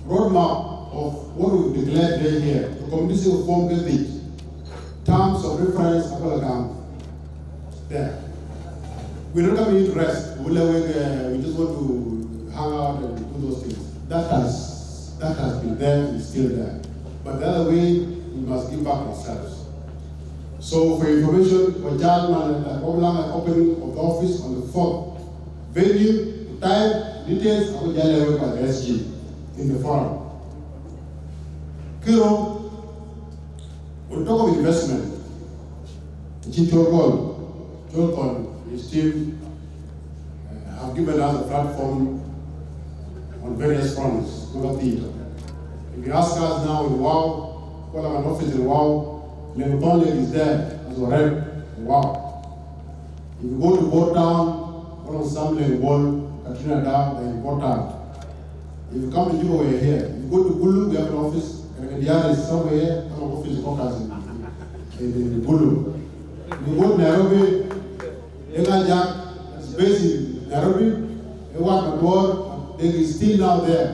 roadmap of what we've declared right here, the community will form the terms of reference, there. We're not coming to rest. We just want to hang out and do those things. That has been there, it's still there. But the other way, we must give back ourselves. So for information, we're opening of the office on the 4th. Venue, time, details, I will by the SG in the forum. Kiro, we'll talk of investment. Chilton, his team have given us a platform on various fronts. If you ask us now in WOW, call an office in WOW, Leopold is there as a rep in WOW. If you go to Board Town, one of some Leopold, Katrina Down, they're in Board Town. If you come to Juba, we're here. If you go to Bulu, we have an office. And the other is somewhere here, an office in Bulu. If you go to Nairobi, Jack is based in Nairobi, they work abroad, they is still now there.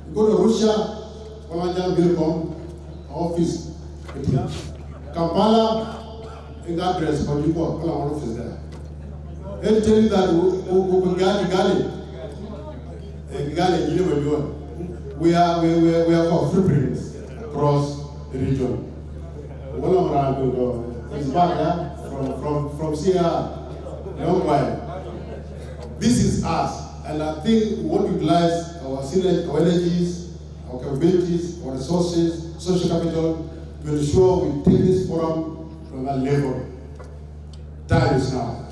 You go to Russia, office. Kampala, in that dress, but you go, office there. They'll tell you that we are for footprints across the region. It's back from CR. This is us, and I think we want to utilize our energies, our capabilities, our resources, social capital to ensure we take this forum from that level. Time is now.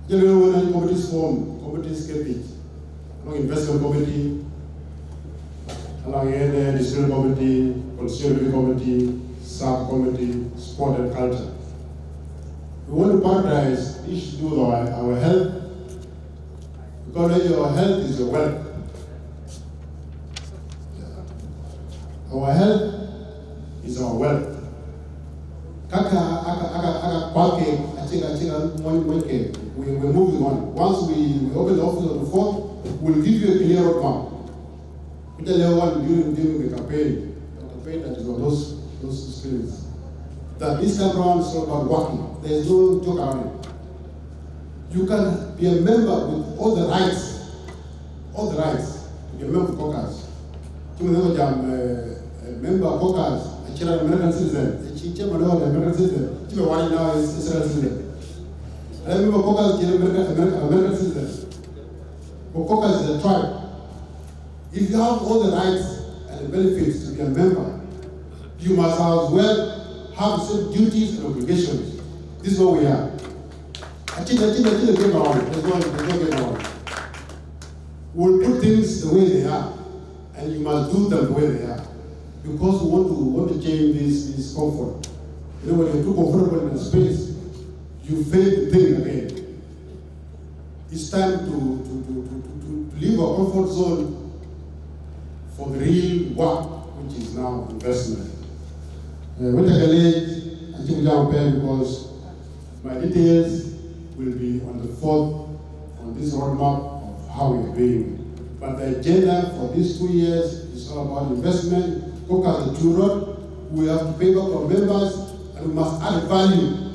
When committees form, committees get it. Along investment committee, along the district committee, constituency committee, sub-committee, sport and culture. We want to prioritize issues to do with our health, because your health is your wealth. Our health is our wealth. We're moving on. Once we open the office on the 4th, we'll give you a clear roadmap. We tell everyone during the campaign that is on those skills. That this time around is all about working. There's no joke around it. You can be a member with all the rights to be a member of Caucus. You can a member of Caucus, a American citizen, a chairman of the American citizen, now is Israel citizen. I remember Caucus is American citizen. But Caucus is a tribe. If you have all the rights and the benefits to be a member, you must as well have certain duties and obligations. This is what we are. I think the game around. There's no game around. We'll put things the way they are, and you must do them the way they are, because we want to change this comfort. You know, when you're too comfortable in a space, you fail to think again. It's time to leave our comfort zone for the real work, which is now investment. With the college, I think because my details will be on the fourth on this roadmap of how we're doing. But the agenda for these 2 years is all about investment. Caucus the true road. We have to pay back our members, and we must add value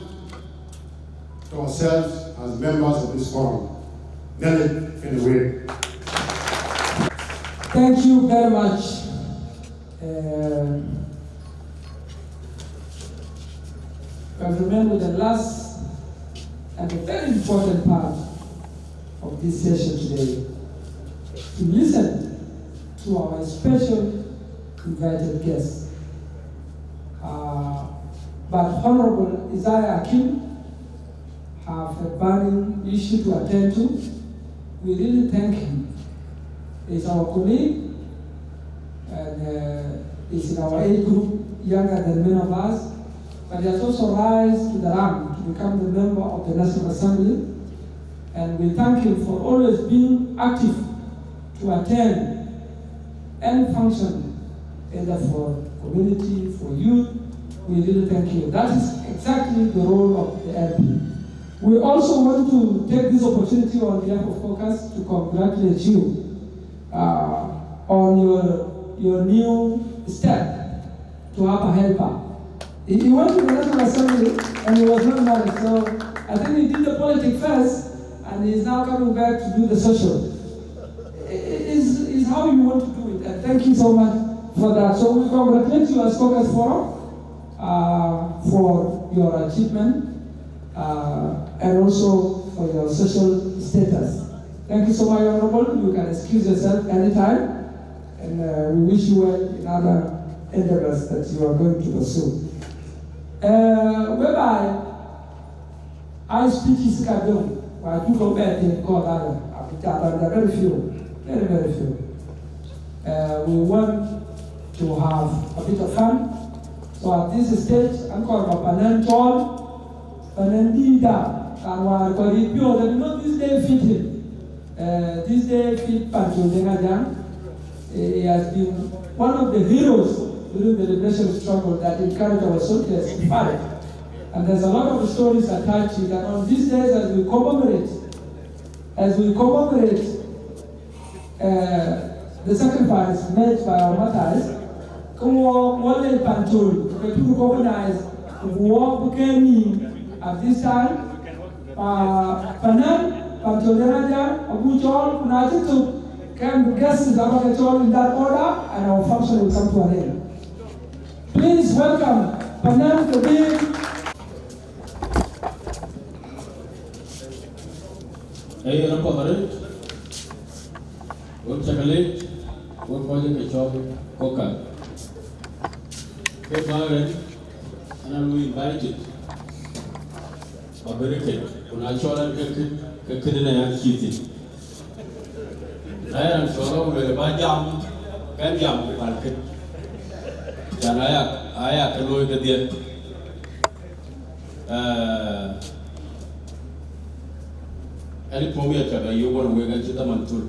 to ourselves as members of this forum. Then in a way. Thank you very much. I remember the last and a very important part of this session today, to listen to our special invited guests. But Honorable Isaiah Akim have a burning issue to attend to. We really thank him. He's our colleague, and he's in our age group, younger than many of us, but he has also risen to the rank to become the member of the National Assembly. And we thank him for always being active to attend and function, either for community, for youth. We really thank you. That is exactly the role of the LP. We also want to take this opportunity on behalf of Caucus to congratulate you on your new step to have a helper. He went to the National Assembly and he was not married, so I think he did the politics first and he's now coming back to do the social. It's how you want to do it, and thank you so much for that. So we congratulate you as Caucus Forum for your achievement and also for your social status. Thank you so much, Honorable. You can excuse yourself anytime, and we wish you well in other endeavors that you are going to pursue. Whereby I speak his Kadum, I do go back and call that, very few, very few. We want to have a bit of fun. So at this stage, I'm called Panan Tall, Panandida, and we're going to be not this day fitting. This day fit Pancho Dengajan. He has been one of the heroes during the liberation struggle that encouraged our soldiers to fight. And there's a lot of stories attached to it. And on these days, as we commemorate the sacrifice made by our martyrs, what they Panchol, to recognize what became at this time, Panan, Pancholaja, Abuchol, Punatitu, can guest is in that order, and our function will come to an end. Please welcome Panan to be. Hey, I'm going to chocolate, what project is Coca. Get married, and I'm invited. American, when I saw that, I couldn't have cheated. I am sure with a bad jam, can jam market. And I can look at the any pomia, you want to wait at the mantul.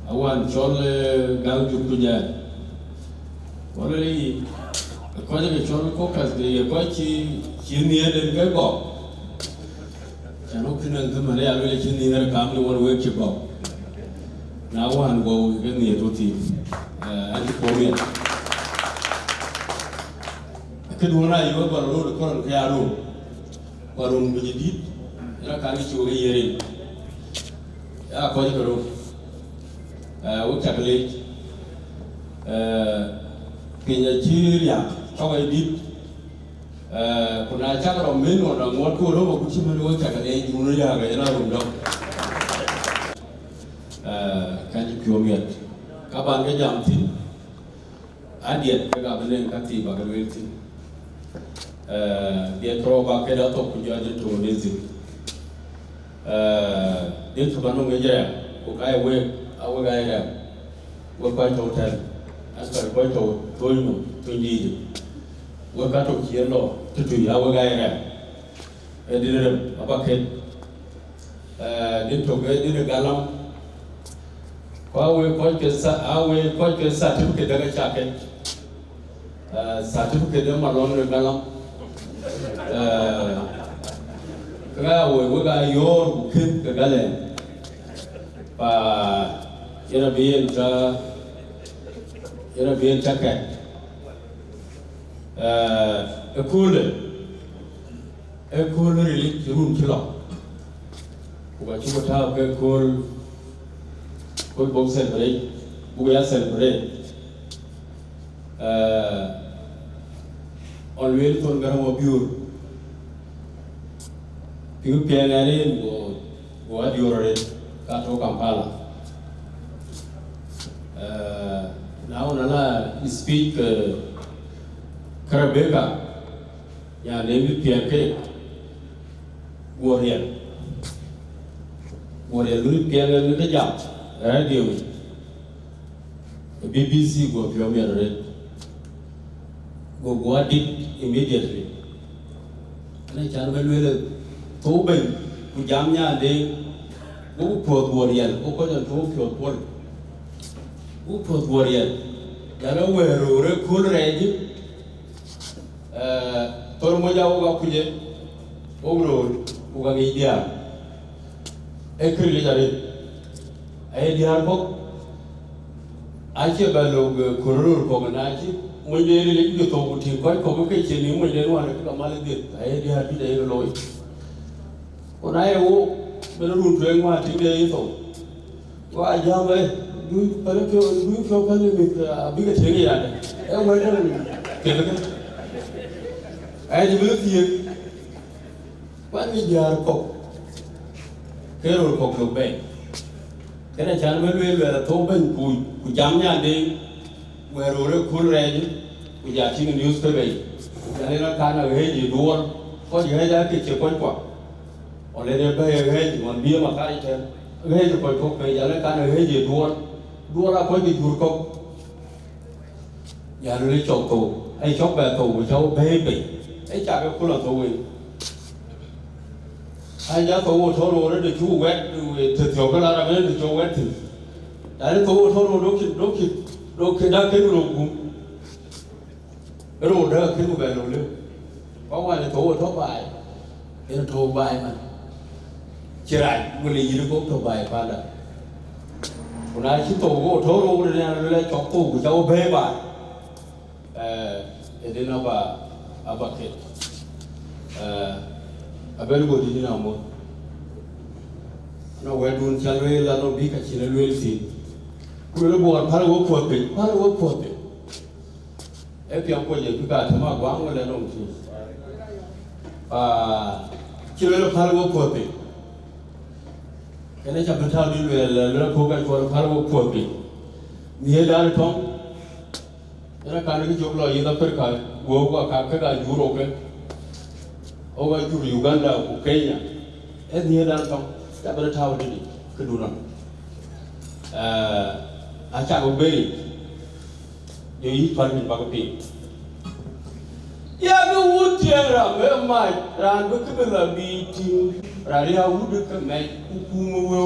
I want Chole Gang to Puja. Already, according to Chole Caucus, they are quite near the Gabo. And opening the Malay village near the family one way to go. Now one go near to tea and the pomia. I could one eye over a road of Coron Piano, or on the deep, and I can't show a year in. I call it a room. We calculate Nigeria, how I did kuna chaka ro meno na ngoto ro ko chimo ro chaka e juno ya ga ina ro ndo kan pyo miat ka ban ga jam tin adiet ga benen ka ti ba ga wel tin dia tro ba ke da to ku ja de to ne zin dia to ba no nge ja ko kai we awe ga ya we ba to hotel askar ko to no to ni we ka to kielo to ya we ga ya e dire apa ke dia to ga dire galam awe ko ke sa certificate daga chake certificate da malon re galam ka we ga yor ke ga gale pa yana bien chake ekole ri run kilo ko chuba ta ke kol bog celebrate buga celebrate on will ton garamo biur piu pianare go adiore ka to Kampala now nala speak Karabeka ya nemi pianke warrior lu piange lu jam radio BBC go premier red go adit immediately ana chan belwele to ben ku jam nya de go po warrior go ko to po go po warrior ya no wero re kul reji tor mo jawo ga kuje ogro uga gi dia ekri jare ay diar bok ache balo koror ko na chi mo de le ni to ko tin ko ke che ni mo de wa ka mal de ay diar bi de loy ko na yo belo ru tren wa ti de to ko a ja be du pare ko du ko ka le me abi ga che ya de e mo de ke le ay di belo ti kwa ni diar ko ke ro ko ko be cái này chán mới lui về là thô bên của chấm nhà đi về rồi nó khuôn ra chứ bây giờ chỉ news tới vậy cho nên nó khá là cái gì đua có gì hay ra cái chiều quanh quẩn ở đây đây bây giờ hay còn bia mà cái thế hay rồi còn không bây giờ nó khá là cái gì đua là có gì đua không giờ nó đi chọn tù hay chọn về tù của cháu bê bỉ ấy chả cái khuôn là tù gì ai giá tàu thô lô nó được chú quét thực thiểu cái là nó được chú quét thì đấy tàu thô lô đôi khi đã cái lô cũng cái lô đó cái lô về lô nữa có ngoài là tàu bài cái là tàu bài mà chỉ lại một lý do cũng tàu bài qua là còn ai chỉ tàu thô lô này là chọc tàu của cháu bê bài để nó vào vào cái abel go di na mo no we dun chalwe la no bi ka chalwe si ku le bo par wo ko pe e pi an ko je ka ta ma gwa ngo le no ti chalwe par wo ko pe kene cha bata di le ko ka ko par wo ko pe ni da to era ka ni jo lo yi da per ka go ka ka juro ke oga juru Uganda ku Kenya ni dan tong ta bada taw didi keduna acha go beri yo yi pan min bago pi ya go wutiera me mai ran bu kibela bi ti rari ha wudu ka mai ku mo wo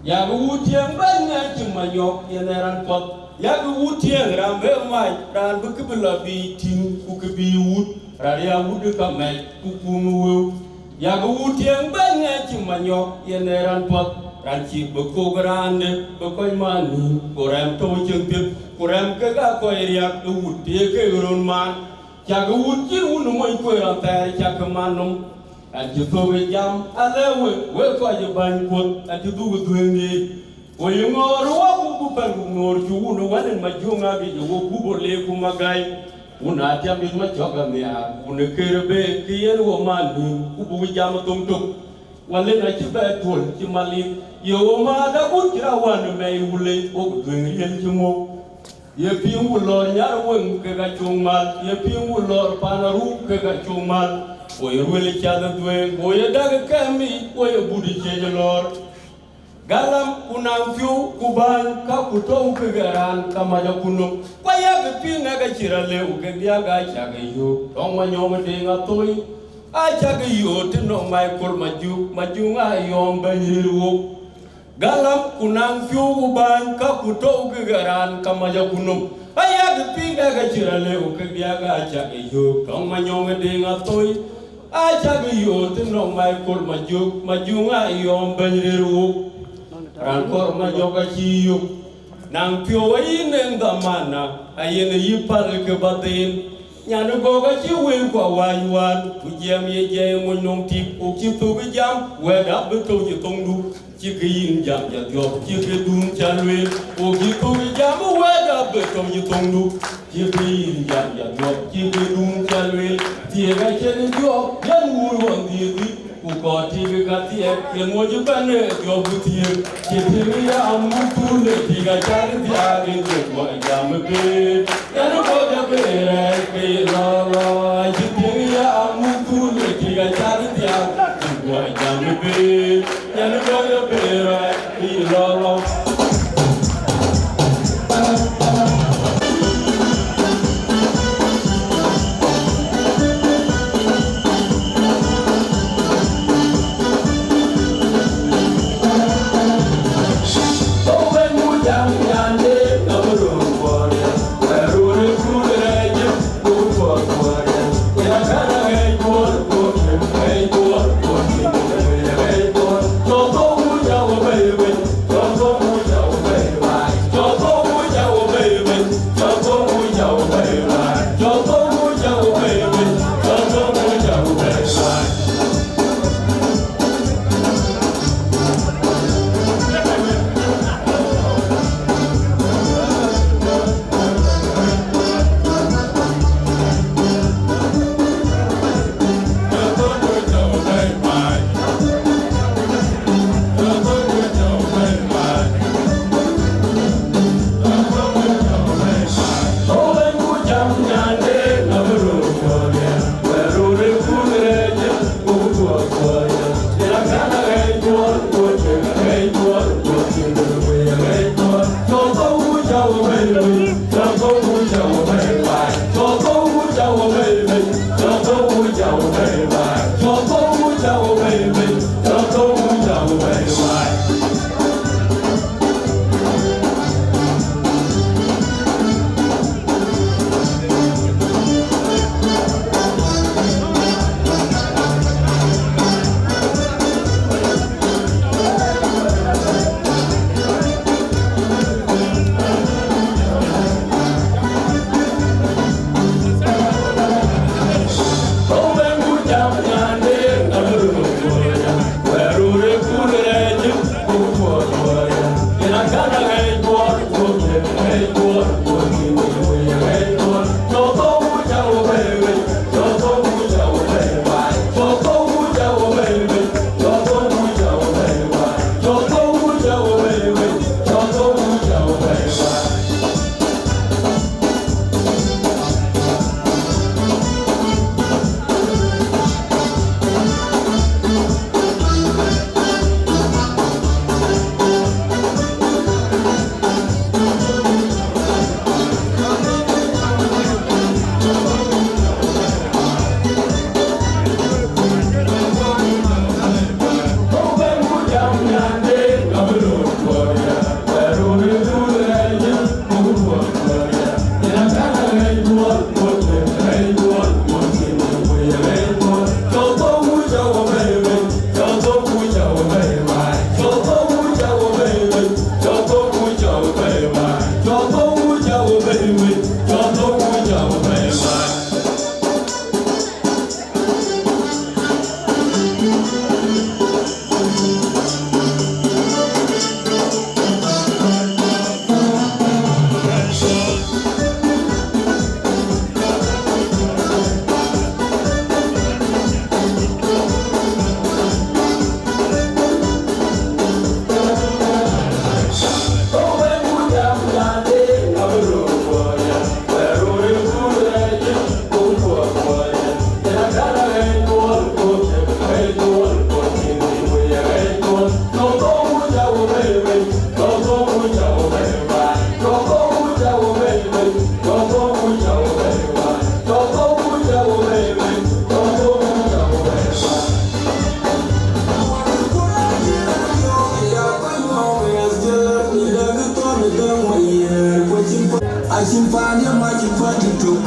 ya go wutiera banya ti manyo ya ran pot ya go wutiera me mai ran bu kibela bi ti ku ke bi wut raria wudu ka mai kukumu ya go wutieng banya chi manyo yeneran pot ran chi beko grande beko mani koram to chengpip koram ke ga ko ria du wutie ke ron man ya go wuti unu moy ko ran ta ya ka manum an chi to we jam alewe we ko je ban ko an chi du duengi o yongor wa ku pan ngor chu unu wan ma junga bi wo ku bo le ku magai una tiam din ma choga mia una kerbe kien wo mani ubu jam tum tum wale na ci be tol ci mali yo ma da ku kira wan me wule o dwen yen ci mo ye pi wulo nyar won ke ga chumal ye pi wulo panaru ke ga chumal o ye wele cha da dwen o ye daga kami o ye budi che lor galam kunang fiu kuban ka kuto ke garan kama ja kuno kwa ya be pinga ga chirale u ke dia ga cha ga yo tong ma nyom de nga toy a cha ga yo te no mai kol maju nga yom banyiru galam kunang fiu kuban ka kuto ke garan kama ja kuno aya be pinga ga chirale u ke dia ga cha ga yo tong ma nyom de nga toy a cha ga yo te no mai kol maju nga yom banyiru Rankor ma joga ciyo nang pio inen damana ayene yipal ke batin nyane goga ci wel ko waywan bu jam ye jey mo ñom tik o ci to bi jam weda be to ci tondu ci ke yin jam ja yo ci ke dun chalwe o ci to bi jam weda be to ci tondu ci ke yin jam ja yo ci ke dun chalwe ci ga chen yo yan wul won di ko tiga katie ke moju bane yo butie ke tiga amutu le tiga chari dia ke ko jam be yan ko de be ke la tiga amutu le tiga chari dia ko jam be yan ko de be ke la What?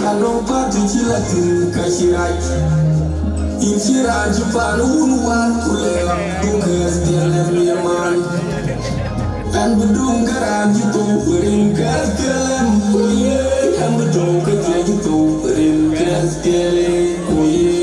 Ano pati chila tu kashirai. Inchira jupan unwan kulela. Dungas tiada miaman. And bedung karan jitu ringkas kelem kuye. And bedung kerja jitu ringkas kelem kuye.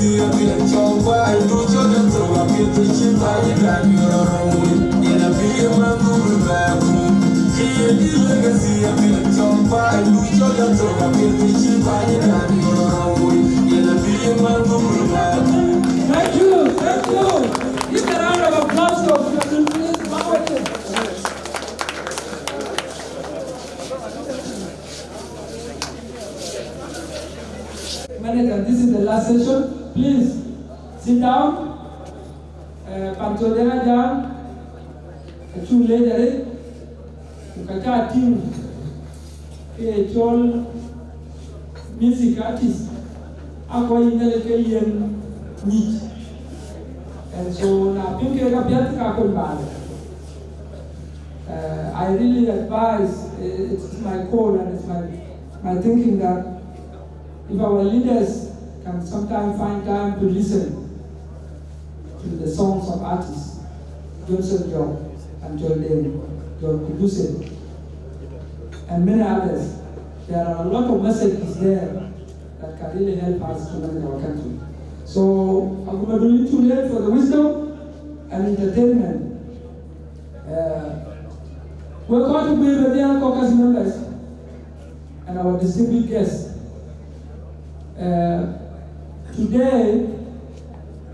Thank you. Give a round of applause to Manager, this is the last session. Please sit down. Pantodena down. Two later, Ukacha team. All music artists. Ako ineleke yen meet. And so now I really advise, it's my call and it's my thinking that if our leaders can sometimes find time to listen to the songs of artists, Joseph John and John Dane, John Kudusen, and many others, there are a lot of messages there that can really help us to manage our country. So I'm going to do it too late for the wisdom and entertainment. We're going to be with the Caucus members and our distinguished guests. Today,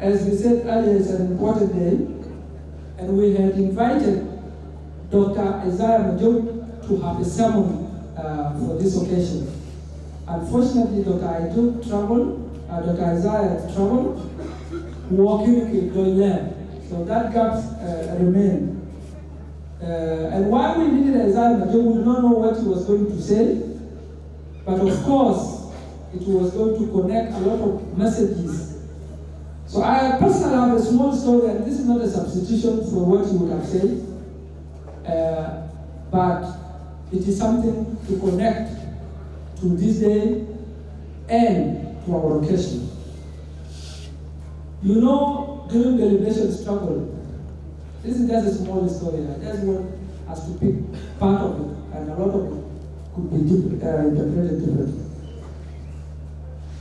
as we said earlier, is an important day, and we had invited Dr. Isaiah Majuk to have a sermon for this occasion. Unfortunately, Dr. Isaiah traveled, walking in Doyle, so that gap remained. And while we needed Isaiah Majuk, we did not know what he was going to say, but of course, it was going to connect a lot of messages. So I personally have a small story, and this is not a substitution for what you would have said, but it is something to connect to this day and to our occasion. You know, during the liberation struggle, this is just a small story. I just want us to pick part of it, and a lot of it could be interpreted differently.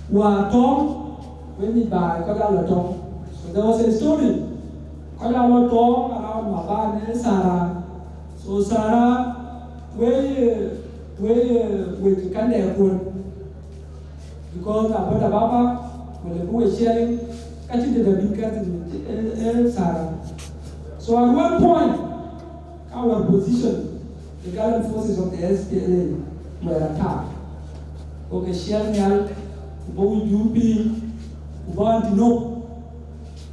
When we buy Kodalotong, so there was a story. Kodalotong around Mabane, Sarah. So Sarah, with Kande because about Baba, when we were sharing, catching the big Sarah. So at one point, our position, the Gallant forces of the SPLA were attacked. Okay, sharing out. You want to know,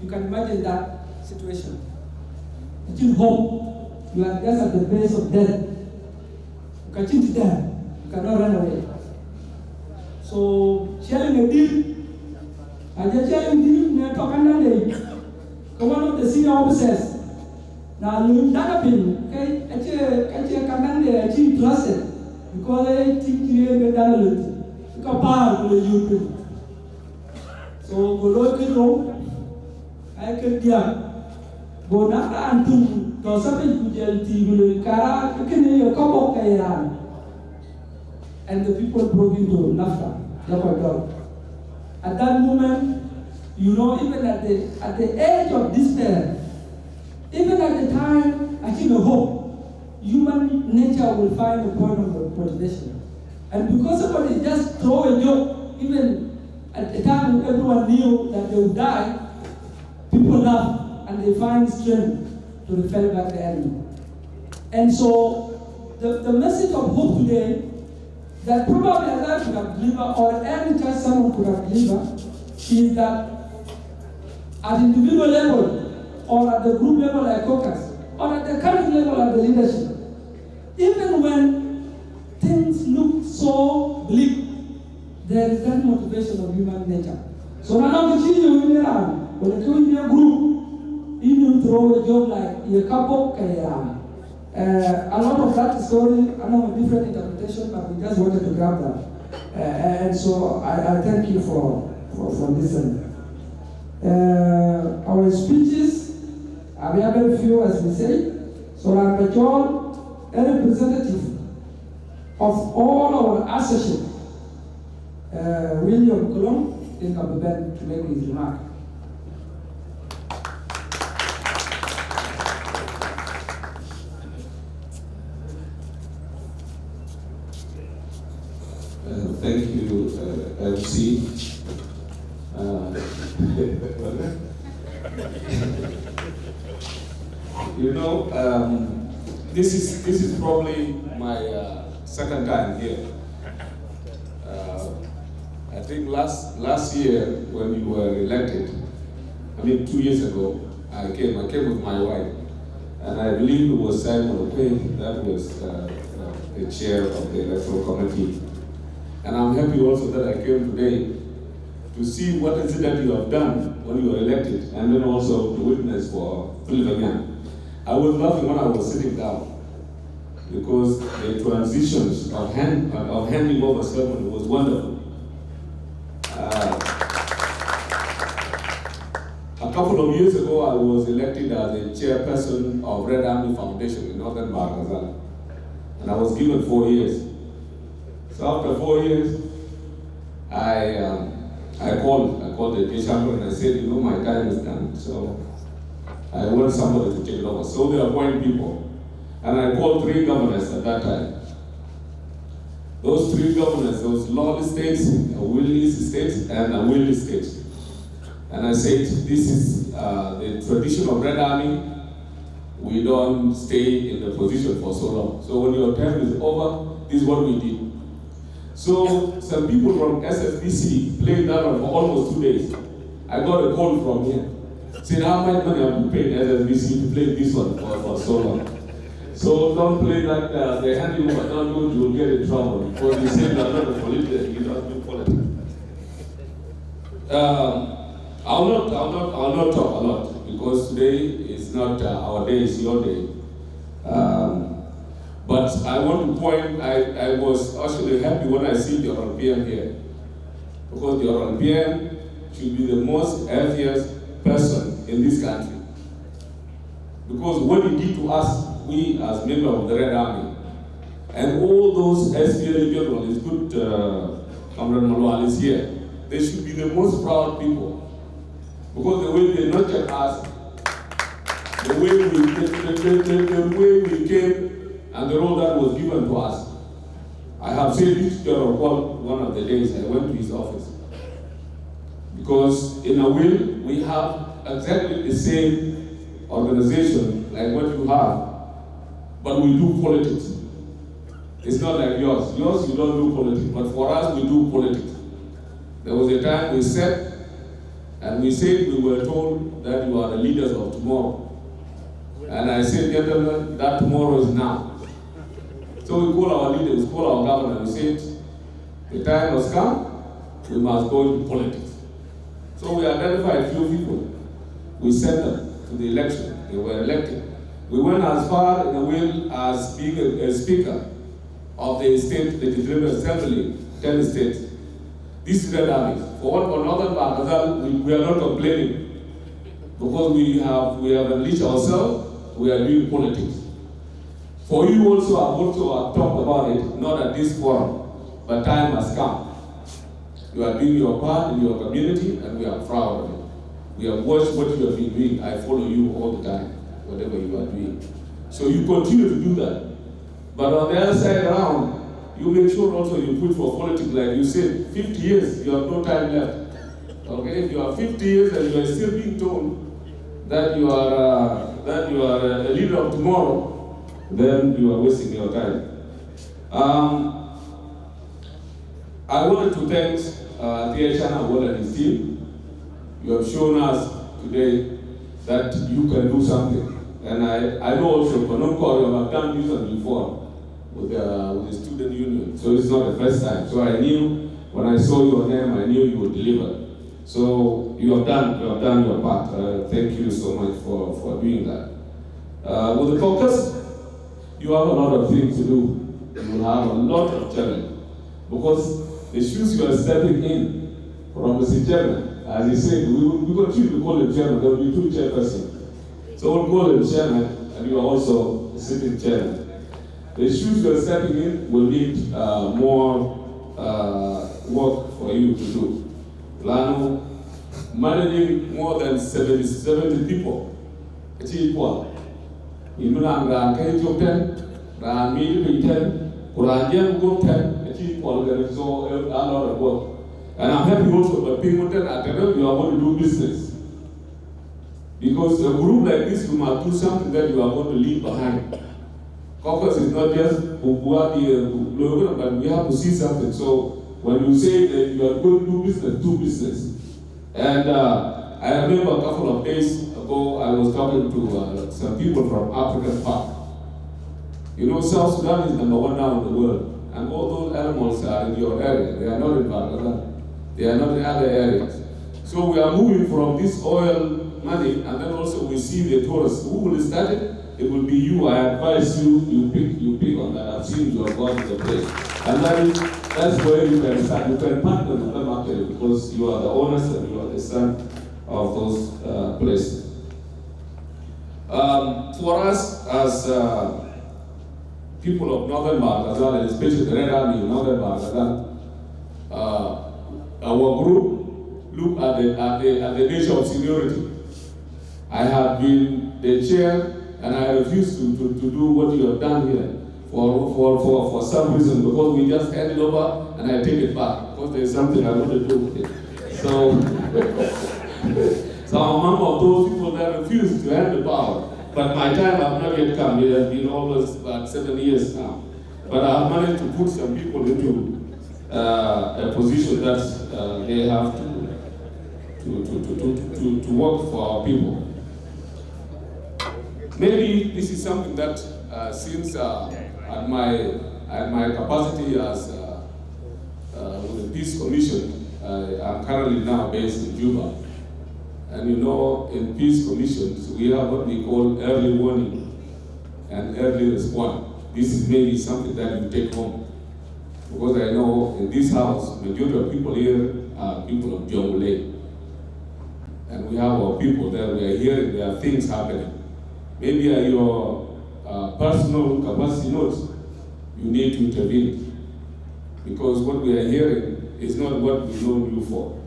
you can imagine that situation. It's in hope, you are just at the base of death. You can change there, you cannot run away. So, sharing a deal, and just sharing a deal, we are talking about one of the senior officers. Now, you not been, okay, actually trusted because they think you are better. So, go I can get Bonaka and two, Tosapi Kujelti, Kara, and the people broke into laughter. At that moment, you know, even at the edge of despair, even at the time, I think a hope, human nature will find a point of motivation. And because somebody just throw a joke, even at the time when everyone knew that they would die, people laugh and they find strength to repel back the enemy. And so the message of hope today that probably Allah could have delivered, or any church sermon could have delivered, is that at individual level, or at the group level like Caucus, or at the current level of the leadership, even when things look so bleak, there is that motivation of human nature. So now the children around, when they go in their group, even throw a joke like Yekabo Kayaram. A lot of that story, I know a different interpretation, but we just wanted to grab that. And so I thank you for listening. Our speeches, we have very few, as we say. So I'm a representative of all our associates, William Colom, in Kabeben to make his remark. Thank you, MC. You know, this is probably my second time here. I think last year when you were elected, 2 years ago, I came with my wife, and I believe it was Simon Okwe that was the chair of the electoral committee. And I'm happy also that I came today to see what is it that you have done when you were elected, and then also to witness for Philip again. I was laughing when I was sitting down, because the transitions of handing over ceremony was wonderful. A couple of years ago, I was elected as a chairperson of Red Army Foundation in Northern Barkazal, and I was given 4 years. So after 4 years, I called the chamber and I said, you know, my time is done, so I want somebody to take it over. So they appoint people. And I called 3 governors at that time. Those 3 governors, those lawless states, a willingness state, and a willing state. And I said, this is the tradition of Red Army. We don't stay in the position for so long. So when your term is over, this is what we did. So some people from SSBC played that one for almost 2 days. I got a call from here. Said, how much money have you paid SSBC to play this one for so long? So don't play that, they hand you over, don't do it, you'll get in trouble. Because you say you're not a politician, you don't do politics. I'll not talk a lot, because today is not our day, it's your day. But I want to point, I was actually happy when I see the Honorable PM here. Because the Honorable PM should be the most healthiest person in this country. Because what he did to us, we as members of the Red Army, and all those SPLA generals, good Comrade Malwal is here, they should be the most proud people. Because the way they nurtured us, the way we came, and the role that was given to us. I have said this to General one of the days I went to his office. Because in a will, we have exactly the same organization like what you have, but we do politics. It's not like yours. Yours, you don't do politics, but for us, we do politics. There was a time we sat, and we said we were told that you are the leaders of tomorrow. And I said, gentlemen, that tomorrow is now. So we call our leaders, we call our governor, we said, the time has come, we must go into politics. So we identified a few people. We sent them to the election. They were elected. We went as far in the will as being a speaker of the state legislative assembly, 10 states. This is Red Army. For Northern Barkazal, we are not complaining, because we have unleashed ourselves, we are doing politics. For you also, I've talked about it, not at this forum, but time has come. You are doing your part in your community, and we are proud of it. We have watched what you have been doing. I follow you all the time, whatever you are doing. So you continue to do that. But on the other side around, you make sure also you put for politics, like you said, 50 years, you have no time left. Okay, if you are 50 years and you are still being told that you are a leader of tomorrow, then you are wasting your time. I wanted to thank Tiachana Awol and his team. You have shown us today that you can do something. And I know also Kononko, you have done this one before with the student union. So it's not the first time. So I knew when I saw your name, I knew you would deliver. So you have done your part. Thank you so much for doing that. With the caucus, you have a lot of things to do. You will have a lot of challenge. Because the shoes you are stepping in from Mr. Chairman, as he said, we continue to call him chairman, there will be 2 chairpersons. So we'll call him chairman, and you are also sitting chairman. The shoes you are stepping in will need more work for you to do. Lano, managing more than 70 people. It's equal. In Milan, Kay 10, Ran me 10, Kuranjam go 10, it's equal. There is so a lot of work. And I'm happy also that people at the time you are going to do business. Because a group like this, you must do something that you are going to leave behind. Caucus is not just Bukuati, but we have to see something. So when you say that you are going to do business. And I remember a couple of days ago, I was talking to some people from African Park. You know, South Sudan is #1 now in the world. And all those animals are in your area. They are not in Bangladesh. They are not in other areas. So we are moving from this oil money, and then also we see the tourists. Who will start it? It will be you. I advise you, you pick on that. I've seen you have gone to the place. And that's where you can start. You can partner with them actually, because you are the owners and you are the son of those places. For us as people of Northern Barghazal, and especially the Red Army in Northern Barghazal, our group look at the nature of seniority. I have been the chair, and I refuse to do what you have done here for some reason, because we just hand it over and I take it back because there is something I want to do with it. So, so I'm one of those people that refuse to hand the power. But my time has not yet come. It has been almost about 7 years now. But I have managed to put some people into a position that they have to work for our people. Maybe this is something that since at my capacity as with the Peace Commission, I'm currently now based in Juba. And you know, in Peace Commissions, we have what we call early warning and early response. This is maybe something that you take home. Because I know in this house, majority of people here are people of Jongule. And we have our people there, we are hearing there are things happening. Maybe at your personal capacity notes, you need to intervene. Because what we are hearing is not what we know you for.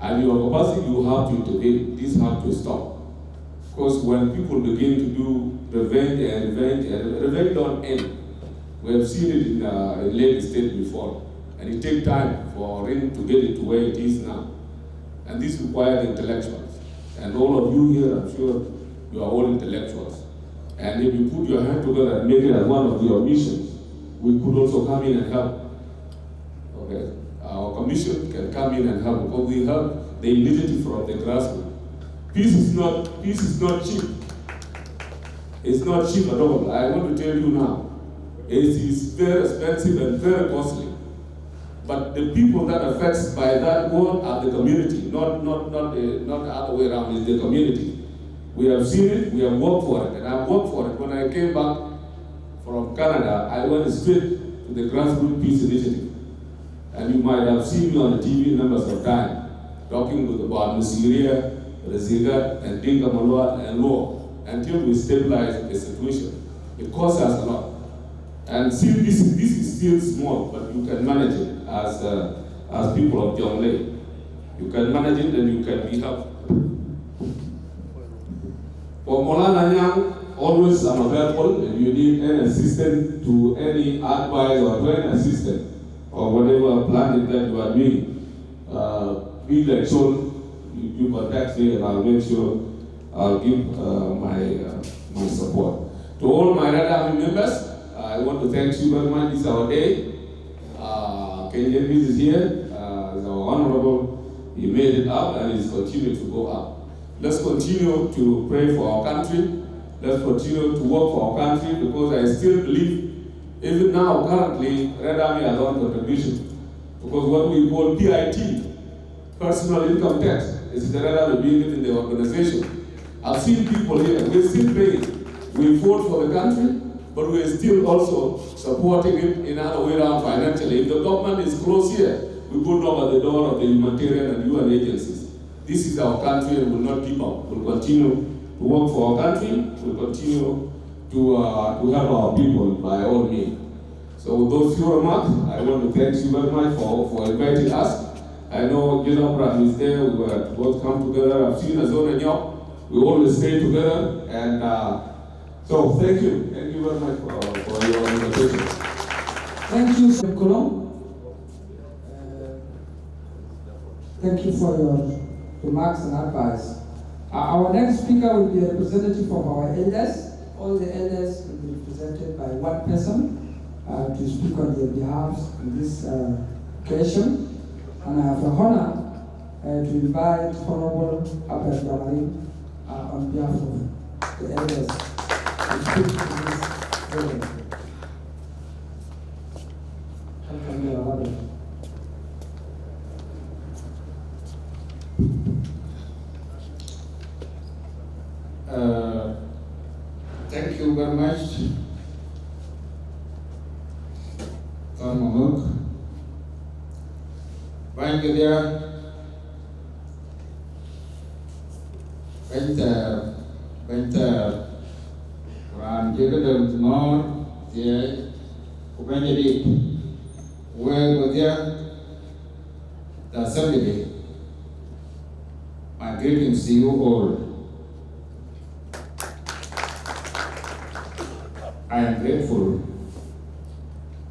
And your capacity, you have to intervene. This has to stop. Because when people begin to do revenge, revenge don't end. We have seen it in Lagos State before. And it takes time for him to get it to where it is now. And this requires intellectuals. And all of you here, I'm sure, you are all intellectuals. And if you put your hand together and make it as one of your missions, we could also come in and help. Okay? Our commission can come in and help because we help the initiative from the grassroots. Peace is not cheap. It's not cheap at all. I want to tell you now. It is very expensive and very costly. But the people that are affected by that war are the community, not the other way around, it's the community. We have seen it, we have worked for it, and I've worked for it. When I came back from Canada, I went straight to the Grassroots Peace Initiative. And you might have seen me on the TV numbers of times, talking about Musiria, Rezigat, and Dinka Malwa and law, until we stabilize the situation. It costs us a lot. And see, this is still small, but you can manage it as people of Jonglei. You can manage it and you can be helped. For Molana Nyang, always I'm available if you need any assistance to any advice or to any assistance or whatever plan that you are doing. Be like so, you contact me and I'll make sure I'll give my support. To all my Red Army members, I want to thank you very much. This is our day. Kenyan Peace is here. It's our honorable. He made it up and he's continuing to go up. Let's continue to pray for our country. Let's continue to work for our country because I still believe, even now, currently, Red Army has done contribution. Because what we call PIT, personal income tax, is the Red Army being given the organization. I've seen people here, we're still paying. We fought for the country, but we're still also supporting it in other way around financially. If the government is close here, we put knock at the door of the humanitarian and UN agencies. This is our country and will not give up. We'll continue to work for our country. We'll continue to help our people by all means. So with those few remarks, I want to thank you very much for inviting us. I know Gilabram is there. We were both come together. I've seen Azon and Nyok. We always stay together. And so thank you. Thank you very much for your invitation. Thank you, Sir Kolom. Thank you for your remarks and advice. Our next speaker will be a representative of our elders. All the elders will be represented by one person to speak on their behalf in this occasion. And I have the honor to invite Honorable Abel Gamarin on behalf of the elders to speak to this program. Thank you very much, Tom Mahmoud. Thank you there. Benta Ram Jigada More, the Ubangiji, where was there the assembly. My greetings to you all. I am grateful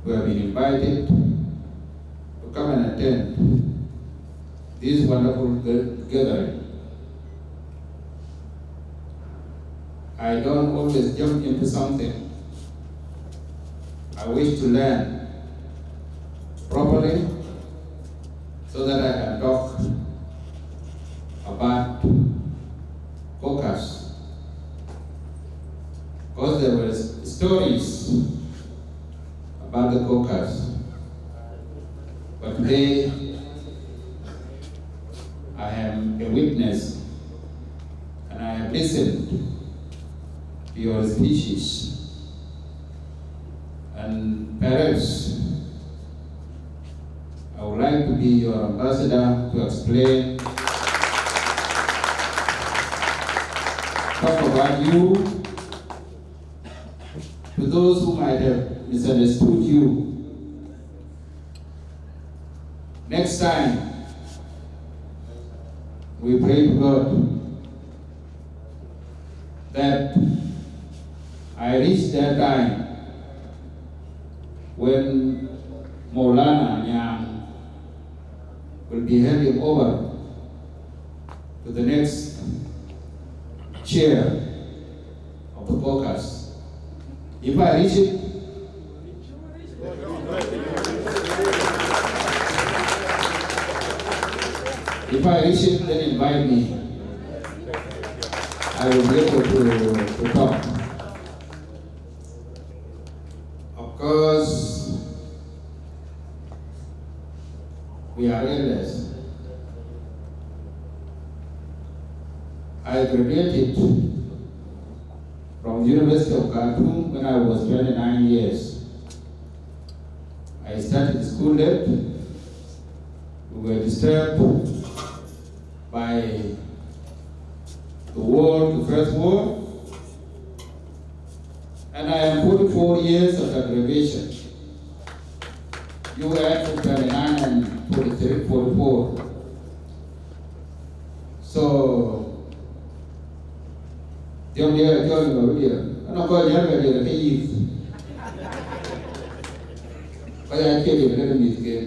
to have been invited to come and attend this wonderful gathering. I don't always jump into something. I wish to learn properly so that I can talk about Caucus. Because there were stories about the Caucus, but today I am a witness and I have listened to your speeches, and perhaps I would like to be your ambassador to explain, talk about you to those who might have misunderstood you. Next time, we pray to God that I reach that time when Maulana Nyang will be handing over to the next chair of the Caucus. If I reach it, then invite me. I will be able to talk. Of course, we are elders. I graduated from the University of Khartoum when I was 29 years. I started school late. We were disturbed by the war, the first war, and I am 44 years of graduation. You were from 29 and 43, 44. So, I'm not going to get a youth. But I can't even let me again.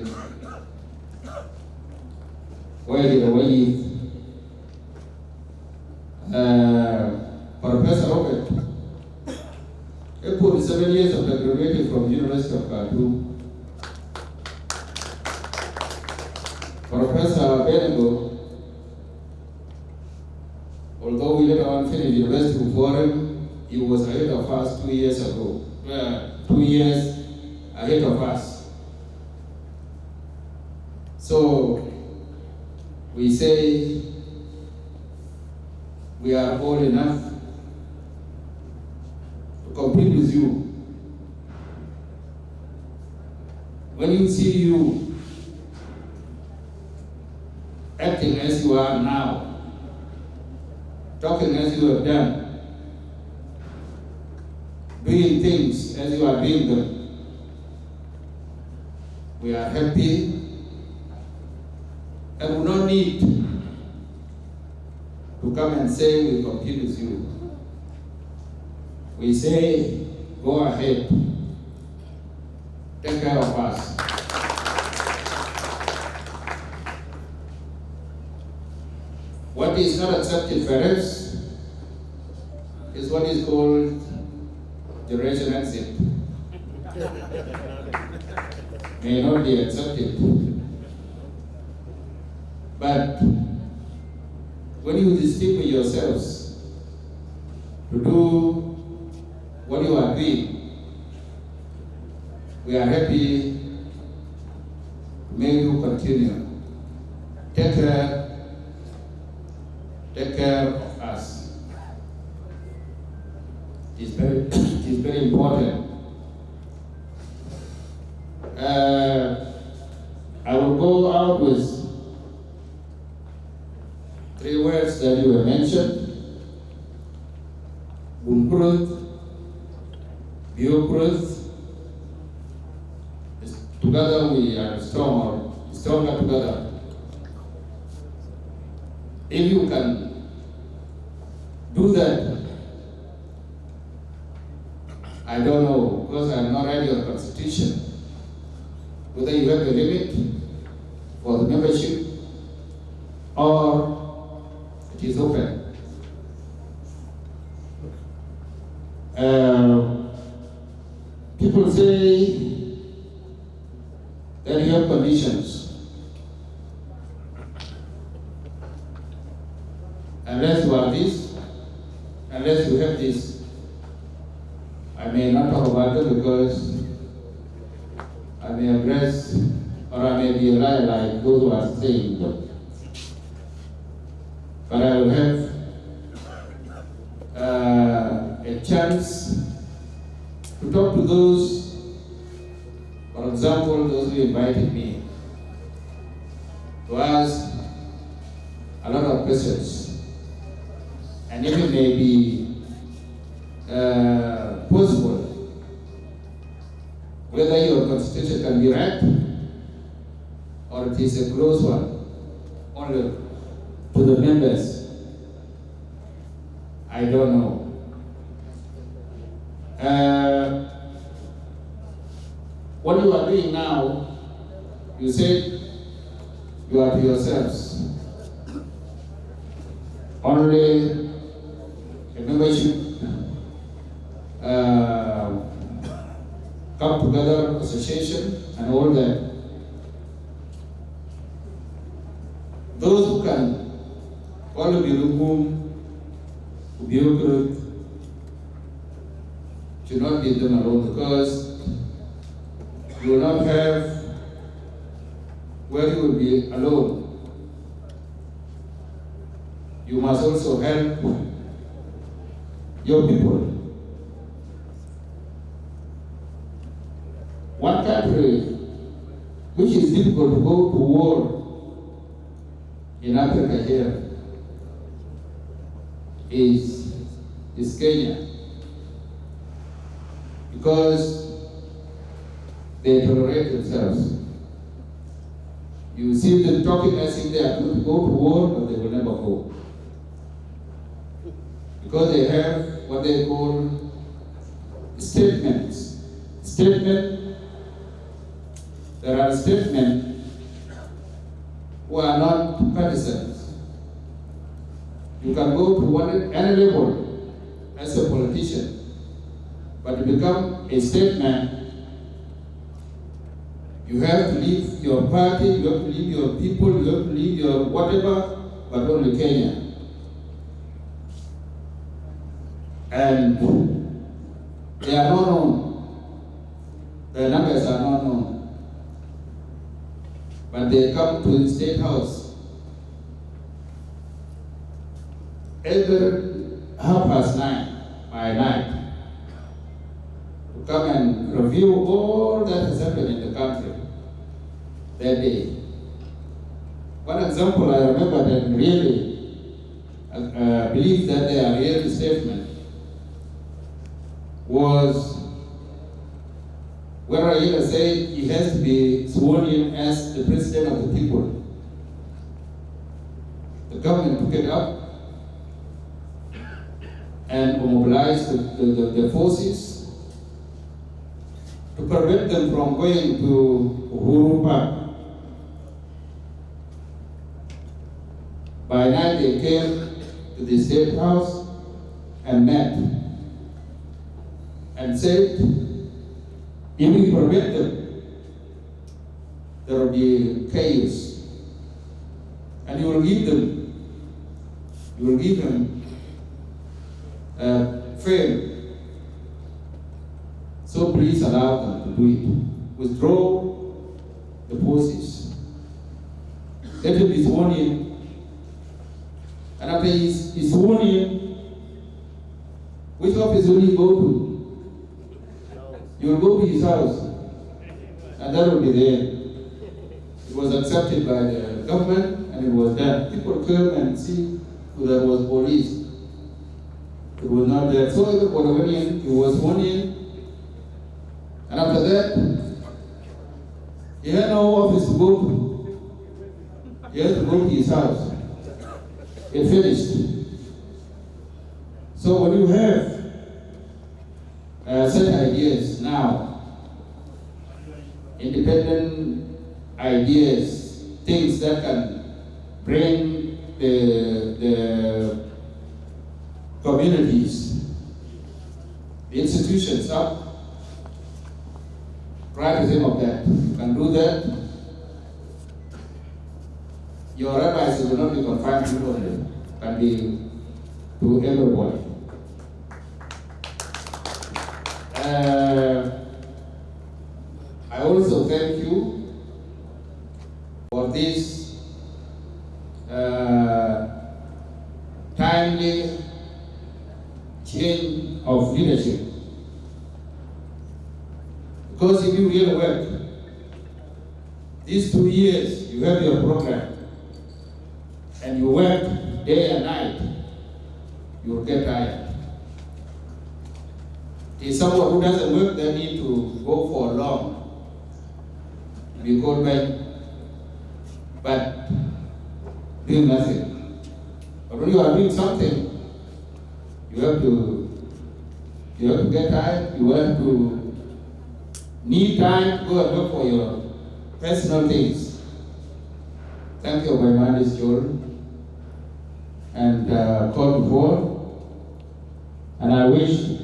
Why did I wait? Professor Robert, he put 7 years of graduated from the University of Khartoum. Professor Benego, although we later on finished the University of Forum, he was ahead of us 2 years ago. 2 years ahead of us. So we say we are old enough to compete with you. When you see you acting as you are now, talking as you have done, doing things as you are doing them, we are happy need to come and say we compete with you. We say, go ahead, take care of us. What is not accepted for us is what is called generation exit. May not be accepted. But when you distinguish yourselves to do what you are doing, we are happy to make you continue. Take care of us. It is very important. I will go out with 3 words that you have mentioned: Bunkurut, Biokurut. Together we are stronger together. If you can do that, I don't know, because I'm not ready on the Constitution, whether you have a limit for the membership or it is open. People say that you have conditions. Unless you have this, unless you have this, I may not talk about it because I may address or I may be a liar like those who are saying them. But I will have a chance to talk to those, for example, those who invited me, to ask a lot of questions. And if it may be possible, whether your constitution can be read or it is a closed one, only to the members, I don't know. What you are doing now, you said you are to yourselves. Only a membership come together, association, and all that. Those who can call the Bilukum, Bilukum, should not leave them alone, because you will not have where you will be alone. You must also help your people. One country which is difficult to go to war in Africa here is Kenya, because they tolerate themselves. You see them talking as if they are going to go to war, but they will never go. Because they have what they call statements. There are statements who are not partisans. You can go to any level as a politician, but to become a statesman, you have to leave your party, you have to leave your people, you have to leave your whatever, but only Kenya. And they are not known. Their numbers are not known. But they come to the State House every 9:30 by night to come and review all that has happened in the country that day. One example I remember that really believe that they are real statement was when Raila said he has to be sworn in as the president of the people. government took it up and mobilized the forces to prevent them from going to Uhuru Park. By night they came to the State House and met and said, if we prevent them, there will be chaos. And you will give them fail. So please allow them to do it. Withdraw the forces. Let him be sworn in. And after he's sworn in, which office will he go to? You will go to his house, and that will be there. It was accepted by the government, and it was done. People came and see who there was police. It was not there. So everybody went in, he was sworn in, and after that, he had no office to go to. He had to go to his house. It finished. So when you have such ideas now, independent ideas, things that can bring the communities, the institutions up, try to think of that. You can do that. Your advice will not be confined to only, can be to everybody. I also thank you for this timely change of leadership. Because if you really work, these 2 years you have your program, and you work day and night, you will get tired. It is someone who doesn't work, they need to go for long, be called back, but doing nothing. But when you are doing something, you have to get tired, you have to need time to go and work for your personal things. Thank you, my man is Joel. And called before, and I wish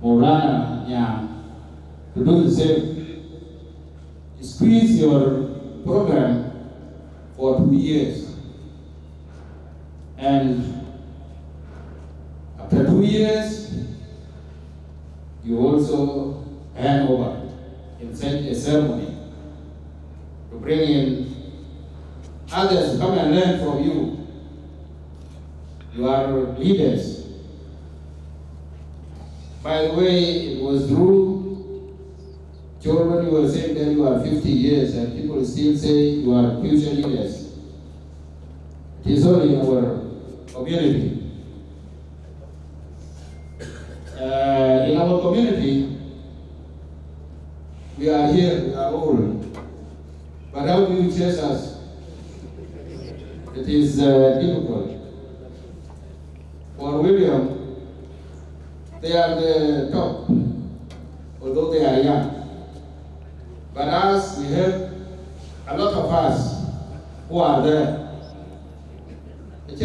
Maulana Yang to do the same. Squeeze your program for 2 years, and after 2 years, you also hand over in such a ceremony to bring in others to come and learn from you. You are leaders. By the way, it was true, Joel, when you were saying that you are 50 years and people still say you are future leaders. It is only in our community. In our community, we are here, we are old. But how do you chase us? It is difficult. For William, they are the top, although they are young. But us, we have a lot of us who are there. A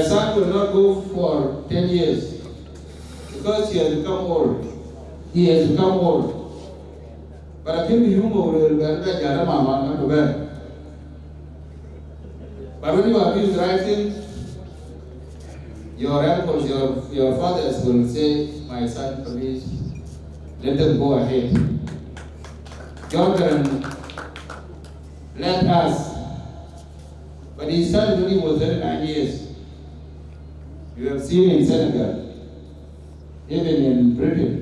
son will not go for 10 years because he has become old. He has become old. But I think you will But when you are doing the right thing, your uncles, your fathers will say, my son, please, let them go ahead. Jordan let us. But he started when he was 39 years. You have seen in Senegal, even in Britain.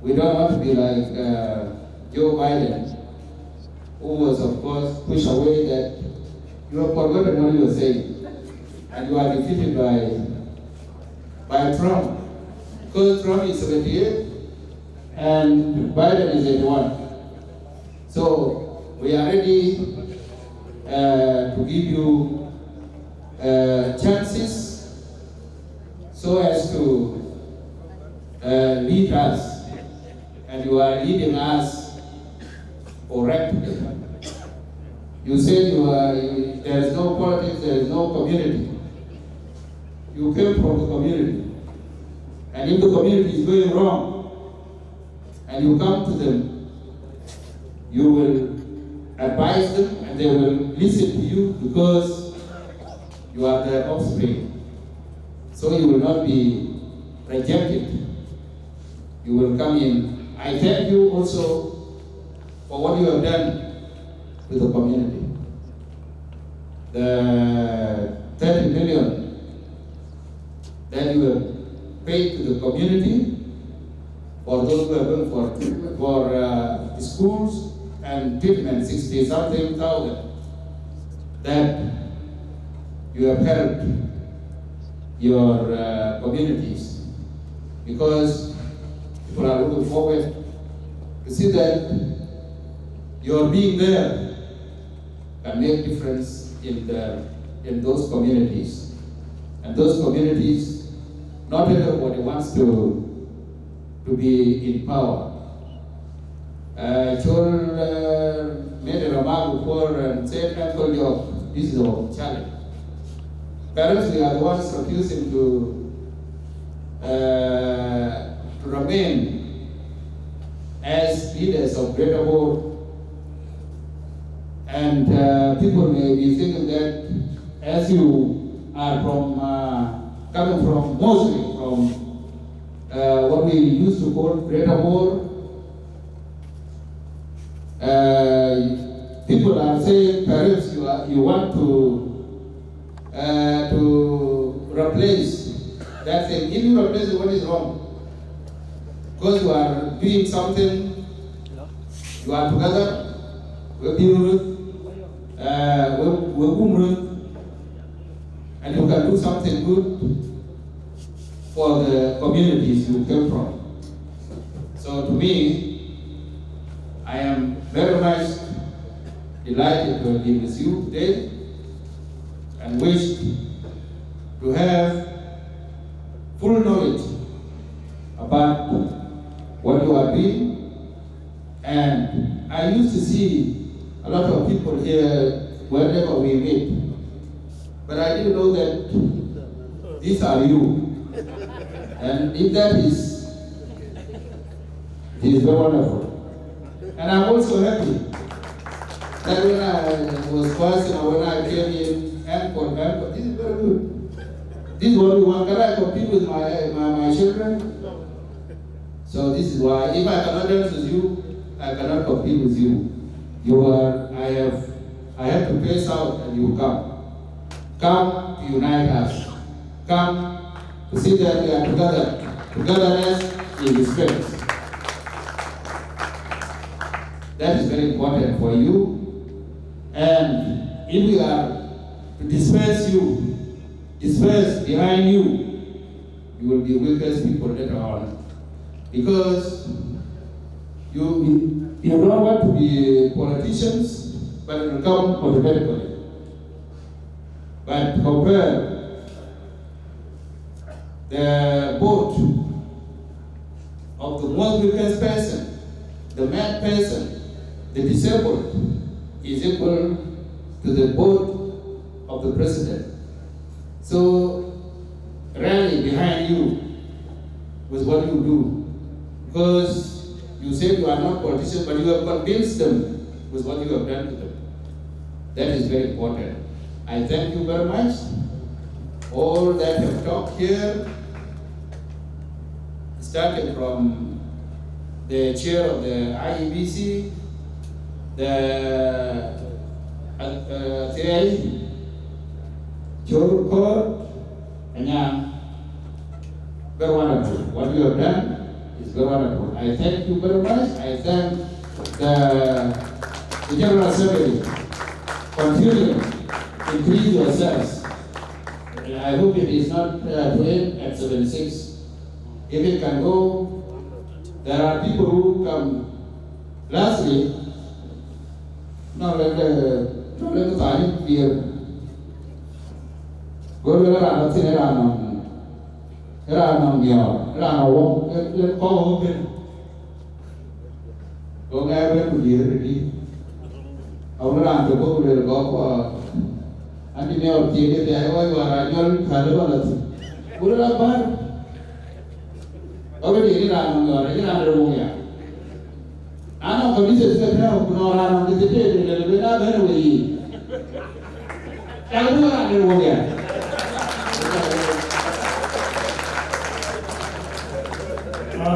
We don't want to be like Joe Biden, who was, of course, pushed away that You have forgotten what you were saying. And you are defeated by Trump. Because Trump is 78 and Biden is 81. So we are ready to give you chances so as to lead us. And you are leading us correctly. You said there is no politics, there is no community. You came from the community. And if the community is going wrong, and you come to them, you will advise them and they will listen to you because you are their offspring. So you will not be rejected. You will come in. I thank you also for what you have done to the community. The 30 million that you have paid to the community for those who are going for treatment for schools and treatment, 60-something thousand, that you have helped your communities, because people are looking forward to see that your being there can make difference in those communities. And those communities, not everybody wants to be in power. Chol made a remark before and said, Uncle Job, this is our challenge. Parents, we are the ones refusing to remain as leaders of Greater Board. And people may be thinking that as you are coming from mostly from what we used to call Greater Board, people are saying perhaps you want to replace that thing. If you replace it, what is wrong? Because you are doing something, you are together, and you can do something good for the communities you came from. So to me, I am very much delighted to be with you today and wish to have full knowledge about what you are doing. And I used to see a lot of people here wherever we meet, but I didn't know that these are you. And if that is, it is very wonderful. And I'm also happy that when I was passing or when I came in, hand for hand, this is very good. This is what we want. Can I compete with my children? So this is why, if I cannot dance with you, I cannot compete with you. I have to pace out and you come. Come to unite us. Come to see that we are together. Togetherness in respect. That is very important for you. And if we are to disperse behind you, you will be weakest people later on. Because you don't want to be politicians, but it will come automatically. But compare the vote of the most weakest person, the mad person, the disabled, is equal to the vote of the president. So rally behind you with what you do, because you said you are not politicians, but you have convinced them with what you have done to them. That is very important. I thank you very much. All that have talked here, starting from the chair of the IEBC, the CA, Chorukor, and very wonderful. What you have done is very wonderful. I thank you very much. I thank the General Assembly continuing increase yourselves. I hope it is not to end at 76. If it can go, there are people who come. Lastly, now let the time be go to the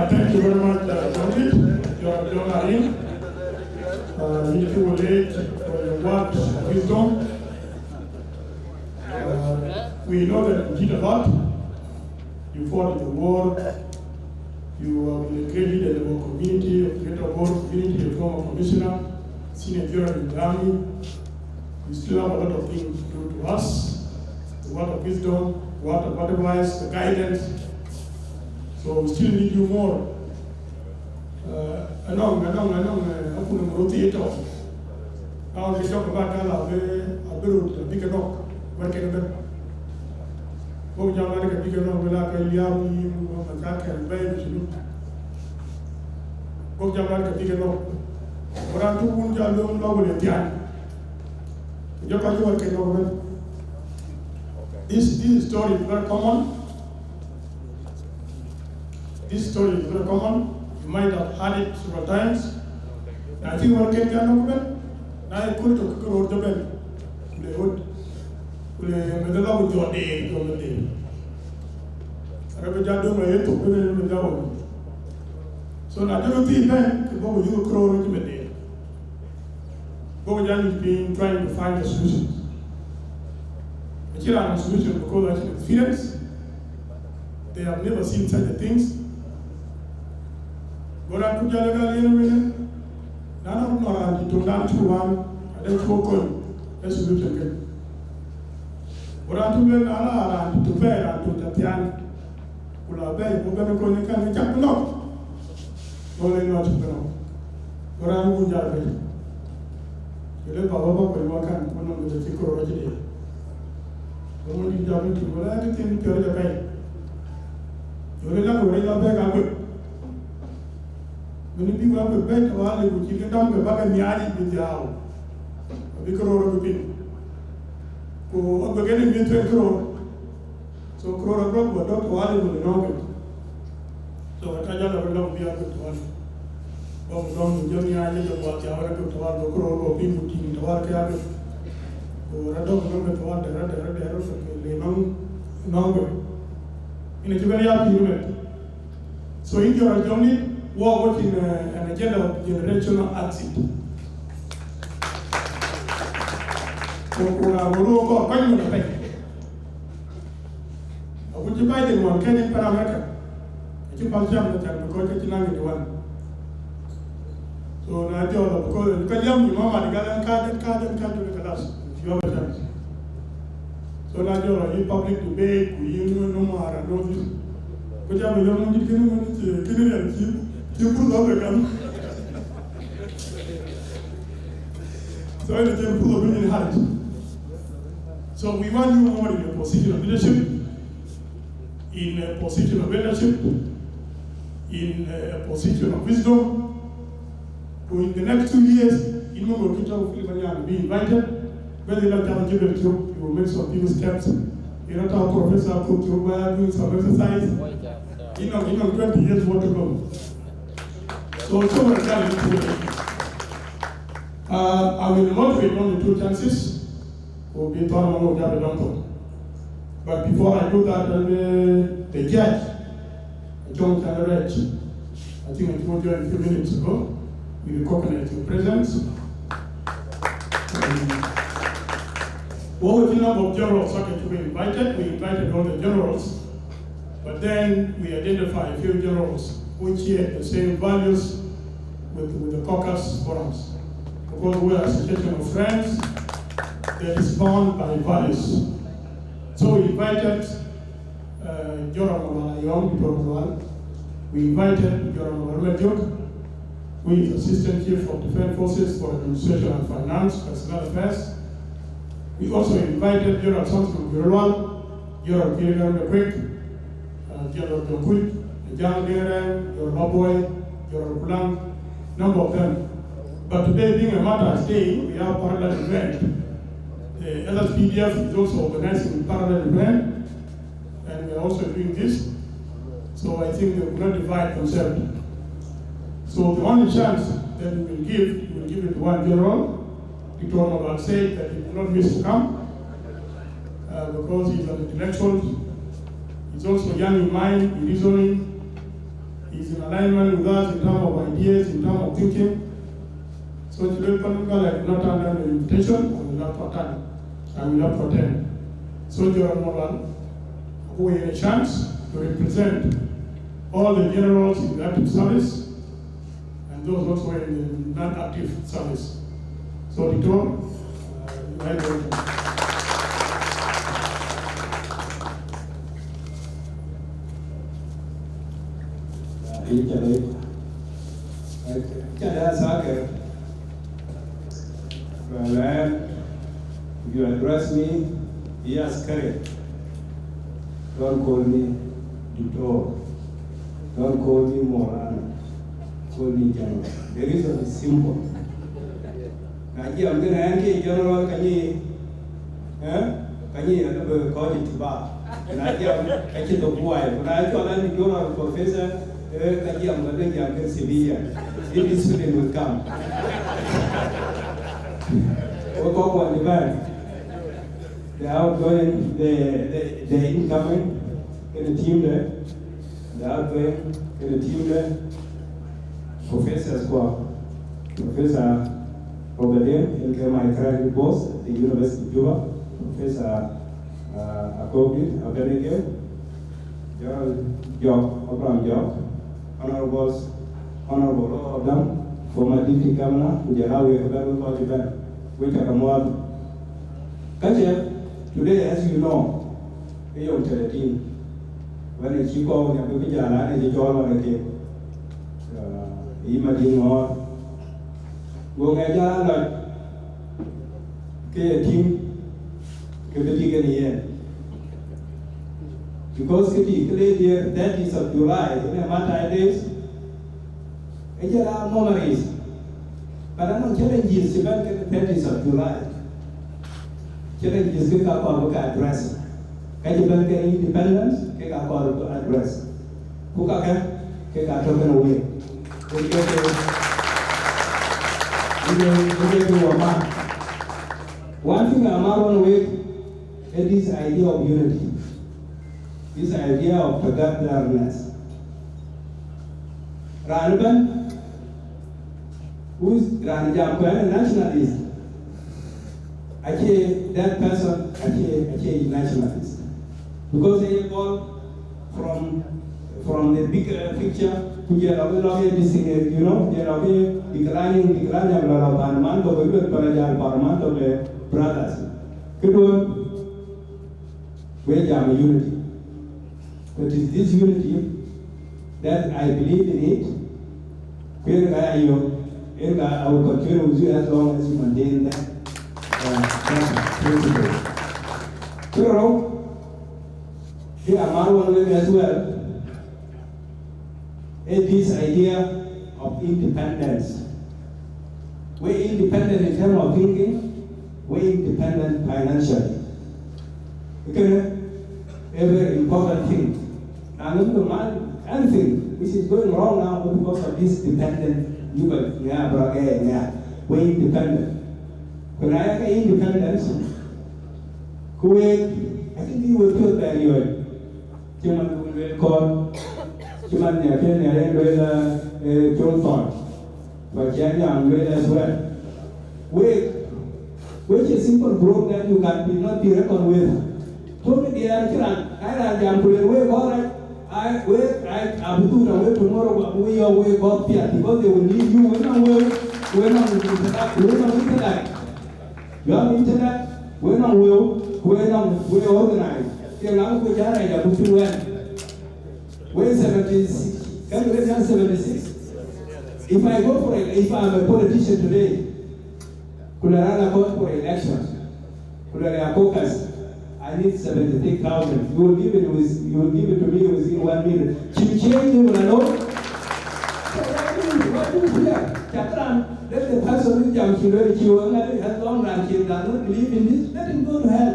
Thank you very much, John Arin. If you will wait for your words of wisdom. We know that you did a lot. You fought in the war. You have been a great leader in our community, of the Greater War community, a former commissioner, senior general in the army. You still have a lot of things to do to us. The word of wisdom, the word of advice, the guidance. So we still need you more. I know, now we talk about a big knock. What can I go down like a big knock without a young attack and baby? Go down like a big knock. But I'm too wounded alone, lower than the end. You can't do what can over. This story is very common. This story is very common. You might have heard it several times. I think what can happen? I could to go to the bed. They would. They love with your day, your day. I have a job my head to put it in the door. So I don't think then go with you crow into the day. Go down is being trying to find a solution. But here are a solution because of experience. They have never seen such a things. But I could tell you, none of them are to learn to one, and then spoken a solution. But I told them, Allah, to bear and to the piano, will obey, we're going to go and come jump up. Only not to know. But I won't have it. You live over when you can, one of the ticker today. The one you jump into, well, everything you the pay. You will not worry about it. When people have a bed, while you can down the back and the alley with the hour. A big crore of people. Who are beginning with a crore. So, crore of rock, but Dr. Wally will know it. So, I tell you, I will not be able to one. But don't Johnny Island of what you are to one, crore of people to work out. Or I don't remember to what the number. In a very happy unit. So, if you are Johnny, we are working an agenda of generational exit. Would you buy them one? Can you parameter? You can jump the time because it's not the one. So now because you can jump the mama, the garden card to the class. If you have a chance. So now you public debate, you know no more and all this. But you have a young man, you put up again. So I didn't put up in heart. So we want you more in a position of leadership, in a position of leadership, in a position of wisdom. So in the next 2 years, in order to be invited, whether you like to give it to you, you will make some few steps. You know how Professor put you were doing some exercise. You know, 20 years what to go. So I will motivate only 2 chances. Will be done. But before I do that, the judge, John Canarech, I think I told you a few minutes ago, we recognize your presence. What was the number of generals that we invited? We invited all the generals, but then we identified a few generals which share the same values with the Caucus Forums. Because we are a association of friends, that is bound by values. So we invited Joram Malayong, we invited Joram Malayong, who is Assistant Chief of Defense Forces for Administration and Finance, Personnel Affairs. We also invited General Samson Gurulwal, General Gilligan McQuick, General Jokwit, General Gilligan, General Maboy, General Pulang, number of them. But today, being a Mother's Day, we have a parallel event. The LSPDF is also organizing a parallel event, and we are also doing this. So I think they will not divide themselves. So the only chance that we will give it to one general. Dr. Mabal said that he will not miss to come because he's an intellectual. He's also young in mind, in reasoning. He's in alignment with us in terms of ideas, in terms of thinking. So today, I did not turn down the invitation. I will not attend. So Dr. Mabal, who had a chance to represent all the generals in the active service and those also in the non-active service. So, Dr. I welcome. If you address me, yes, correct. Don't call me Dr. Don't call me Moran. Call me General. The reason is simple. Kaji ambil nanti general kaji, kaji ada berkau juba. Nanti kaji tu buai. Nanti orang ni general professor kaji ambil yang ke Sevilla. This student will come. What about the band? The outgoing, the incoming in the team there. The outgoing in the team there. Professor Squad, Professor. Over there, my current boss at the University of Juba, Professor Akobi Abenege, Abraham Jock, Honorable Adam, former Deputy Governor, Ujarawi Abenege Event, which are more. Today, as you know, we are 13. When it's you go, you have to be a job on the game. Imagine Go ngajar lah ke team ke ketiga ni because dia 30th of July ini mata days ejara memories kadang challenges sebab ke 30th of July challenges ke apa address kajian ke independence ke apa address buka kan ke token away One thing I'm on with is this idea of unity, this idea of togetherness. Ranaban, who is Ranjam, nationalist. Actually, that person actually nationalist. Because they call from the bigger picture. Dia lagi di sini, you know, dia lagi declining dalam parliament, atau berjalan parliament atau brothers. Kedua, we jam unity. But it is this unity that I believe in it. Where I will continue with you as long as you maintain that principle. So, here Amaru as well. This idea of independence. We're independent in terms of thinking, we're independent financially. Okay? A very important thing. And anything which is going wrong now because of this dependent, we're independent. When I have independence, Kuwait, I think we will feel that anyway. German will call. Cuman ya kan ada yang Johnson, bagian yang as well. Which is simple group that you can not be reckoned with. So many are kiran. I am going to work. I do the way tomorrow. We are way God because they will need you. We're not internet. You have internet. we're not we're organized. We're not going to we're 76. Can you get 76? If I go for if I'm a politician today, could I run for elections? Could I caucus? I need 73,000. You will give it to me within 1 minute. You will know. What do you hear? Let the person who jumps to the queue and has long run does not believe in this, let him go to hell.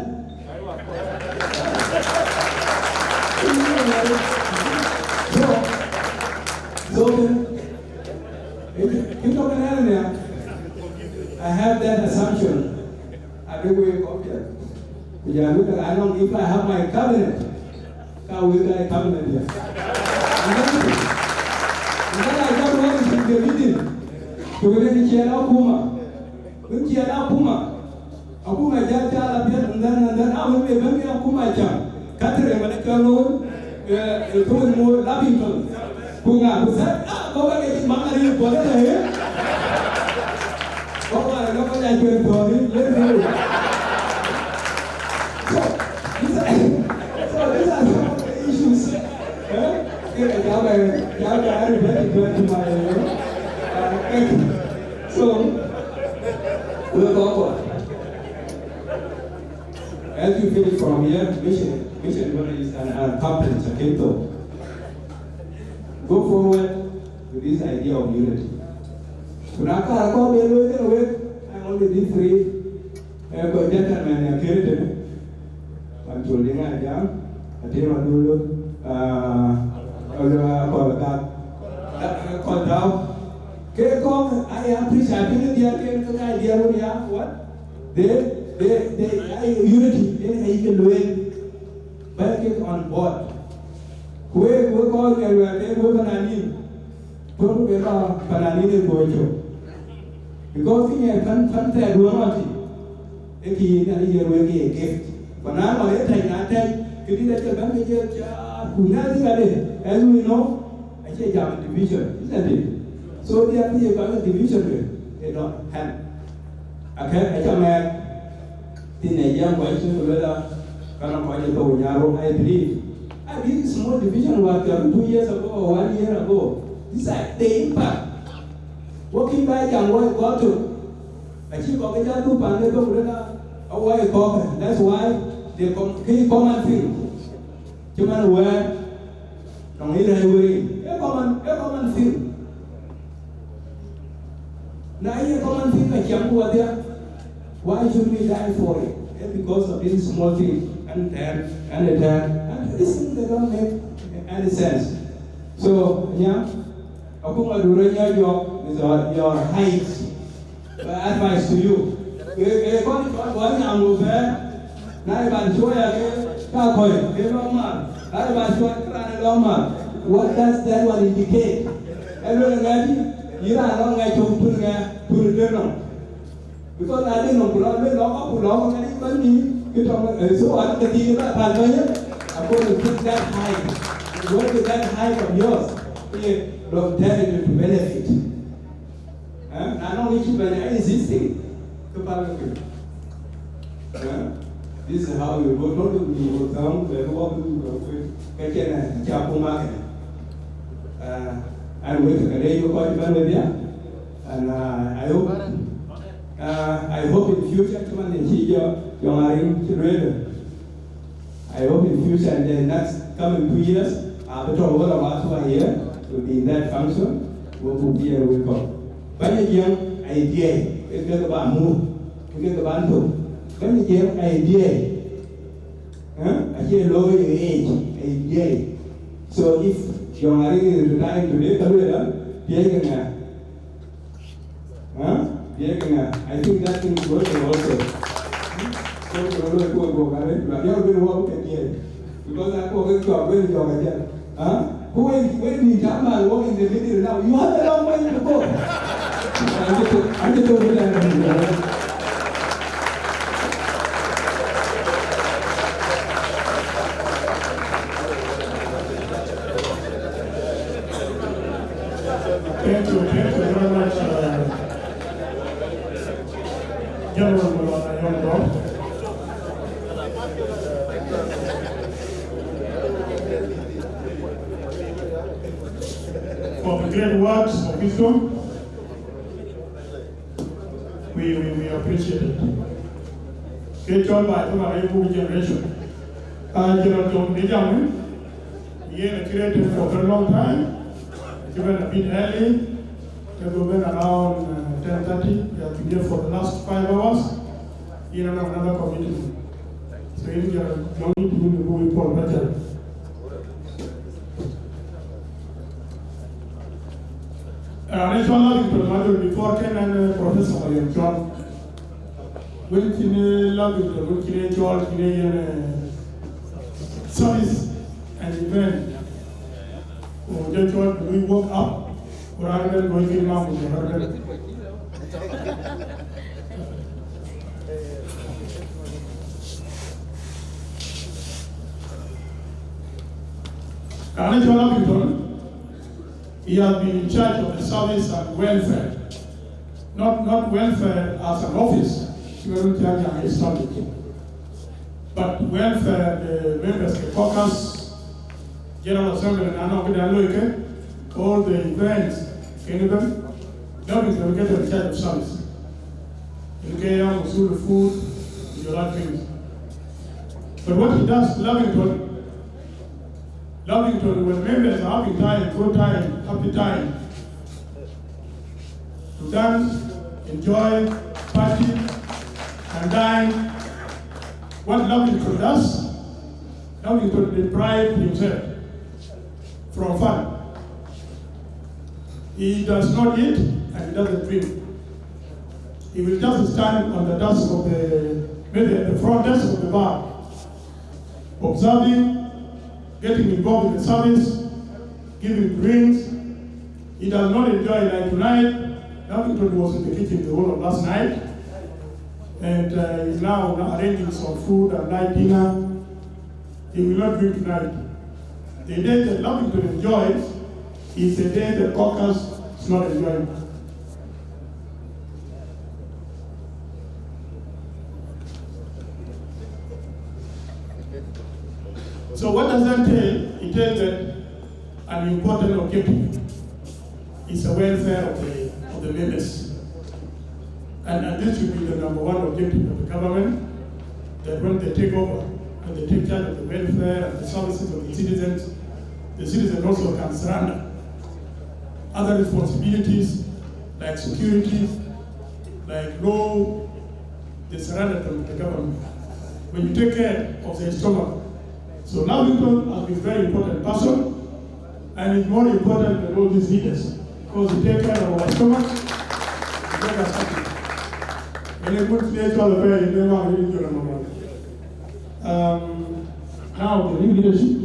I have that assumption. I do wake up here. I don't, if I have my cabinet, how will I cabinet here? And then I got one in the meeting. To really cheer out Puma. We cheer out Puma. A Puma Jata, and then I will be a very Puma jam. Catherine, when I come home, told more Lavington. Puma, who said, go back and Mamma, whatever here. Oh, I don't know that you're going to so these are some of the issues. So, we'll go forward. As you finish from here, mission is an accomplished Go forward with this idea of unity. I'm only did 3 gentlemen and I'm told I jam. I tell you, called out. I appreciate the idea of what? They unity, they will back it on board. We call them Panani, because he had fantastic romantic. If he had a gift. But now I take as we know, I say division, isn't it? So they have a division, they don't have. I come back in a young wife, whether I believe. I did a small division work 2 years ago or 1 year ago. This is the impact. Walking by young boy got to. I keep walking down to Pandeko, away coffin. That's why they common field. Human aware, don't need a common field. Now, a common field like Yamu there. Why should we die for it? Because of this small thing and that and that. And this thing they don't make any sense. So, yeah, Akuma Duranya job is your height. Advice to you. What does that one indicate? Because I didn't know, so I think I'm going to put that height. What is that height of yours? Don't tell you to benefit. I don't need to benefit existing. This is how you go to the town, where you go market. And wait a day you call it and I hope in future I hope in future and the next coming 2 years, after all of us who are here will be in that function, we will be here with God. But a young idea, it's got about move, it's got about to. But a young idea, I hear low age, idea. So if you're retiring today, I think that thing is working also. Because I go to a job again. When you jump and walk in the middle now, you have a long way to go. I'm just over there. Thank you very much, General Young. for the great words of wisdom. We appreciate it. Great job by the generation. General John Benjamin, he created for a very long time. Even a bit early, we went around 10:30. We have been here for the last 5 hours in another committee. So in General John, you will go better. Before Ken and Professor William John, when Kine Lavington, when Kine John, Kine service and event, or just what we woke up, rather than going in now with the hurdle. John Lavington, he has been in charge of the service and welfare. Not welfare as an office, but welfare, the members of the Caucus, General Assembly, and all the events, Lavington will get in charge of service. You get the food, you like things. But what he does, Lavington, when members are having time, good time, happy time, to dance, enjoy, party, and dine. What Lavington does, Lavington deprives himself from fun. He does not eat and he doesn't drink. He will just stand on the desk of the front desk of the bar, observing, getting involved in the service, giving drinks. He does not enjoy like tonight. Lavington was in the kitchen the whole of last night, and he's now arranging some food and night dinner. He will not drink tonight. The day that Lavington enjoys is the day the Caucus is not enjoying. So what does that tell? It tells that an important objective is the welfare of the members. And this should be the number one objective of the government, that when they take over and they take charge of the welfare and the services of the citizens also can surrender other responsibilities like security, like law, they surrender to the government. When you take care of the stomach. So Lavington has been a very important person, and it's more important than all these leaders, because he takes care of our stomach, he makes us happy. And a good spiritual affair, you never really do now the new leadership,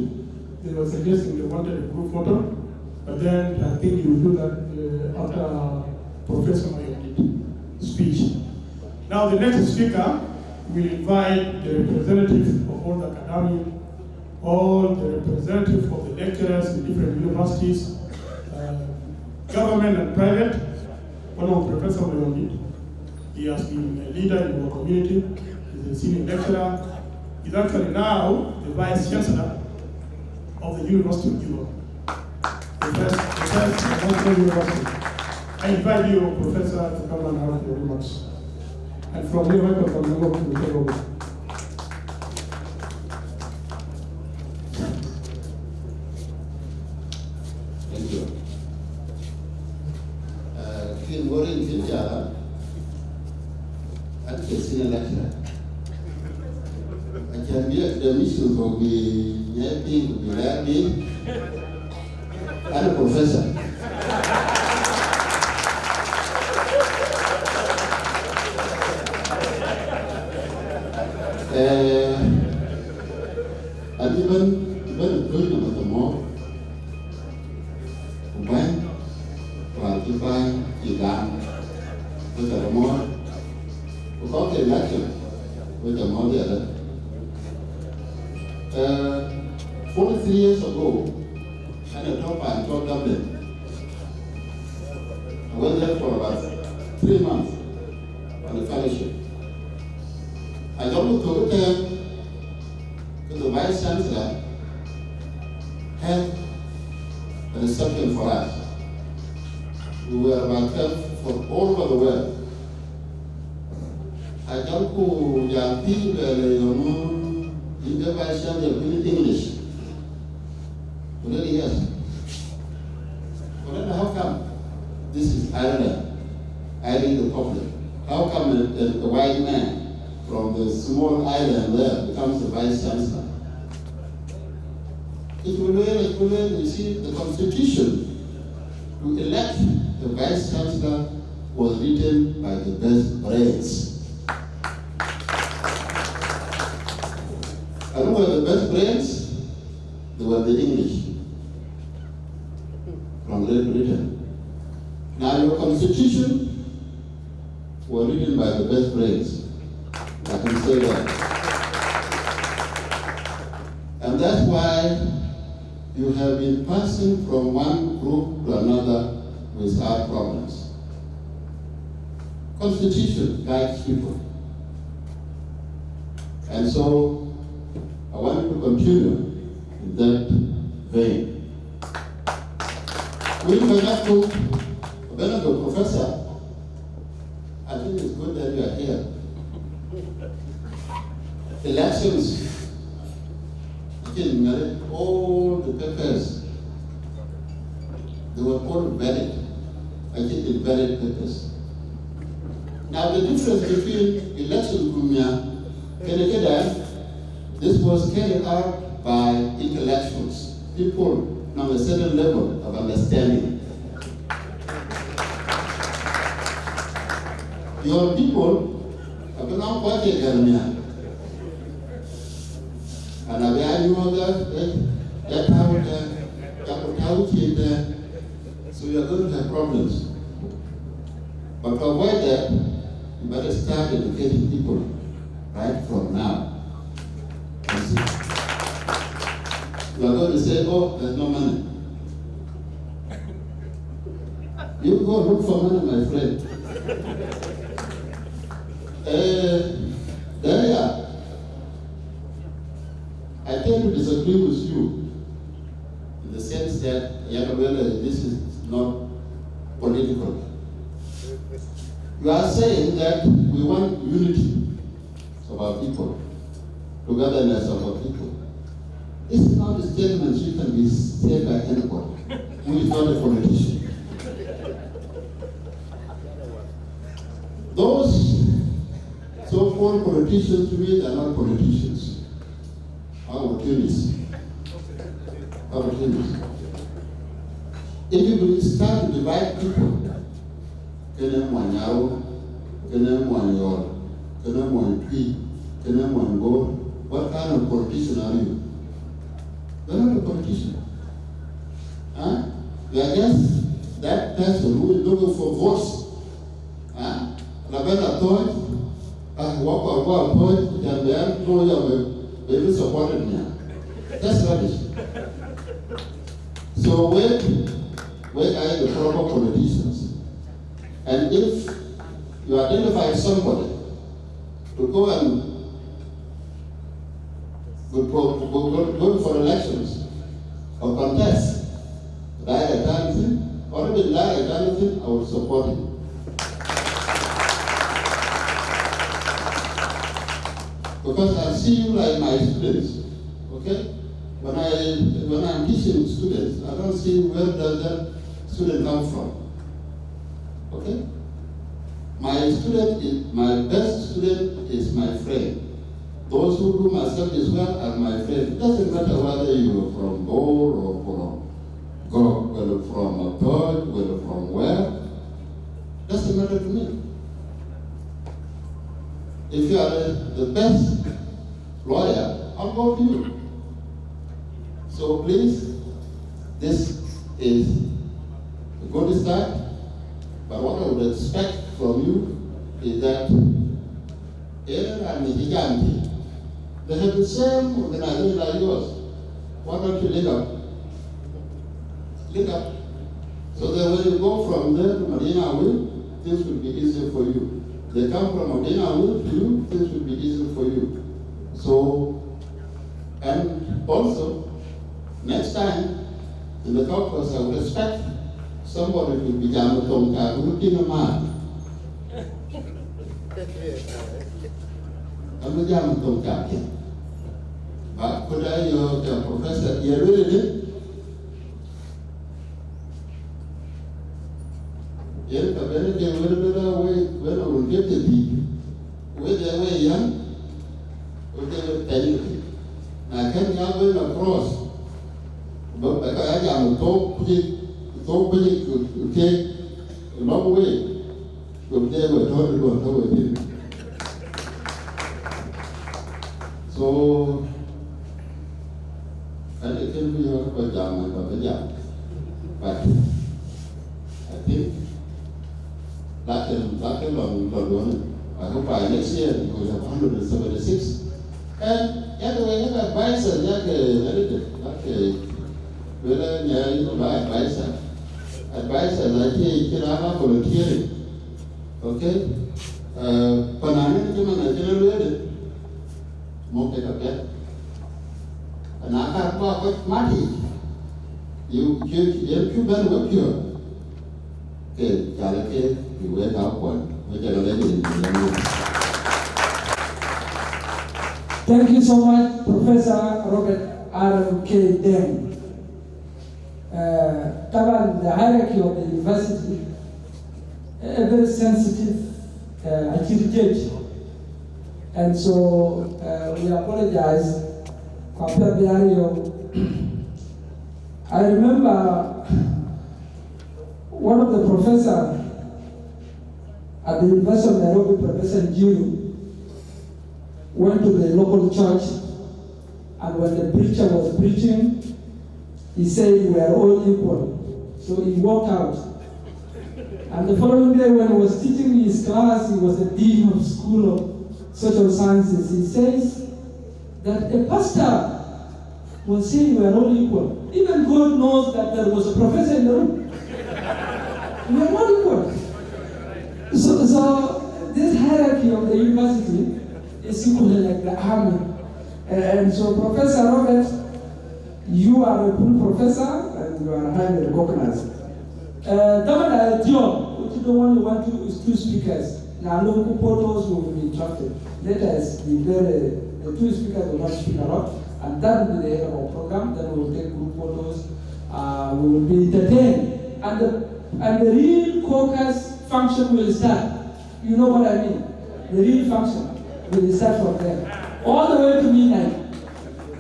they were suggesting they wanted a group photo, but then I think you will do that after Professor Mayom's speech. Now the next speaker will invite the representative of all the academy, all the representatives of the lecturers in different universities, government and private. One of Professor Mayomid, he has been a leader in our community, he's a senior lecturer. He's actually now the Vice Chancellor of the University of Juba, the first university. I invite you, Professor, to come and have your remarks. And from here, welcome from the work to the table. Thank you. King Warren Finja, at the senior lecturer. I can be at the mission for the Yapping to be learning. I'm a professor. And even doing about the more, when, while you find you down with the more, we got the election with the more the other. 43 years ago, I had a top and told Dublin. I went there for about 3 months on a fellowship. I don't go there because the Vice Chancellor had a reception for us. We were about 12 from all over the world. I don't know, young people, you never share the English. Well, yes. Well, then how come this is Ireland, Ireland Republic? How come a white man from the small island there becomes the vice chancellor? It will you see, the constitution to elect the vice chancellor was written by the best brains. And who were the best brains? They were the English from Great Britain. Now your constitution was written by the best brains. I can say that. And that's why you have been passing from one group to another without problems. Constitution guides people. And so I want you to continue in that vein. We may not go, the professor, I think it's good that you are here. Elections, all the papers, they were all valid. I think the valid papers. Now the difference between election Gumia and this was carried out by intellectuals, people on a certain level of understanding. Your people have been out working Gumia. And I know that so you are going to have problems. But to avoid that, you better start educating people right from now. You are going to say, oh, there's no money. You go look for money, my friend. There you are. I tend to disagree with you in the sense that this is not political. You are saying that we want unity of our people, togetherness of our people. This is not a statement which can be said by anybody who is not a politician. Those so-called politicians, to me, they are not politicians. Opportunities. If you will start to divide people, what kind of politician are you? You're not a politician. Huh? You are just that person who is looking for votes. Huh? They supported me. That's rubbish. So where are the proper politicians? And if you identify somebody to go and go for elections or contest, like a dancing, or even like a dancing, I will support him. Because I see you like my students, okay? When I'm teaching students, I don't see where does that student come from, okay? My best student is my friend. Those who do my studies well are my friends. It doesn't matter whether you are from Bor or whether from a bird, whether from where. Doesn't matter to me. If you are the best lawyer, I'll go to you. So please, this is a good start, but what I would expect from you is that they have the same organization like yours. Why don't you link up? Link up. So that when you go from there to Medina Will, things will be easier for you. They come from Medina Will to you, things will be easier for you. So, and also, next time in the caucus, I would expect somebody will be jam tong ka looking a man. I'm a jam tong ka. But could I your professor here really? Yes, but when they when I will get the deep, where they were young, or they were telling. I can't go across. But I am talk to take a long way. But they were told to go with it. So I think we are quite young and young. But I think that long, I hope by next year it will have 176. And anyway, advisor, advisor, like volunteering. Okay? Panani, general, more take a bet. And I can't talk with Marty. You better work here. Okay, Jalake, you went out one, which I already Thank you so much, Professor Robert R.K. Deng. The hierarchy of the university, a very sensitive activity. And so we apologize. I remember one of the professors at the University of Nairobi, Professor Njiru, went to the local church, and when the preacher was preaching, he said we are all equal. So he walked out. And the following day when he was teaching his class, he was the dean of School of Social Sciences. He says that a pastor was saying we are all equal. Even God knows that there was a professor in the room. We are all equal. So this hierarchy of the university is equally like the army. And so Professor Robert, you are a full professor and you are highly recognized. Damada John, which is the one who want to two speakers. Now local photos will be interrupted. Let us declare the two speakers will not speak a lot, and that will be the end of our program. Then we will take group photos, we will be entertained. And the real caucus function will start. You know what I mean? The real function will start from there, all the way to midnight.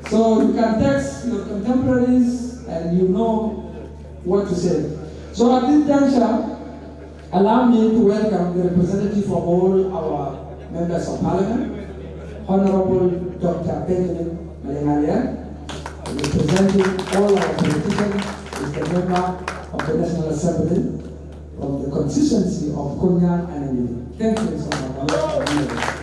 So you can text your contemporaries and you know what to say. So at this juncture, allow me to welcome the representative from all our members of parliament, Honorable Dr. Benjamin Malengalia, representing all our politicians, is the member of the National Assembly from the constituency of Konya and Nili. Thank you so much.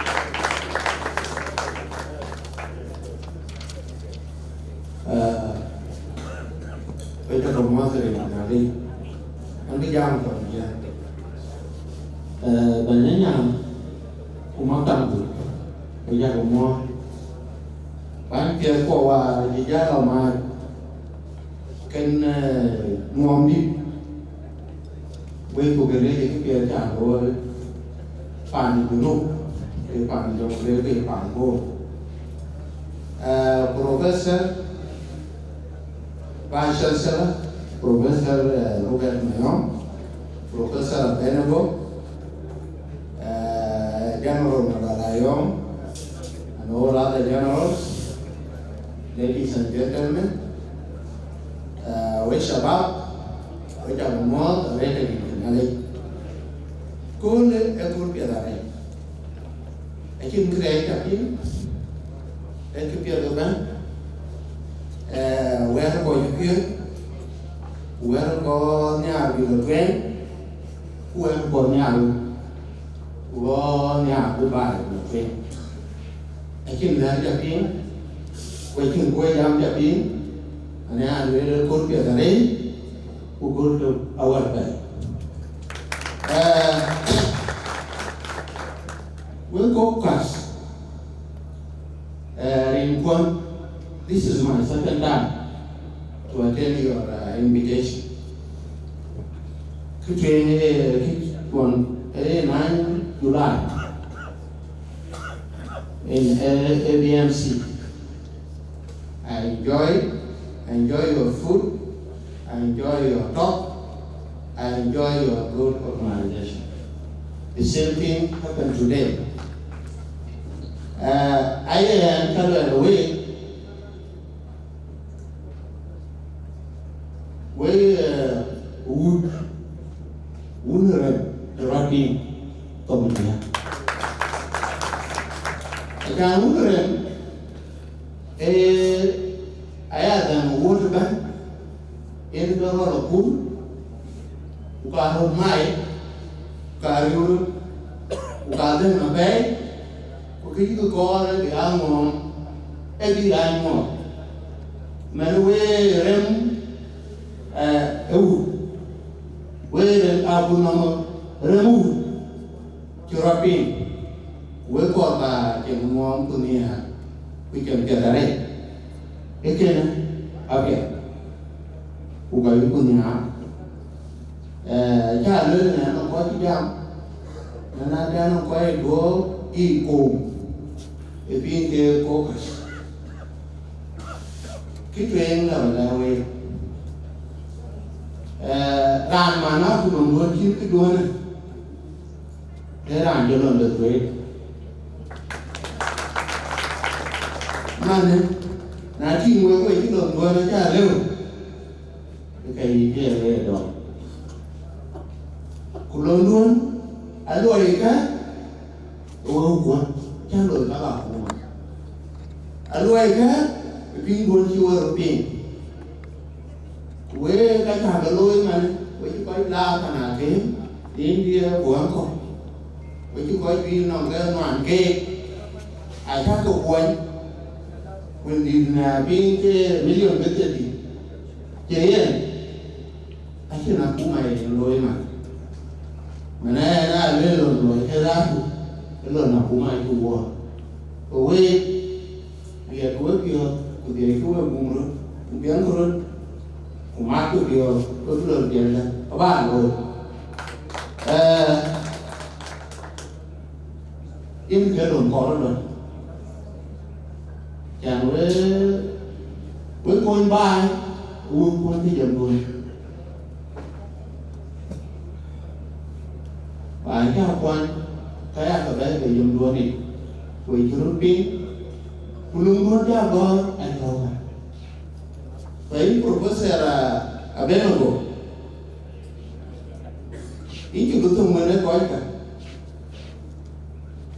Bây giờ đồng hoa thì là đi anh đi giam còn gì bà nhớ nhà cũng mang tầm được bây giờ đồng hoa bán kia qua gì giá là mà kênh ngon đi bây giờ cái này cái kia trả rồi phản của nó cái phản trong cái phản của Professor Vice Chancellor, Professor Robert Mayon, Professor Benego, General Nagarayon, and all other generals, ladies and gentlemen, which about more the better in Malay. Cool, a good piadare. I can create a pin, and to piador. Where có những kia, where có nhà bị lật quen, where có nhà của bài lật quen. Anh chỉ là cái pin, quay chừng quay giam cái pin, anh em lấy cốt biệt ở đấy, của cốt được awal đấy. We'll go class. In one. This is my second time to attend your invitation. cái chuyện cái còn 9 July in ABMC. I enjoy your food, I enjoy your talk, I enjoy your good organization. The same thing happened today. I am carried away where would Rabbi Committee. I can't wonder I had a water bank in the pool, Ukaho Mai, Karu, Ukaden a bay, Ukiku call the Almon, every line more. Manaway Rem, where an apple number remove Chirapin, we call by Jemon Punia, we can get a red. Again, Ugayu Punia, child learning and what jam, and I don't quite go equal if being the caucus. Keep train that way. Ran mana tu nombor cinta dua ni, ran jalan betul. Mana, nanti mereka itu nombor aja leu, kayak dia leu. Kulonduan, ada mereka, orang kuat, jangan lupa apa. Ada mereka, pinggon siwa ping. Quê cái thằng cái lôi mà với chú coi la thằng nào thế đến đi buồn không với chú coi đi nằm cái hoàn kê ai khác cầu quanh quên đi là pin cái million cái gì chế anh chứ nào cũng mày lôi mà nè nó lên rồi cái đó cái lần nào cũng mày cũng buồn quê việc quê kia của việc quê buồn rồi biến rồi Marco điều tôi lời tiền là có ba rồi im cái đồn có rồi chẳng với con ba uống con thì dần rồi và cái học quan cái ở đây phải dùng đua này với chú pin luôn luôn ra bờ anh không Vậy Professor Abenogo, ini juga tu mana kau ikan,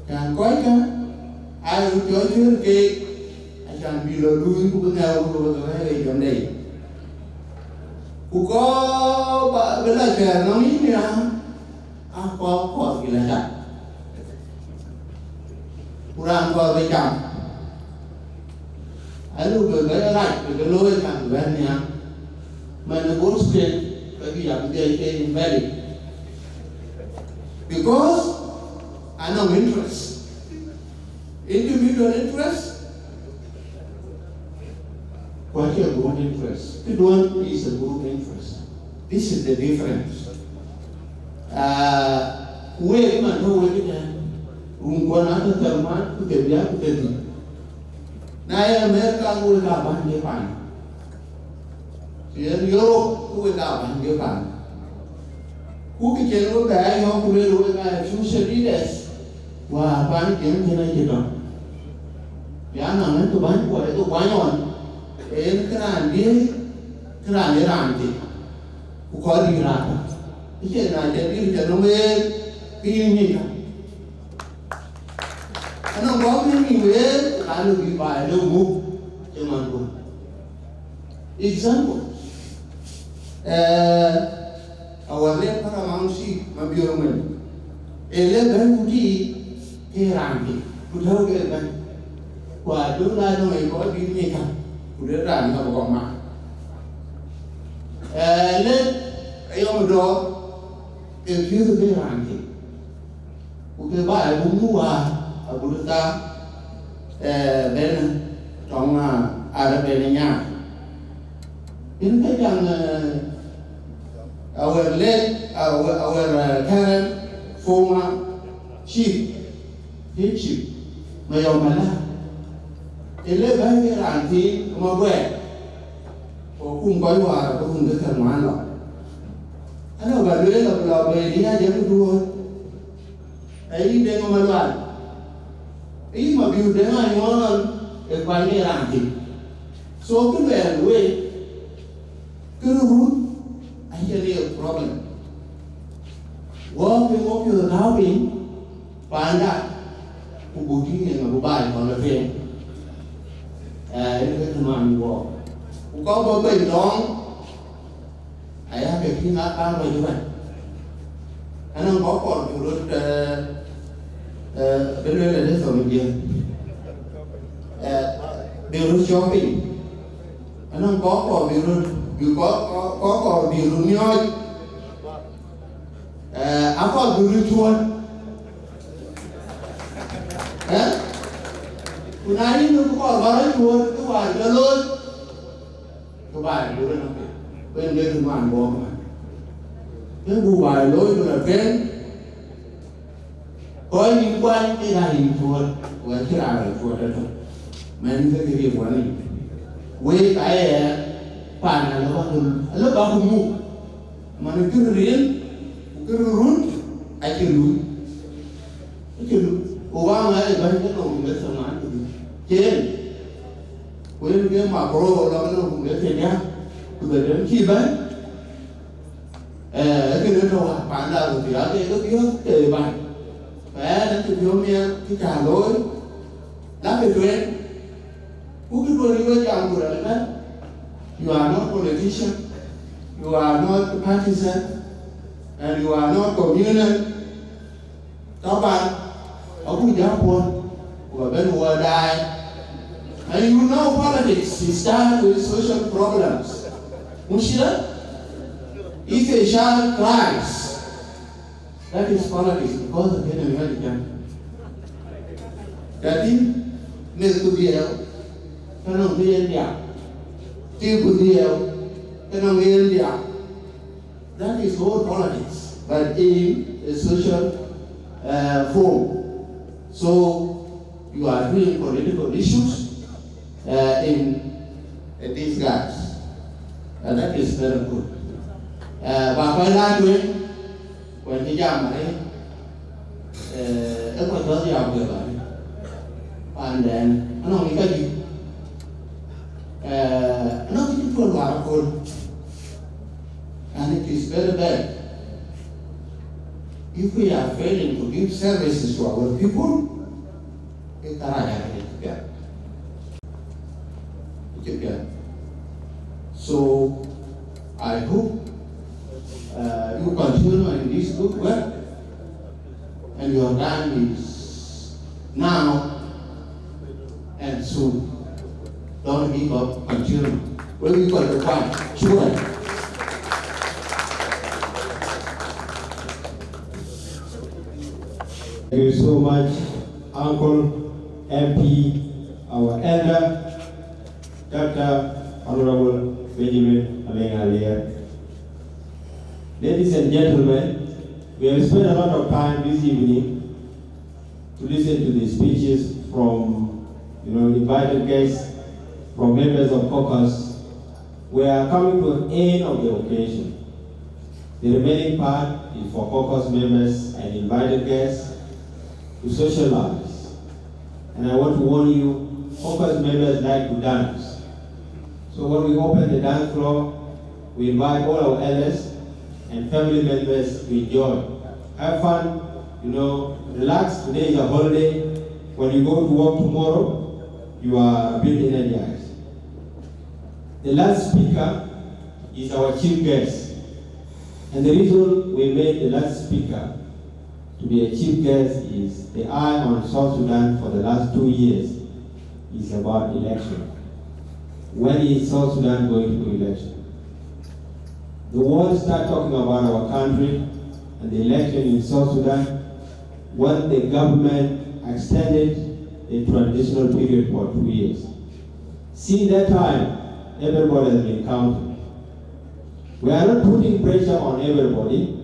kan kau ikan, ai ucapkan ke, akan bila dulu aku kenal aku berkata jam ni, aku belajar nama ini apa belajar, kurang kau baca. Alu bergaya right, bergeloi kan banyak. Mana bullshit, bagi yang dia invalid. Because I know interest, individual interest, quite a group interest. The one is a group interest. This is the difference. We man know kita, ungkuan ada termat, kita biar kita di. Nay America người ta bán cái bàn, chuyện Europe người ta bán cái bàn. Cú cái chuyện của cái anh không biết rồi cái chú sẽ đi đấy, và bán chuyện thế này thế đó. Giá nào nó tôi bán của tôi bán rồi, em cái này đi làm gì, cú có đi làm, cái chuyện này chuyện nó mới cái gì cả. Nó có cái gì vậy? Cái nó bị bài đâu ngu, cho mà luôn. Example, our late paramount chief, my bureauman, a late Budi, he ran me, could help get back. Why don't I know a boy be me come? Could it run up on my let a young dog, a few day ran me. Who can buy a bumua? Abuluta bên trong Arabia nha. Những cái rằng our late, our current former chief, head chief, Mayomala, ele bayi ranti mabwe, okum bayi wara okum dekat mana. Ano bayi la bayi dia jadi dua, ayi dengan maluan, ayi mabiu dengan yang bayi ranti. So tu we root actually a problem. Walking the housing, panda, kubuting yang berubah kalau lebih, itu teman walk. Kau berbaik dong, ayah pergi nak apa juga. Anak kau urut berada di sana dia, berurut shopping. Anak kau berurut có điều nhoi apa guru tuan kunai nu có barang tuan tu bài jalan tu bài guru nanti bên dia teman bawa yang bu bài lối tu là pen có những quan cái này tuan và cái nào tuan đó mình cái gì quan này quê cái pana lo ba mu man kirrin kirrun akilu obama ai ba ni no ngi sama ken wen ge ma pro la no ngi te ya ku da den ki ba ke no to pana ro ti ra ke ko yo te ba dan ti yo mi ki ta loi la ke tuen ku ki ro ri wa jang ku ra na. You are not politician, you are not partisan, and you are not communal. Các bạn ở quốc gia quân của bên hòa đài, and you know politics. It starts with social problems. Mushira, if a child cries, that is politics because of the American. That is, nên tôi hiểu, cái nó biết gì that is all politics, but in a social form. So you are doing political issues in these guys, and that is very good. Và quay lại when he jam này, em còn nhớ giàu được rồi, and then anh nói cái gì? Not people are cool, and it is very bad. If we are failing to give services to our people, we cannot together. So I hope you continue in this good work, and your time is now and soon. Don't give up until when we got the point. Sure. Thank you so much, Uncle MP, our elder, Dr. Honorable Benjamin Alengalia. Ladies and gentlemen, we have spent a lot of time this evening to listen to the speeches from, invited guests, from members of Caucus. We are coming to the end of the occasion. The remaining part is for Caucus members and invited guests to socialize. And I want to warn you, Caucus members like to dance. So when we open the dance floor, we invite all our elders and family members to enjoy. Have fun, relax. Today is a holiday. When you go to work tomorrow, you are a bit energized. The last speaker is our chief guest. And the reason we made the last speaker to be a chief guest is the eye on South Sudan for the last 2 years is about election. When is South Sudan going to election? The world start talking about our country and the election in South Sudan when the government extended the transitional period for 2 years. Since that time, everybody has been counting. We are not putting pressure on everybody,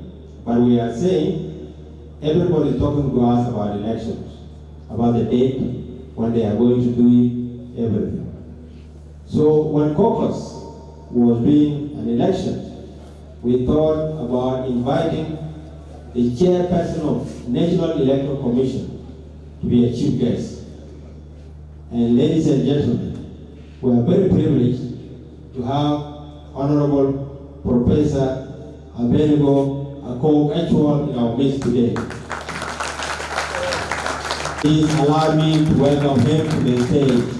but we are saying everybody is talking to us about elections, about the date when they are going to do everything. So when caucus was doing an election, we thought about inviting the chairperson of National Electoral Commission to be a chief guest. And ladies and gentlemen, we are very privileged to have Honorable Professor Abednego Akok-Actual in our midst today. Please allow me to welcome him to the stage.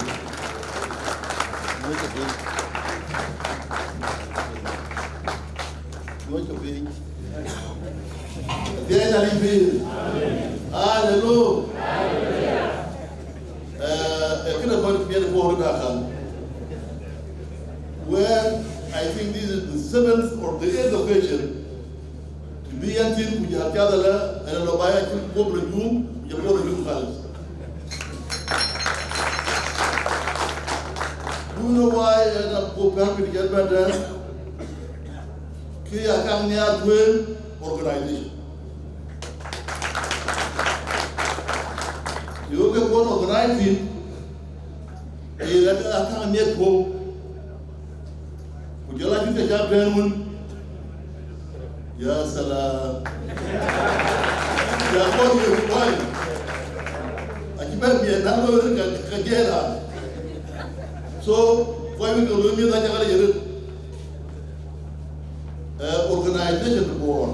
Where I think this is the 7th or the 8th occasion to be until we are gathered and Lobaya to go to the room, you go to the house. Do you know why I end up going to get better? Kia come near to organization. You can go to organizing, you can near home. Would you like to take up one? Yes, Allah. You are going to be fine. I keep me a number. So, why we go to me that organization board.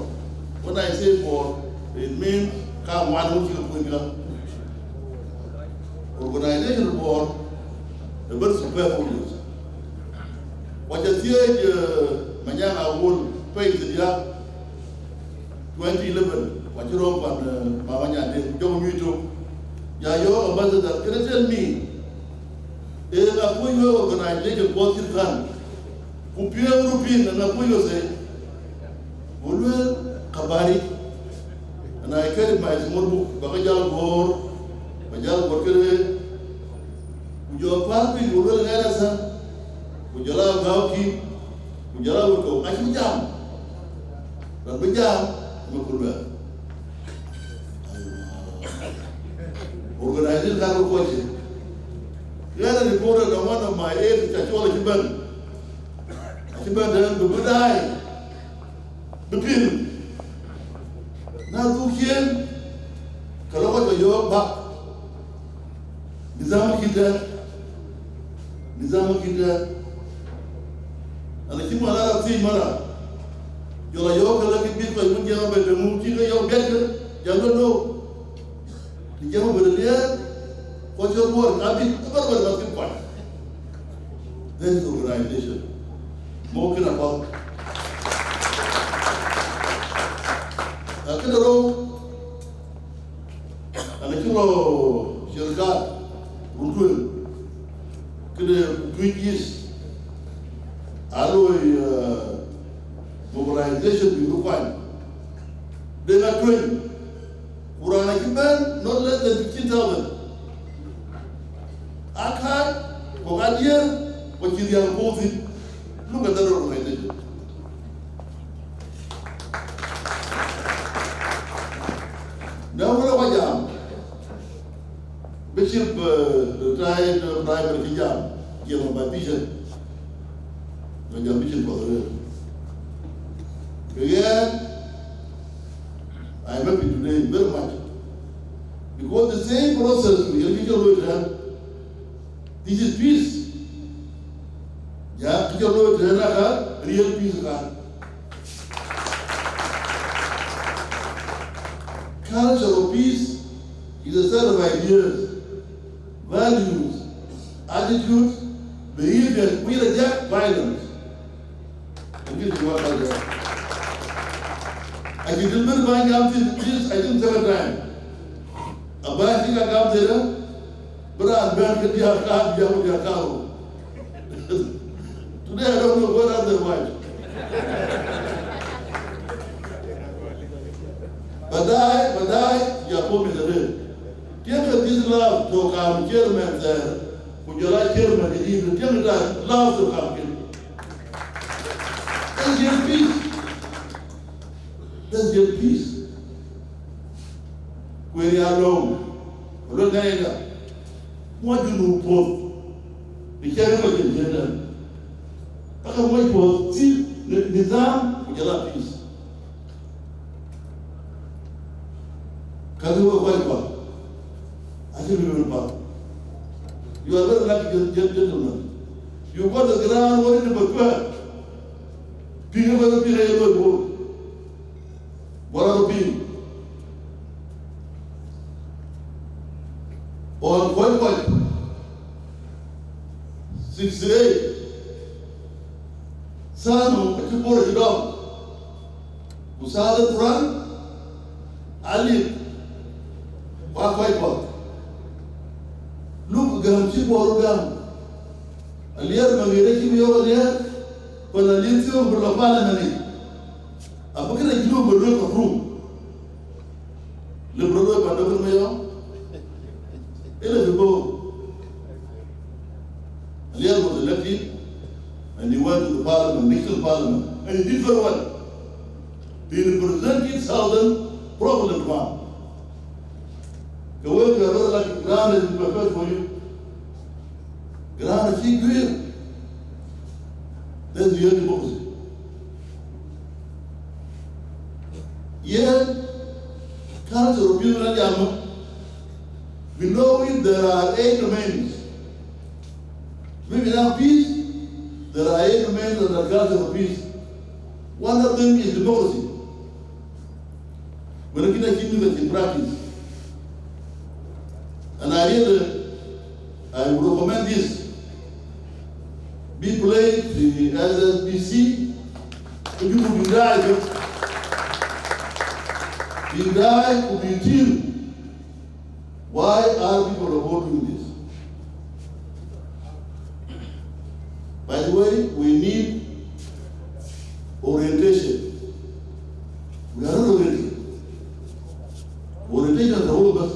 When I say board, it means come one who organization board, the very superfluous. What you see, Manyanga will pay the year 2011. What you know on Mamanya, John Mutu, Yayo ambassador, can you tell me? If a Puyo organization was in hand, who pure European and a Puyo say, Ulwell Kabari, and I carried my small book, Bagajal Gore, Bajal Borkere, your party, Ulwell Harrison. Ujala Gauki, Ujala Uko, I can jam. But we jam, Mukulwa. Organizing that question. The other reported on one of my aides, Chachola Chiban. Chiban then the good eye. The pin. Now, do here, Kalawaka York back. Nizam Kita. And the people are saying, Mara, you're a yoga lucky people, I wouldn't get the moon, you're better, you don't know. You came over there, what's your word? I'll be about the point. Then is organization. More about. I can roll. And the kilo, she'll got, Rukul, could have 2 years. Mobilization be required. They are doing Urana Kiban, not less than 15,000. Akad, Kogadia, what you are posing. Look at that organization. Now, what about Bishop retired private hijab, given by Bishop. When your mission for the real. Again, I am happy today very much. Because the same process we have this is peace. Yeah, real peace. Culture of peace is a set of ideas, values, attitudes, behavior. We reject violence. I didn't remember buying out this, I didn't have a time. A buying I got there, but I'm back at your car, your car. Today I don't know what other wife. But I, you are home in the rain. Give this love to come, chairman there. Would you like chairman in the evening? Give me that love to come in. That's your peace. That's your peace. Where you are alone. Look at what do you put? The carrier of the gender. I can wait for still the time with your peace. Can you avoid what? I think you will pass. You are very lucky, gentlemen. You got the ground, what in the book? Being able to be able to work. What are the people? On point 68. Sanu, a people of the dog. Usada Quran, Ali, Quite. Look, Gamchi Borgam. Alier Mamireki Violia, when a lithium will have parliament. A bucket of glue will look of room. Liberal Padawan Mayo. Eligible. Alier was elected and he went to the parliament, national parliament, and he did very well. He represented Southern Provident one. The work you are like ground is prepared for you. Ground is secret. That's the only purpose. Yet, culture of people and Yama, below it there are 8 domains. Maybe now peace, there are 8 domains of the culture of peace. One of them is democracy. We're looking at that in practice. And I would recommend this. Be played the SSBC. You will be die. You die to be till. Why are people avoiding this? By the way, we need orientation. We are not oriented. Orientation is the whole of us.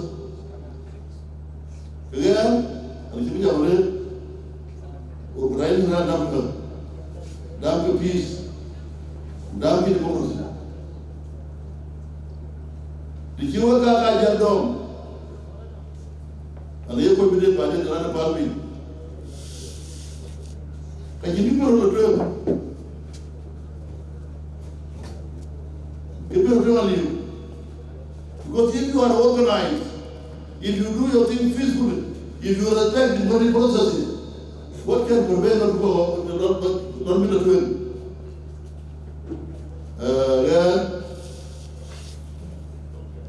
Again, and if you have organizing our damn peace, damn democracy. The Chiwaka Jadom, and the Economic Budget and Palmi. And you people on the trail. People tell you, because if you are organized, if you do your thing peacefully, if you respect the money processes, what can prevent not be the twin?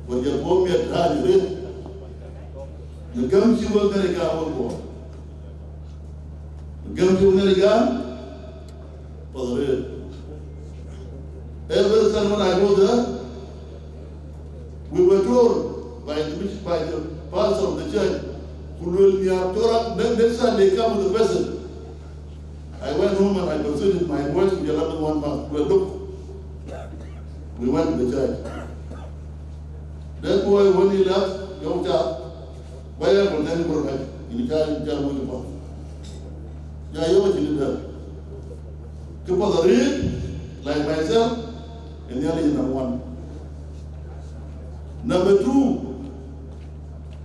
When you're home at hard, the gums you will very go. The gums you will very go for the real. Every time when I go there, we were told by the pastor of the church, who will be up to next time they come with the person. I went home and I consulted my voice with the 11 month. Well, look, we went to the church. That boy, when he left, young child, why am I then go back? In the child with the boy. Yeah, you know did that. People read, like myself, and nearly number 1. Number 2,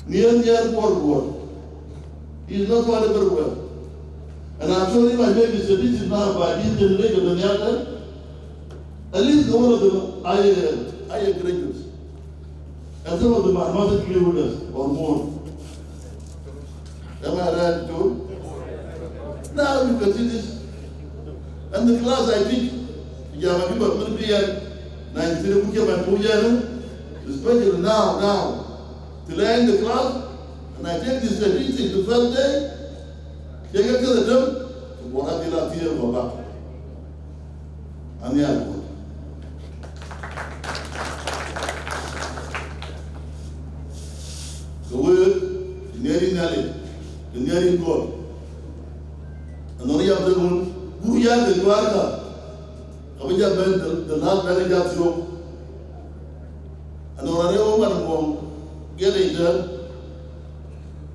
near board. He is not one everywhere. And I'm sure if I make a statistic now by this generation and the other, at least all of them are higher graduates. And some of them are master's holders or more. Am I right too? Now you can see this. And the class I teach, especially now, till I end the class, and I take the statistics the first day, take it to the dump, to what I did out here for back. And the other. The word, the nearing God. And only after who you have the Guarda, the last manager through. And on a woman getting there.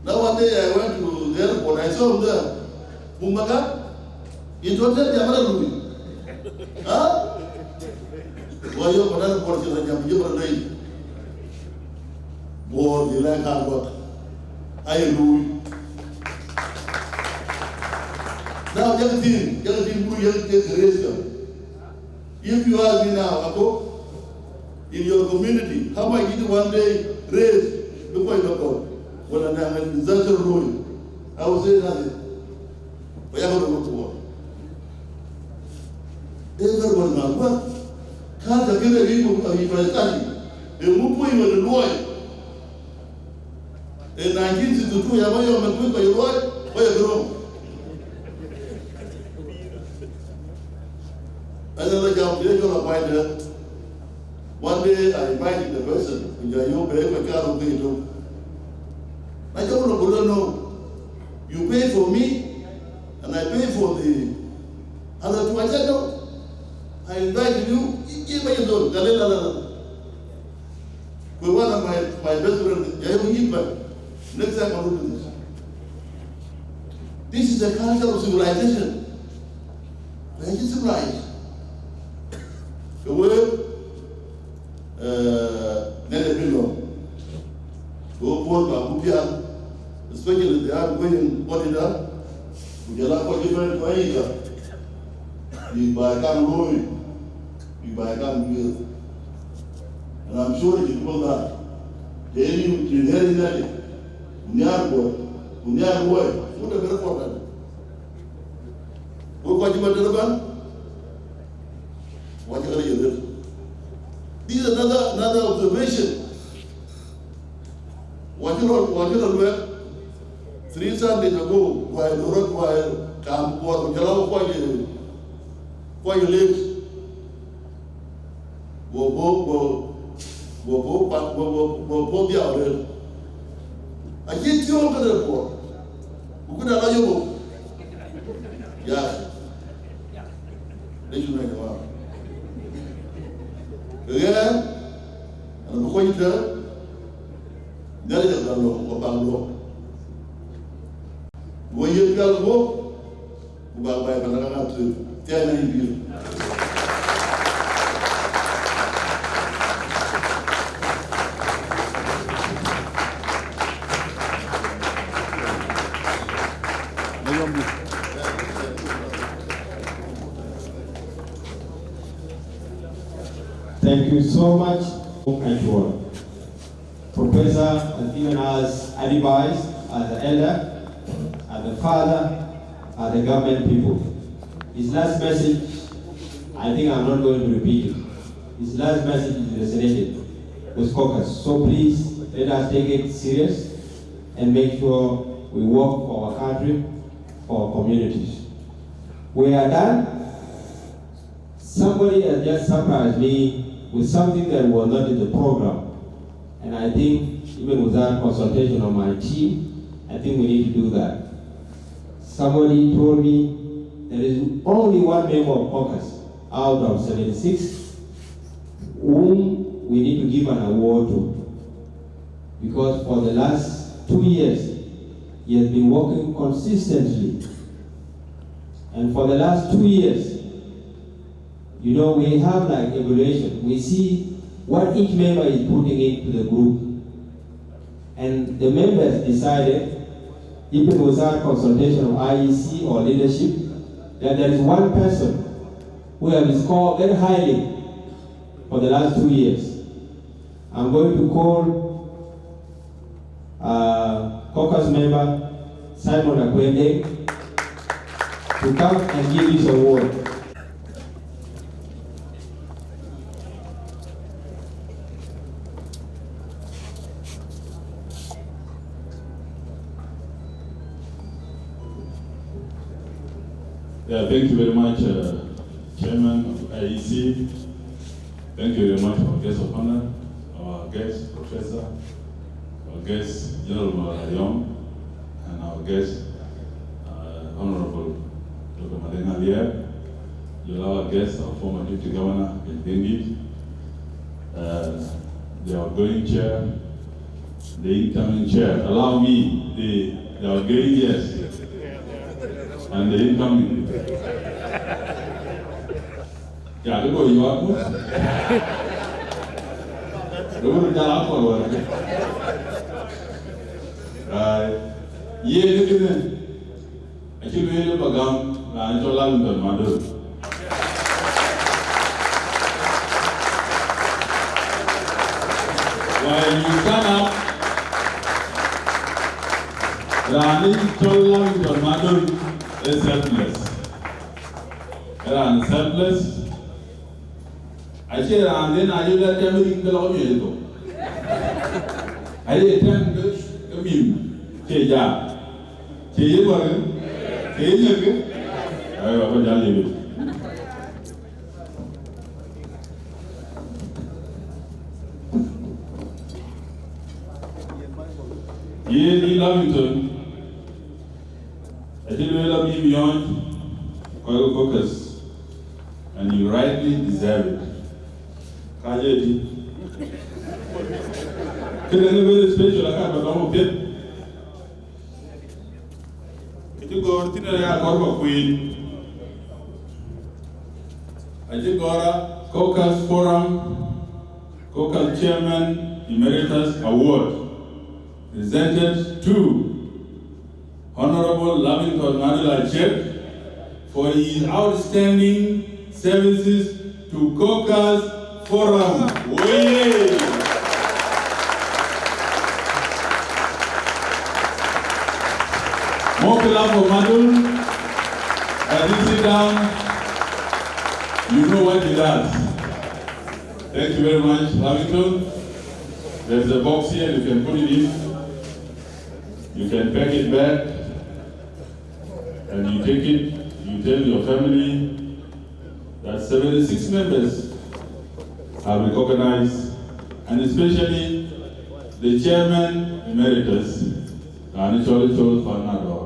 Now one day I went to the airport, I saw him there. Mumaga, it was a Yamara Louis. Huh? Why you want to put your jam? You want to leave? Boy, you like hard work. Hallelujah. Now, young team, if you ask me now, in your community, how much did you one day raise before you go? When I'm in disaster ruin, I will say nothing. But I'm going to go to war. Everyone now, what? Can't I get a people of my study? A movie with a lawyer. In 1962, I was a movie by a lawyer, by a girl. Another job, they're going to find her. One day I invited the person, and you pay for car of me. I don't know. You pay for me, and I pay for the other two. I said no. I invited you. Give me your with one of my best friends, next time I will do this. This is a culture of civilization. Where is civilized? The word Nene Bilo, who bought Babupian, especially the hard winning auditor, who get up for different ways. You buy a gun ruin, you buy a gun bill. And I'm sure you know that. They knew you inherit that. Unyarbo, what a better for that. What you want to do? What you do? This is another observation. What you know, 3 Sundays ago, while the road while Camp Port, why you live, go the outlet. I get you over the port. Who could allow you? Yeah. They should make a lot. Again, and before you tell, there is a law. When you go, about by another to 10 years. Thank you so much, Control. Professor has given us advice as the elder, as the father, as the government people. His last message, I think I'm not going to repeat it. His last message is resonated with Caucus. So please, let us take it serious and make sure we work for our country, for our communities. We are done. Somebody has just surprised me with something that was not in the program. And I think, even without consultation on my team, I think we need to do that. Somebody told me there is only one member of Caucus out of 76 whom we need to give an award to. Because for the last 2 years, he has been working consistently. And for the last 2 years, you know, we have like evaluation. We see what each member is putting into the group. And the members decided, even without consultation of IEC or leadership, that there is one person who has scored very highly for the last 2 years. I'm going to call Caucus member Simon Akwende to come and give this award. Yeah, thank you very much, Chairman of IEC. Thank you very much, our guest of honor, our guest, Professor, our guest, General Marayom, and our guest, Honorable Dr. Marina Lier, our guest, our former Deputy Governor, Bendigit, the outgoing chair, the incoming chair. Allow me, the outgoing guest, and the incoming. Yeah, they go you up. They will tell up for one. Yeah, look at that. Actually, we have a gun, and it's all out of mother. When you stand up, running tall out of mother is selfless. And selfless. I say, and then I let them in the law. I attend the immune. Say, yeah. Say, you were. Say, you I will tell you. Here in Lavington, I think we love you beyond Caucus, and you rightly deserve it. Kajeti. It's a very special account of our pit. You go to the Queen. I just got a Caucus Forum, Caucus Chairman Emeritus Award, presented to Honorable Lavington Mandela Chek for his outstanding services to Caucus Forum. Way! More clap for Madul. As you sit down, you know what he does. Thank you very much, Lavington. There's a box here, you can put it in. You can pack it back, and you take it, you tell your family that 76 members have recognized, and especially the Chairman Emeritus, and Choli Chol Fanador.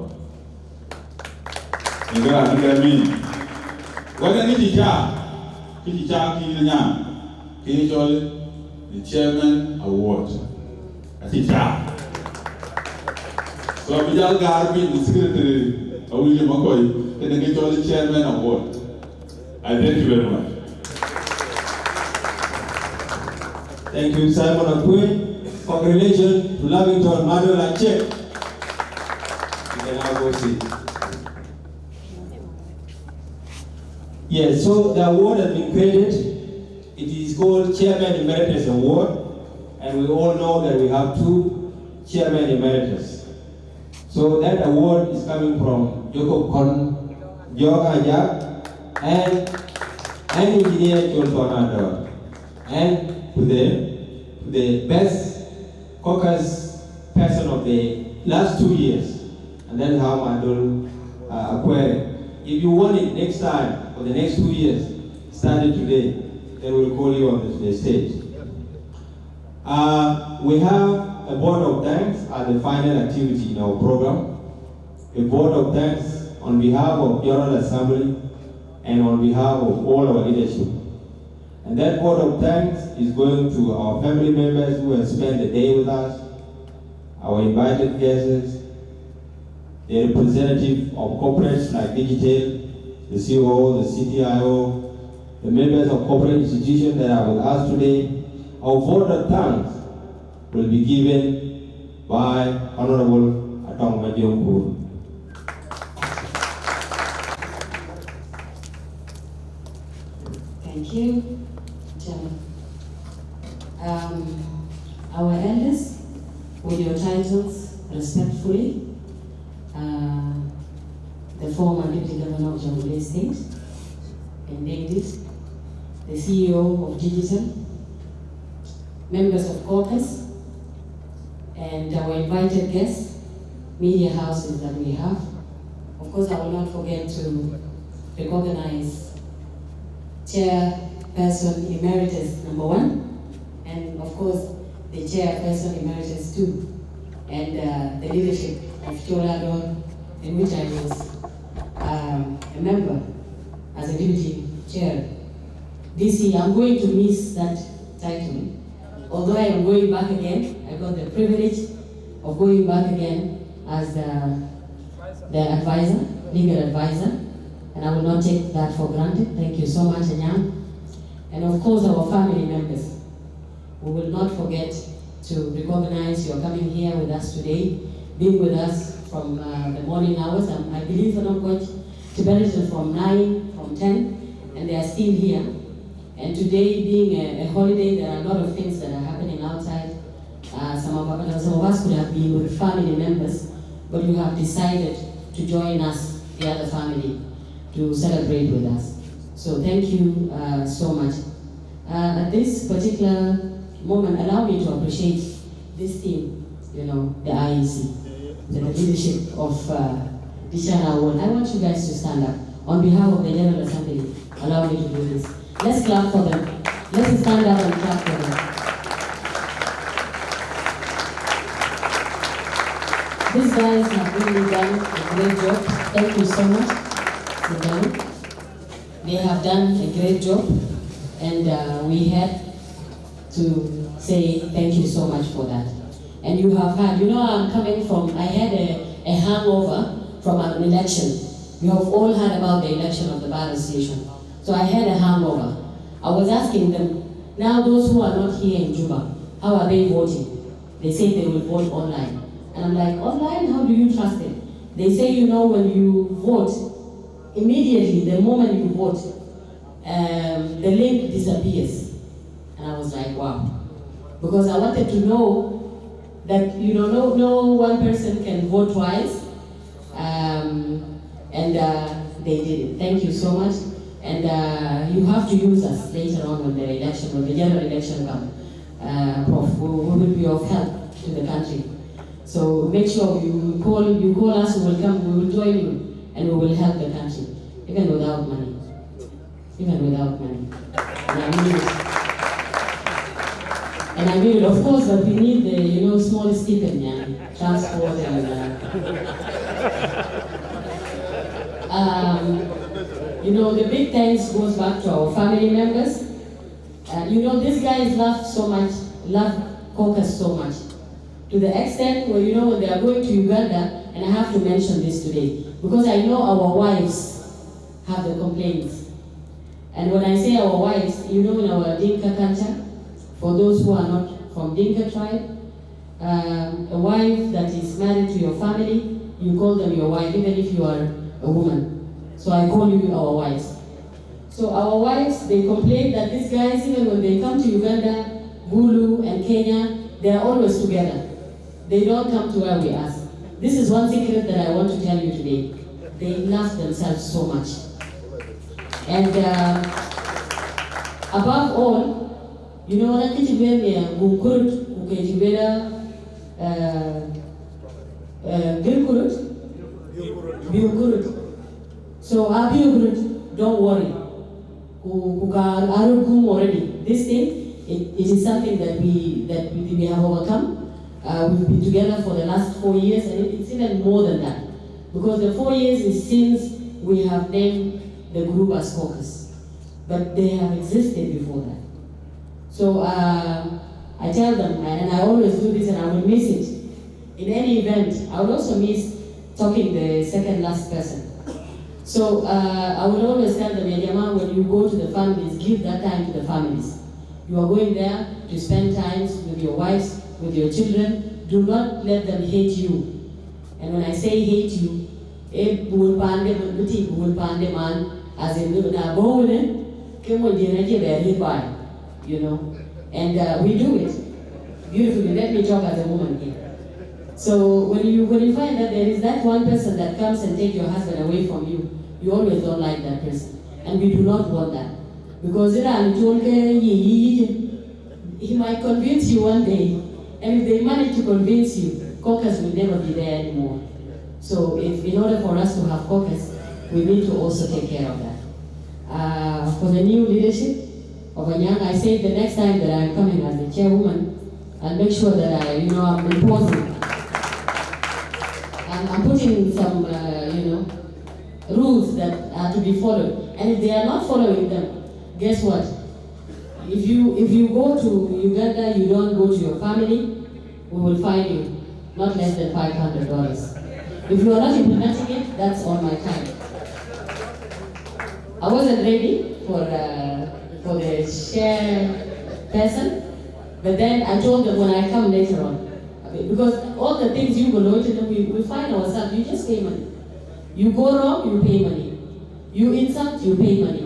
The Chairman Award. So Vijal Garbi, the Secretary of William McCoy, and the Jolly Chairman Award. I thank you very much. Thank you, Simon Akwe. Congratulations to Lavington Mandela Chek. You can now go see. Yes, so the award has been created. It is called Chairman Emeritus Award, and we all know that we have two Chairman Emeritus. So that award is coming from Jacob Kon, Joga Ajak, and Engineer John Tornado, and to the best caucus person of the last 2 years, and that's how Mandul acquired. If you want it next time for the next 2 years, starting today, then we'll call you on the stage. We have a board of thanks as the final activity in our program. A board of thanks on behalf of General Assembly and on behalf of all our leadership. And that board of thanks is going to our family members who have spent the day with us, our invited guests, the representative of corporates like Digital, the CEO, the CTIO, the members of corporate institutions that are with us today. Our vote of thanks will be given by Honorable Atong Madiongkur. Thank you, Chairman. Our elders, with your titles, respectfully, the former Deputy Governor of Jamhuri State, and David, the CEO of Digital, members of Caucus, and our invited guests, media houses that we have. Of course, I will not forget to recognize Chairperson Emeritus #1, and of course, the Chairperson Emeritus 2, and the leadership of Choladon, in which I was a member as a deputy chair. This year, I'm going to miss that title. Although I am going back again, I got the privilege of going back again as the advisor, legal advisor, and I will not take that for granted. Thank you so much, Anyam. and of course our family members. We will not forget to recognize your coming here with us today, being with us from the morning hours. I believe I'm going to Belgium from 9, from 10, and they are still here. And today being a holiday, there are a lot of things that are happening outside. Some of us could have been with family members, but you have decided to join us, the other family, to celebrate with us. So thank you so much. At this particular moment, allow me to appreciate this team, you know, the IEC, the leadership of Dishana Award. I want you guys to stand up. On behalf of the General Assembly, allow me to do this. Let's clap for them. Let's stand up and clap for them. These guys have really done a great job. Thank you so much. They have done a great job, and we had to say thank you so much for that. And you have had, you know, I'm coming from, I had a hangover from an election. You have all heard about the election of the Bar Association. So I had a hangover. I was asking them, now those who are not here in Juba, how are they voting? They say they will vote online. And I'm like, online? How do you trust it? They say, you know, when you vote, immediately, the moment you vote, the link disappears. And I was like, wow. Because I wanted to know that, you know, no one person can vote twice. They did it. Thank you so much. And you have to use us later on when the election, when the general election comes. Prof, we will be of help to the country. So make sure you call us, we will come, we will join you, and we will help the country, even without money. Even without money. And I mean it, of course, but we need the, you know, small stipend, yeah, transport and you know, the big thanks goes back to our family members. You know, these guys love so much, love Caucus so much. To the extent where, you know, when they are going to Uganda, and I have to mention this today, because I know our wives have the complaints. And when I say our wives, you know, in our Dinka culture, for those who are not from Dinka tribe, a wife that is married to your family, you call them your wife, even if you are a woman. So I call you our wives. So our wives, they complain that these guys, even when they come to Uganda, Gulu and Kenya, they are always together. They don't come to where we ask. This is one secret that I want to tell you today. They love themselves so much. And above all, you know, what so don't worry. Already. This thing, it is something that we have overcome. We've been together for the last 4 years, and it's even more than that. Because the 4 years is since we have named the group as Caucus. But they have existed before that. So I tell them, and I always do this, and I will miss it. In any event, I will also miss talking the second last person. So I will always tell them, Yajama, when you go to the families, give that time to the families. You are going there to spend time with your wives, with your children. Do not let them hate you. And when I say hate you, as in you know, and we do it beautifully. Let me talk as a woman here. So when you find that there is that one person that comes and takes your husband away from you, you always don't like that person. And we do not want that. Because he might convince you one day, and if they manage to convince you, Caucus will never be there anymore. So in order for us to have Caucus, we need to also take care of that. For the new leadership of Anyang, I say the next time that I'm coming as the chairwoman, I'll make sure that I'm imposing. I'm putting some, rules that are to be followed. And if they are not following them, guess what? If you go to Uganda, you don't go to your family, we will fine you not less than $500. If you are not implementing it, that's on my time. I wasn't ready for for the chairperson, but then I told them when I come later on, because all the things you go to them, we find ourselves, you just pay money. You go wrong, you pay money. You insult, you pay money.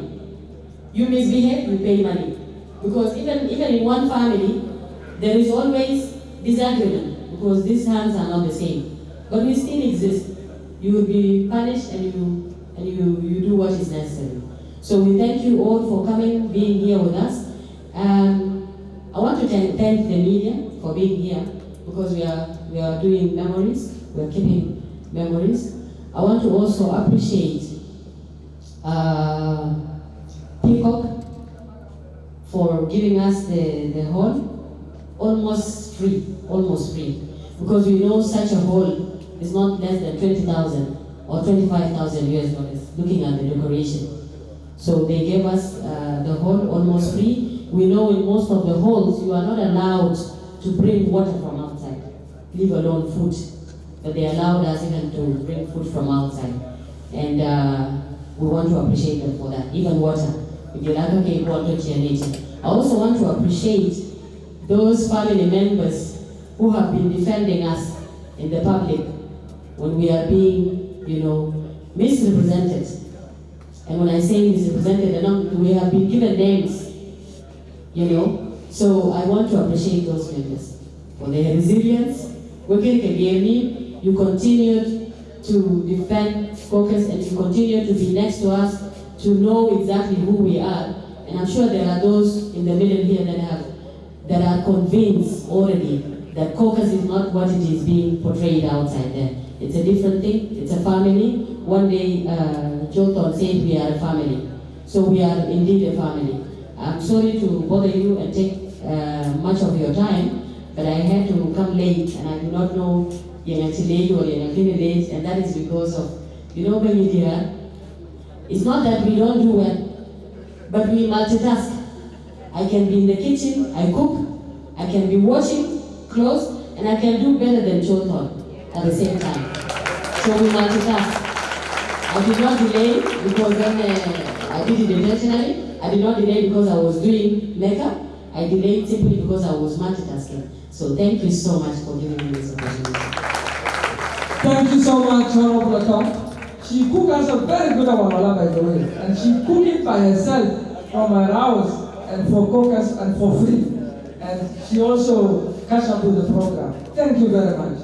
You misbehave, you pay money. Because even in one family, there is always disagreement, because these hands are not the same. But we still exist. You will be punished and you do what is necessary. So we thank you all for coming, being here with us. I want to thank the media for being here, because we are doing memories, we are keeping memories. I want to also appreciate Peacock for giving us the hall almost free, because we know such a hall is not less than 20,000 or 25,000 US dollars, looking at the decoration. So they gave us the hall almost free. We know in most of the halls you are not allowed to bring water from outside, leave alone food. But they allowed us even to bring food from outside. And we want to appreciate them for that, even water. I also want to appreciate those family members who have been defending us in the public when we are being, misrepresented. And when I say misrepresented, we have been given names, So I want to appreciate those members for their resilience. You continued to defend Caucus, and you continue to be next to us, to know exactly who we are. And I'm sure there are those in the middle here that are convinced already that Caucus is not what it is being portrayed outside there. It's a different thing. It's a family. One day, Jothon said we are a family. So we are indeed a family. I'm sorry to bother you and take much of your time, but I had to come late, and I do not know late or late, and that is because of, media. It's not that we don't do well, but we multitask. I can be in the kitchen, I cook, I can be washing clothes, and I can do better than Jothon at the same time. So we multitask. I did not delay because then I did it intentionally. I did not delay because I was doing makeup. I delayed simply because I was multitasking. So thank you so much for giving me this opportunity. Thank you so much, Honorable Tom. She cooked us a very good awamala, by the way. And she cooked it by herself from her house and for Caucus and for free. And she also catch up with the program. Thank you very much.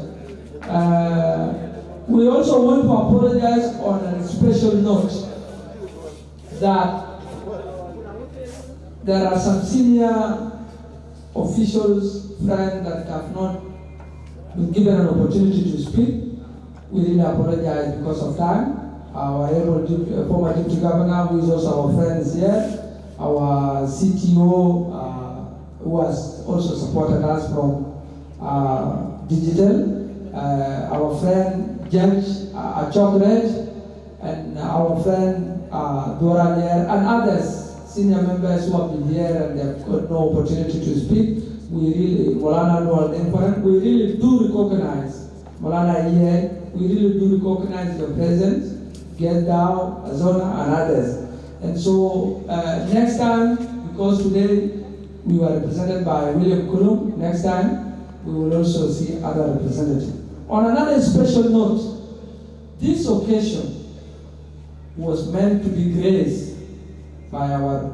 We also want to apologize on a special note that there are some senior officials, friends that have not been given an opportunity to speak. We really apologize because of time. Our former deputy governor, who is also our friend, is here. Our CTO, who has also supported us from digital. Our friend Judge Chocolate, and our friend Dora Lier, and others, senior members who have been here and they have got no opportunity to speak. We really, we really do recognize Molana here. We really do recognize your presence, Geldau, Azona, and others. And so next time, because today we were represented by William Kulum, next time we will also see other representatives. On another special note, this occasion was meant to be graced by our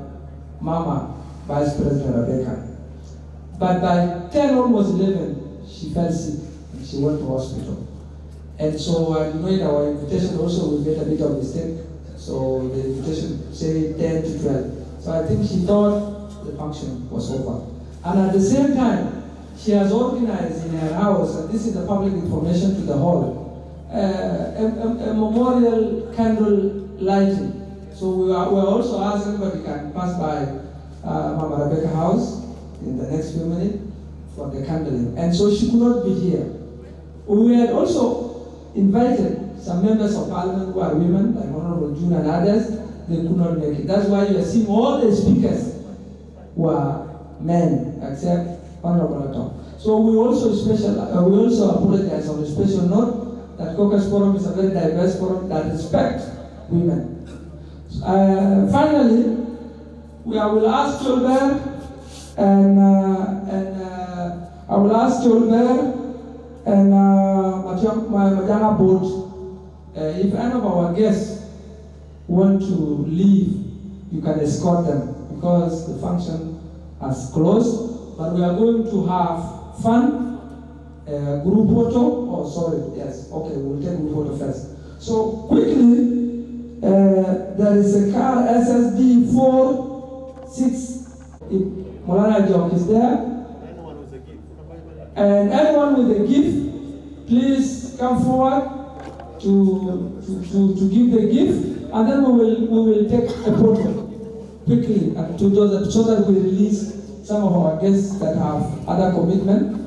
Mama, Vice President Rebecca. But by 10, almost 11, she fell sick and she went to hospital. And so our invitation also will get a bit of mistake. So the invitation say 10 to 12. So I think she thought the function was over. And at the same time, she has organized in her house, and this is the public information to the hall, a memorial candle lighting. So we are also asking everybody can pass by Mama Rebecca house in the next few minutes for the candling. And so she could not be here. We had also invited some members of parliament who are women, like Honorable June and others. They could not make it. That's why you are seeing all the speakers were men, except Honorable Tom. So we also apologize on a special note that Caucus Forum is a very diverse forum that respects women. Finally, I will ask Tolbert and I will ask Tolbert and Majanga Boat, if any of our guests want to leave, you can escort them because the function has closed. But we are going to have fun. Group photo. Oh, sorry. Yes. Okay, we'll take group photo first. So quickly, there is a car SSD 46. If Molana Jok is there, and anyone with a gift, please come forward to give the gift, and then we will take a photo quickly so that we release some of our guests that have other commitment,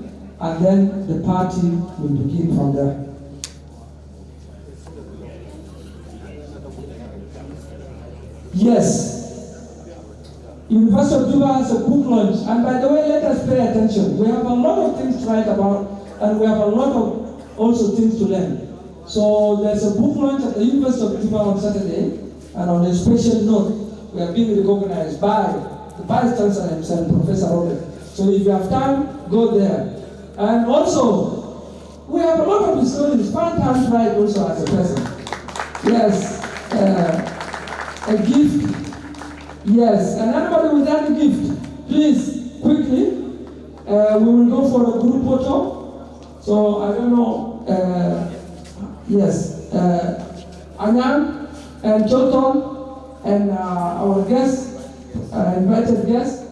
and then the party will begin from there. Yes. University of Juba has a book launch, and by the way, let us pay attention. We have a lot of things to write about, and we have a lot of also things to learn. So there's a book launch at the University of Juba on Saturday, and on a special note, we are being recognized by the Vice Chancellor himself, Professor Robert. So if you have time, go there. And also, we have a lot of historians. Fun time right also as a present. Yes, a gift. Yes, and anybody with any gift, please, quickly. We will go for a group photo. So I don't know. Yes, Anyan and Choton and our guests, invited guests.